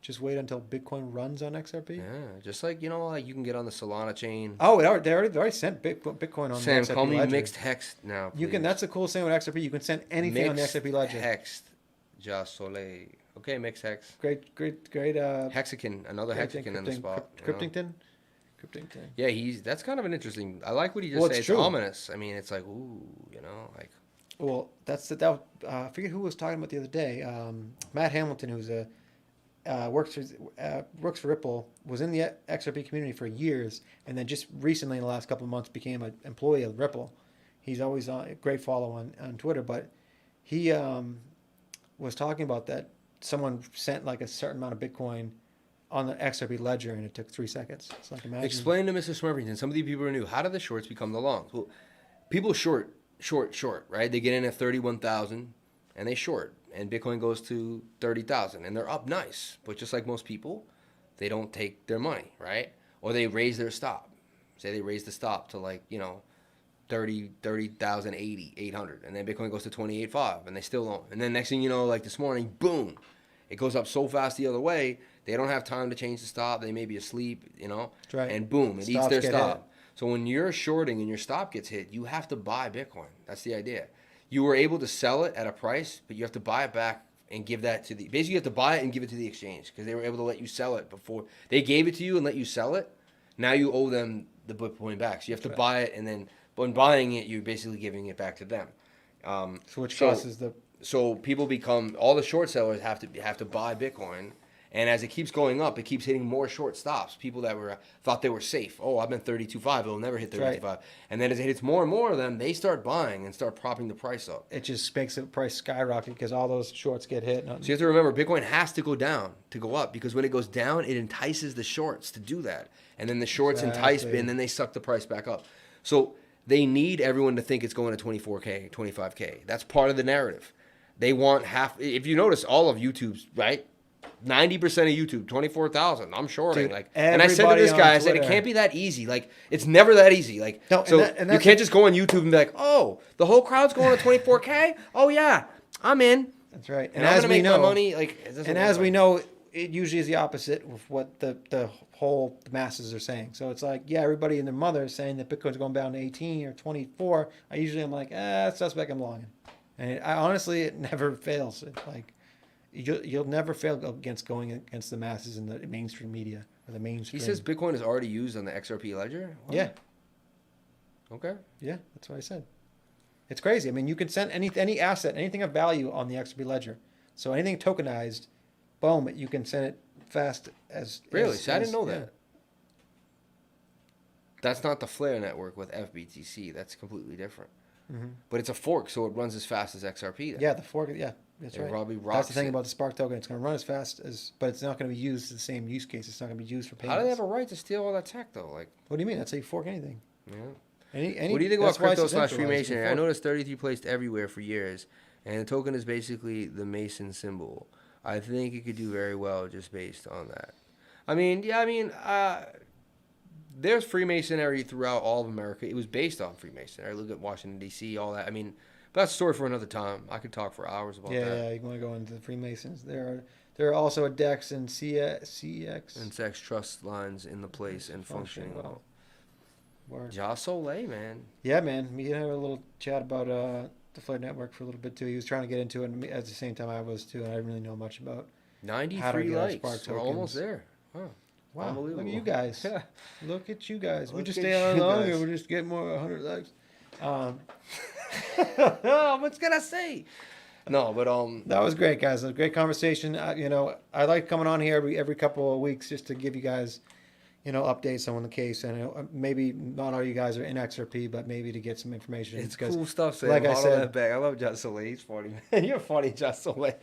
Just wait until Bitcoin runs on XRP.
Yeah, just like like you can get on the Solana chain.
Oh, they already sent Bitcoin on
Sam,
the XRP
call me
ledger.
mixed hex now.
You can.
please.
That's the cool thing with XRP. You can send anything on the
Mixed
XRP ledger.
Hex, Ja Soleil. Okay, mixed hex.
Great.
Hexagon, another hexagon in the spot. you know?
Cryptington.
Yeah, that's kind of an interesting. I like what he just
Well,
said.
it's
It's
true.
ominous. I mean, it's like like
Well, I forget who was talking about the other day. Matt Hamilton, who's works for Ripple, was in the XRP community for years, and then just recently, in the last couple of months, became an employee of Ripple. He's always on a great follow on Twitter, but he was talking about that someone sent like a certain amount of Bitcoin on the XRP ledger and it took 3 seconds. It's like, imagine.
Explain to Mr. Smurfington. Some of the people are new. How do the shorts become the longs? Well, people short, right? They get in at 31,000 and they short, and Bitcoin goes to 30,000 and they're up nice. But just like most people, they don't take their money, right? Or they raise their stop. Say they raise the stop to like, 30,000, 800, and then Bitcoin goes to 28.5 and they still don't. And then next thing you know, like this morning, boom, it goes up so fast the other way. They don't have time to change the stop. They may be asleep,
Right.
and boom, it
Stops
eats their
get
stop.
hit.
So when you're shorting and your stop gets hit, you have to buy Bitcoin. That's the idea. You were able to sell it at a price, but you have to buy it back and give that to basically you have to buy it and give it to the exchange because they were able to let you sell it before. They gave it to you and let you sell it. Now you owe them the Bitcoin back. So you have to buy it, and then when buying it, you're basically giving it back to them.
So which causes the
So people become, all the short sellers have to buy Bitcoin, and as it keeps going up, it keeps hitting more short stops. People that thought they were safe. Oh, I've been 32.5. It'll never hit 32.5.
Right.
And then as it hits more and more of them, they start buying and start propping the price up.
it just makes the price skyrocket because all those shorts get hit.
So you have to remember, Bitcoin has to go down to go up, because when it goes down, it entices the shorts to do that. And then the shorts entice,
Exactly.
and then they suck the price back up. So they need everyone to think it's going to 24K, 25K. That's part of the narrative. They want half. If you notice, all of YouTube's, right? 90% of YouTube, 24,000. I'm shorting.
Dude,
And I said to this
everybody
guy,
on
I said, it
Twitter.
can't be that easy. Like, it's never that easy. Like,
No,
so
and
you
that's
can't just go on YouTube and be like, oh, the whole crowd's going to 24K? Oh, yeah, I'm in.
That's right.
And I'm
as
going to
we
make
know,
my money. Like, it doesn't
and
work
as we
like
know, it usually is the opposite of what the whole masses are saying. So it's like, yeah, everybody and their mother is saying that Bitcoin's going down to 18 or 24. I usually am like, suspect, I'm longing. And honestly, it never fails. It's like, you'll never fail against going against the masses in the mainstream media or the mainstream.
He says Bitcoin is already used on the XRP ledger? What?
Yeah.
Okay.
Yeah, that's what I said. It's crazy. I mean, you can send any asset, anything of value on the XRP ledger. So anything tokenized, boom, you can send it fast as.
Really?
as-
See, I didn't
as-
know
yeah.
that. That's not the Flare network with FBTC. That's completely different.
Mhm.
But it's a fork, so it runs as fast as XRP. Then.
Yeah, the fork. Yeah, that's
It
right.
probably
That's
rocks
the thing
it.
about the Spark token. It's going to run as fast as, but it's not going to be used to the same use case. It's not going to be used for
How
payments.
do they have a right to steal all that tech, though? Like,
What do you mean? That's how you fork anything.
yeah.
Any,
What do you think about
that's why it's
crypto /
decentralized. You
Freemasonry?
can
I
fork.
noticed 33 placed everywhere for years, and the token is basically the Mason symbol. I think it could do very well just based on that. There's Freemasonry throughout all of America. It was based on Freemasonry. Look at Washington, D.C., all that. But that's a story for another time. I could talk for hours about
Yeah,
that.
yeah. You want to go into the Freemasons? There are also a DEX and CX.
And sex trust lines in the place and functioning well.
Word.
Ja Soleil, man.
Yeah, man. We had a little chat about the Flare Network for a little bit too. He was trying to get into it, and at the same time I was too, and I didn't really know much about.
93
get our
likes.
Spark
We're almost
tokens.
there. Huh.
Wow, look
Unbelievable.
at you guys.
Yeah.
Look at you guys. We
Look
just
at
stay on
you
longer.
guys.
We just get more 100 likes.
What's gonna say? No, but
That was great, guys. It was a great conversation. I like coming on here every couple of weeks just to give you guys, updates on the case. And maybe not all you guys are in XRP, but maybe to get some information.
it's
because,
cool stuff. Sam.
like I
Hold
said-
that back. I love Ja Soleil. He's funny, man. You're funny, Ja Soleil.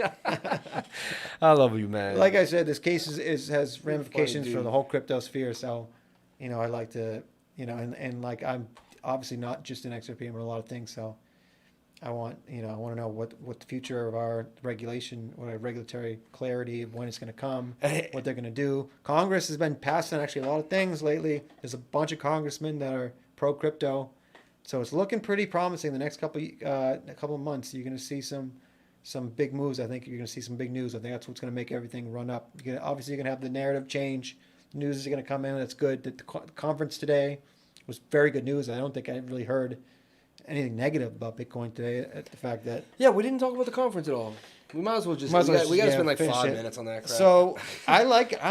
I love you, man.
Like I said, this case has ramifications
dude.
for the whole crypto sphere. So, I like to, and like I'm obviously not just in XRP. I'm in a lot of things. So, I want to know what the future of our regulation, what our regulatory clarity of when it's going to come, what they're going to do. Congress has been passing actually a lot of things lately. There's a bunch of congressmen that are pro crypto, so it's looking pretty promising. The next couple of months, you're going to see some big moves. I think you're going to see some big news. I think that's what's going to make everything run up. Obviously, you're going to have the narrative change. News is going to come in. That's good. The conference today was very good news. I don't think I really heard anything negative about Bitcoin today. At the fact that
yeah, we didn't talk about the conference at all. We might as well just. We got to spend like
finish
5
it.
minutes on that crap.
So I'm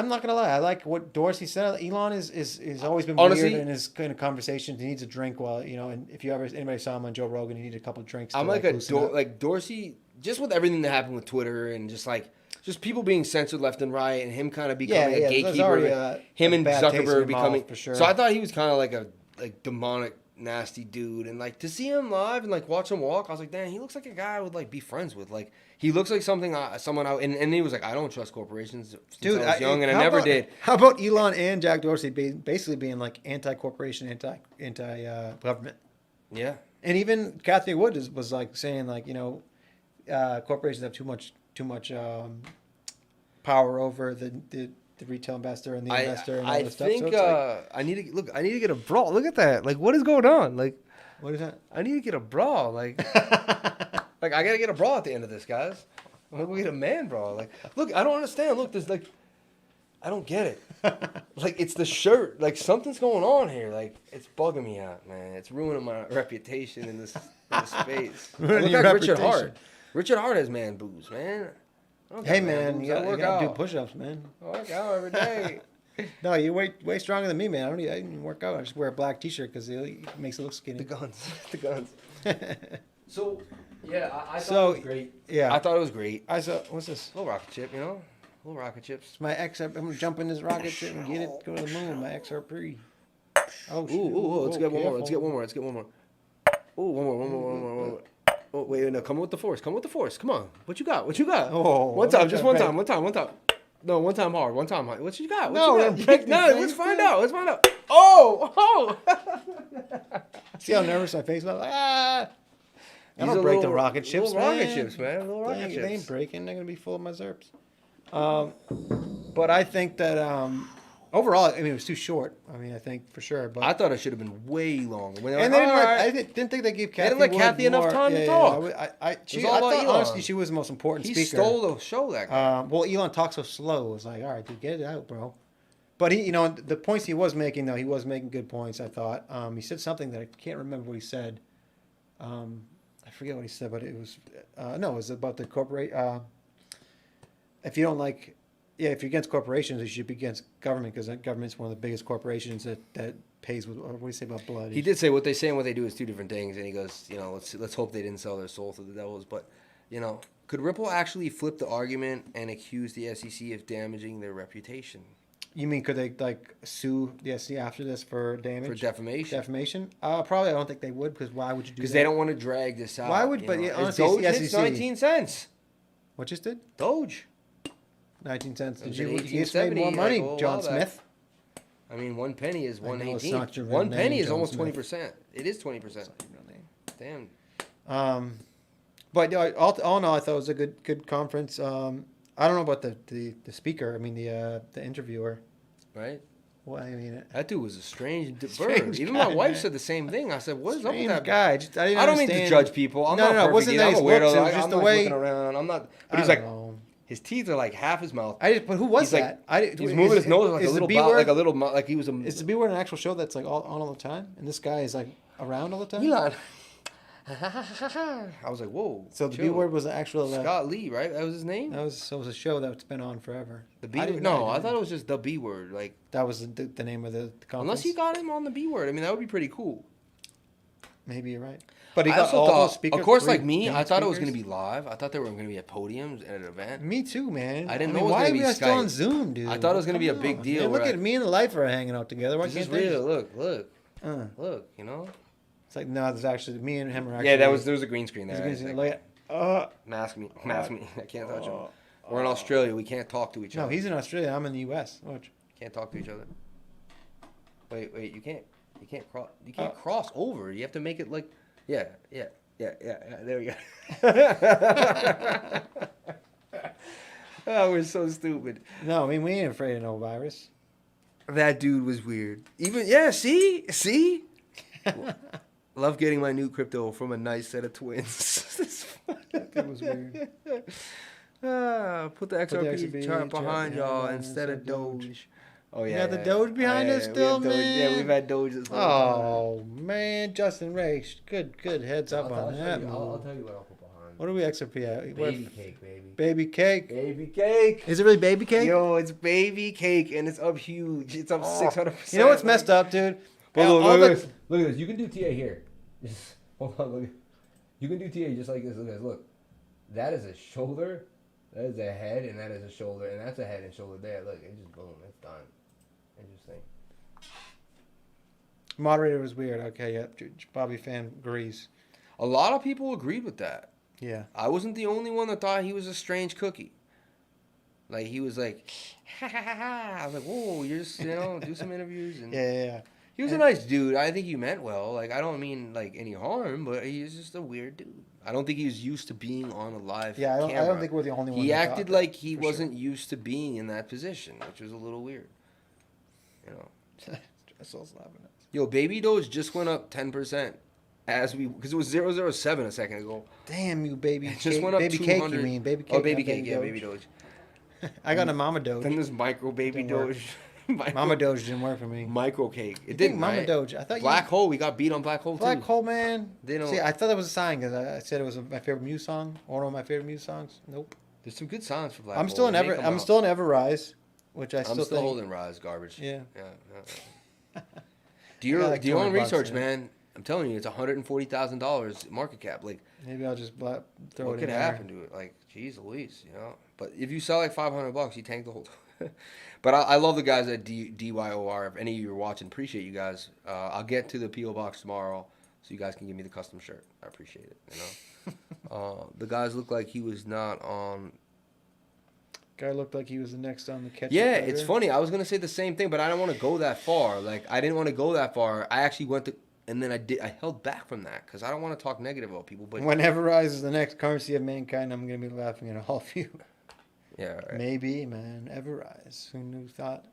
not gonna lie. I like what Dorsey said. Elon is always been
Honestly-
weird in his kind of conversations. He needs a drink while and if anybody saw him on Joe Rogan, he needed a couple of drinks.
I'm
to,
like
loosen up.
like Dorsey, just with everything that happened with Twitter and just people being censored left and right, and him kind of becoming a
there's
gatekeeper.
already
Him
a
and
bad taste in
Zuckerberg
your mouth,
becoming.
for sure.
So I thought he was kind of like a demonic nasty dude, and like to see him live and like watch him walk, I was like, damn, he looks like a guy I would like be friends with. Like he looks like someone out, and he was like, I don't trust corporations since
Dude,
I was young, and I
how
never
about-
did.
How about Elon and Jack Dorsey basically being like anti-corporation, anti-government?
Yeah,
And even Cathy Wood was like saying like, corporations have too much power over the retail investor and the investor and all
I
this stuff.
think
So it's like,
I need to get a bra. Look at that. Like, what is going on? Like,
what is that?
I need to get a bra. Like, like I gotta get a bra at the end of this, guys. I'm gonna get a man bra. Like, look, I don't understand. Look, there's like, I don't get it. Like, it's the shirt. Like, something's going on here. Like, it's bugging me out, man. It's ruining my reputation in this space.
Ruining
Look
your
like Richard
reputation.
Hart. Richard Hart has man boobs, man. I don't
Hey
got
man,
boobs.
you
I
gotta
work
do
out.
push-ups, man.
I work out every day.
No, you're way stronger than me, man. I didn't even work out. I just wear a black T-shirt because it makes it look
The
skinny.
guns. The guns. So, yeah, I thought
So,
it was great.
Yeah,
I thought it was great.
I saw. What's this?
Little rocket chip, you know? Little rocket chips.
It's my I'm gonna jump in this rocket ship and get it. Go to the moon. My XRP. Oh,
Let's get one more. Let's get one more. Let's get one more. Ooh, one more. Oh, wait, no, come with the force. Come with the force. Come on. What you got? What you got?
Oh,
one time, just one time. No, one time hard. One time hard. What you got? What
No,
you
I'm
got?
breaking
No,
things,
let's find
man.
out. Let's find out. Oh!
See how nervous my face was? I
These
don't
are
break the
little-
rocket chips,
little
man.
rocket chips, man. Little rocket
They
chips.
ain't breaking. They're gonna be full of my zerps. But I think that overall, I mean, it was too short. I mean, I think for sure. But
I thought it should have been way longer. When
and
like,
they didn't,
all right.
I didn't think they gave Kathy
didn't let
Wood
Kathy enough
more-
time to
yeah,
talk.
I
all about
thought
Elon.
honestly she was the most important
He
speaker.
stole the show, that guy.
Well, Elon talked so slow. It was like, all right, dude, get it out, bro. But he, the points he was making, though, he was making good points. I thought he said something that I can't remember what he said. I forget what he said, but it was no, it was about the corporate. If you don't like, if you're against corporations, you should be against government because government's one of the biggest corporations that pays with. What do you say about blood?
He did say what they say and what they do is two different things, and he goes, let's hope they didn't sell their soul to the devils. But, could Ripple actually flip the argument and accuse the SEC of damaging their reputation
You mean could they sue the SEC after this for damage?
for defamation?
Defamation? Probably. I don't think they would because why would you do that?
Because they don't want to drag this out.
Why would- but
know?
yeah,
As
honestly,
Doge
it's
hits
SEC.
19 cents.
What just did?
Doge.
19 cents.
It was
Did
in
you just made
1870,
more money,
like, a
John
while back.
Smith?
I mean, 1 penny is
I know it's
1/18.
not your real
1
name,
penny is
John
almost
Smith.
20%. It is 20%. Damn.
But all in all, I thought it was a good conference. I don't know about the speaker. I mean the interviewer.
Right?
Well, I mean,
That dude was a strange bird.
Strange
Even
guy,
my wife
man.
said the same thing. I said, "What is up with
strange
that
guy.
I don't mean to
understand-
judge people. I'm
No,
not
no, it
perfect
wasn't
either.
that
I'm a
his
weirdo.
looks, it was
Like,
just
I'm
the
not
way-
looking around. I'm not. But
I
he's
don't
like,
know.
his teeth are like half his mouth.
But who was
He's like-
that?
He's moving his nose like a
is the
little,
B word?
like a little, like he was a.
Is the B word an actual show that's like on all the time? And this guy is like around all the time.
Elon. I was like, whoa.
So the
chill.
B word was an actual.
Scott Lee, right? That was his name.
That was a show that's been on forever.
The B
I
word.
didn't
No,
know.
I thought it was just the B word. Like,
That was the name of the conference.
unless you got him on the B word, I mean, that would be pretty cool.
Maybe you're right. But he
I
got
also
all
thought,
those speakers.
of course,
three
like me,
main
I thought it was going to
speakers.
be live. I thought they were going to be at podiums at an event.
Me too, man.
I didn't
mean,
know it was
why
gonna
are
be
we still on
Skype.
Zoom, dude?
I thought it was gonna be a
Come
big
on,
deal
man. Look
where
at me and the life are hanging out together. Why
This is
can't they
real.
just-
Look.
Uh,
Look, you know?
it's like no, there's actually me and him are actually.
Yeah, there was a green screen
there's
there.
a
It's
green
like,
screen. Look at-
mask me. I can't touch him.
uh,
We're in Australia. We can't talk to each
no,
other.
he's in Australia. I'm in the U.S. Watch.
Can't talk to each other. Wait. You can't cross. You can't cross over. You have to make it like. Yeah. There we go. Oh, we're so stupid.
No, I mean we ain't afraid of no virus.
That dude was weird. Even see. Love getting my new crypto from a nice set of twins.
That was weird.
Put the XRP
XRP
chart behind
chart
y'all
behind
instead of
instead of
Doge. Oh
You
yeah,
got the Doge behind us
we
still,
have Doge. Yeah,
man?
we've had Doge this whole time.
Oh man, Justin Ray, good heads up on that.
I'll
move.
tell you what I'll put behind.
What are we XRP at? What-
Baby cake, baby.
Baby cake.
Baby cake.
Is it really baby cake?
Yo, it's baby cake and it's up huge. It's up 600%.
You know what's messed up, dude?
But
All
look
the-
at this. Look at this. You can do TA here. Just hold on. Look. You can do TA just like this. Look at this. Look. That is a shoulder. That is a head, and that is a shoulder, and that's a head and shoulder there. Look, it's just boom. It's done. Interesting.
Moderator was weird. Okay, yeah. Bobby Fan agrees.
A lot of people agreed with that.
Yeah.
I wasn't the only one that thought he was a strange cookie. Like, he was like, ha ha ha ha. I was like, whoa, you're just, do some interviews. And
Yeah.
he was a nice dude. I think he meant well. Like, I don't mean, like, any harm, but he's just a weird dude. I don't think he was used to being on a live camera.
I don't think we're the only one.
He
that
acted
thought
like
that,
he
for
wasn't used to being in that position, which was a little weird.
Sure. Jessel's laughing at us.
Yo, Baby Doge just went up 10% because it was 007 a second ago.
Damn you, baby.
It just went up
baby
200.
cake, you mean? Baby cake.
Oh, Baby
not
Cake, yeah,
Doge.
Baby Doge.
I got a Mama Doge.
Then there's Micro Baby
Didn't work.
Doge.
Mama Doge didn't work for me.
Micro Cake. It
You think
didn't,
Mama
right?
Doge. I thought
Black Hole, we got beat on Black Hole,
Black
too.
Hole, man.
They don't-
See, I thought that was a sign because I said it was my favorite Muse song, or one of my favorite Muse songs. Nope.
There's some good songs for Black
I'm
Hole.
still in
They come
I'm
out.
still in Everrise, which I
I'm
still
still
think.
holding Rise garbage.
Yeah.
Do you
I got like
do your own
200 bucks,
research,
yeah.
man? I'm telling you, it's $140,000 market cap. Like,
Maybe I'll just throw
what
it
could
in
happen to it? Like, geez Louise, But if you sell like $500, you tank the whole. But I love the guys at DYOR. If any of you are watching, appreciate you guys. I'll get to the PO box tomorrow, so you guys can give me the custom shirt. I appreciate it. The guys look like he was not on.
Guy looked like he was the next on the catch.
Yeah, it's funny. I was gonna say the same thing, but I don't want to go that far. Like, I didn't want to go that far. I actually went to, and then I held back from that because I don't want to talk negative about people. But
When Everrise is the next currency of mankind, I'm gonna be laughing at all of you.
yeah, right.
Maybe, man. Everrise. Who thought?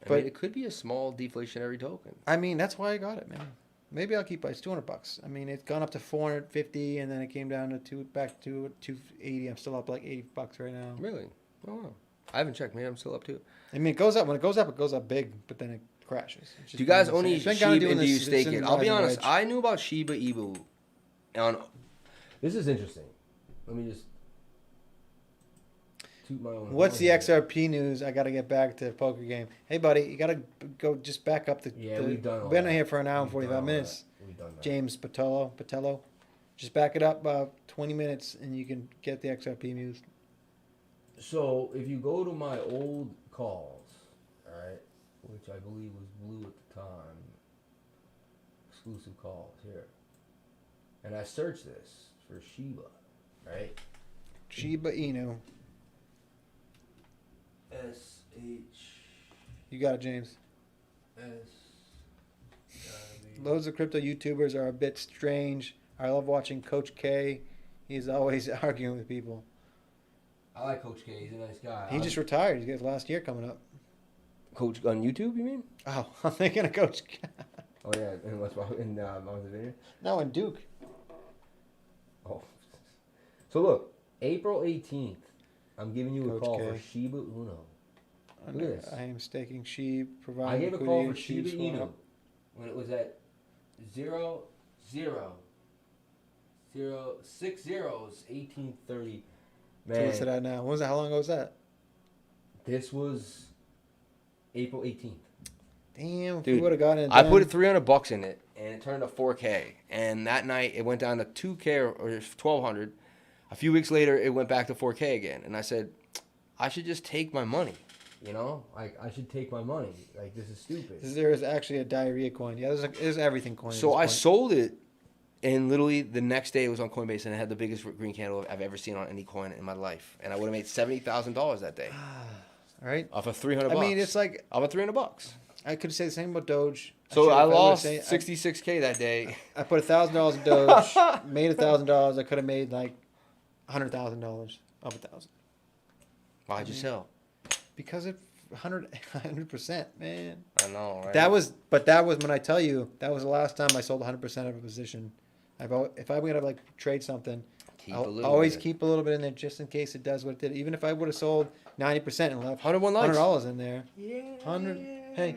I mean, it could be a small deflationary token.
I mean, that's why I got it, man. Maybe I'll keep it. It's $200. I mean, it's gone up to 450, and then it came down to back to 280. I'm still up like $80 right now.
Really? Oh, wow. I haven't checked. Maybe I'm still up too.
I mean, it goes up. When it goes up, it goes up big, but then it crashes. It's just
Do you guys
been
only
insane. It's
Shiba
been kinda
and do
doing
you
this
stake
since
it? I'll be
rising
honest.
wedge.
I knew about Shiba Inu.
This is interesting. Let me just toot my own.
What's the
horn here.
XRP news? I got to get back to the poker game. Hey, buddy, you got to go just back up the.
Yeah, we've done all
We've been
that.
here for an hour and
We've
45
done all
minutes.
that. We've done that.
James Patello. Just back it up about 20 minutes, and you can get the XRP news.
So if you go to my old calls, all right, which I believe was blue at the time, exclusive calls here, and I search this for Shiba, right?
Shiba Inu.
SH.
You got it, James.
S.
Loads of crypto YouTubers are a bit strange. I love watching Coach K. He's always arguing with people.
I like Coach K. He's a nice guy.
He just retired. He's got his last year coming up.
Coach on YouTube, you mean?
Oh, I'm thinking of Coach K.
Oh yeah, and what's in Mount Vineyard?
No, and Duke.
Oh. So look, April 18th, I'm giving you a
Coach
call
K.
for Shiba Inu. Look at this.
I am staking sheep,
I
providing
gave a
liquidity
call for
and sheep
Shiba Inu
swap.
when it was at 6 zeros, 1830.
So what's it
Man,
at now? When was that? How long ago was that?
this was April 18th.
Damn, if
Dude,
we would have gotten it
I
then.
put $300 in it, and it turned to 4K. And that night, it went down to 2K or 1,200. A few weeks later, it went back to 4K again. And I said, I should just take my money.
Like, I should take my money. Like, this is stupid.
There is actually a diarrhea coin. Yeah, there's everything coin. at
So
this
I
point.
sold it, and literally the next day it was on Coinbase, and it had the biggest green candle I've ever seen on any coin in my life. And I would have made $70,000 that day
All right.
off of $300.
I mean, it's like
off of $300.
I could say the same about Doge.
So I lost
say-
66K that day.
I put $1,000 in Doge, made $1,000. I could have made like $100,000 of 1,000
Why'd you sell?
because it 100%, man.
I know, right?
That was when I tell you that was the last time I sold 100% of a position. If I'm gonna like trade something,
Keep a
I'll
little
always
bit.
keep a little bit in there just in case it does what it did. Even if I would have sold 90% and left
101 likes.
$100 in there,
Yeah.
100. Hey,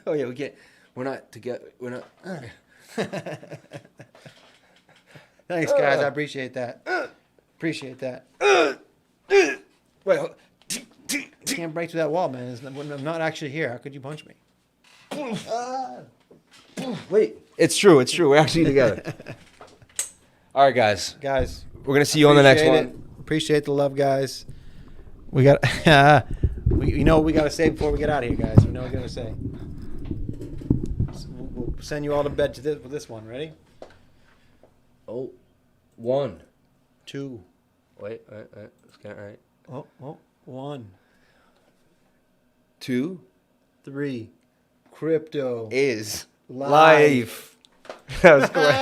Oh yeah, we're not together. We're not.
thanks guys, I appreciate that. Appreciate that.
Wait. Hold.
You can't break through that wall, man. I'm not actually here. How could you punch me?
Wait. It's true. It's true. We're actually together. All right, guys.
Guys,
We're gonna see you on the next
appreciate
one.
it. Appreciate the love, guys. We got, we got to say before we get out of here, guys. We know what we're gonna say. send you all to bed to this, with this one. Ready?
Oh, 1.
2.
Wait. Let's get it right.
Oh, 1.
2
3. Crypto
is
live.
life. That was great.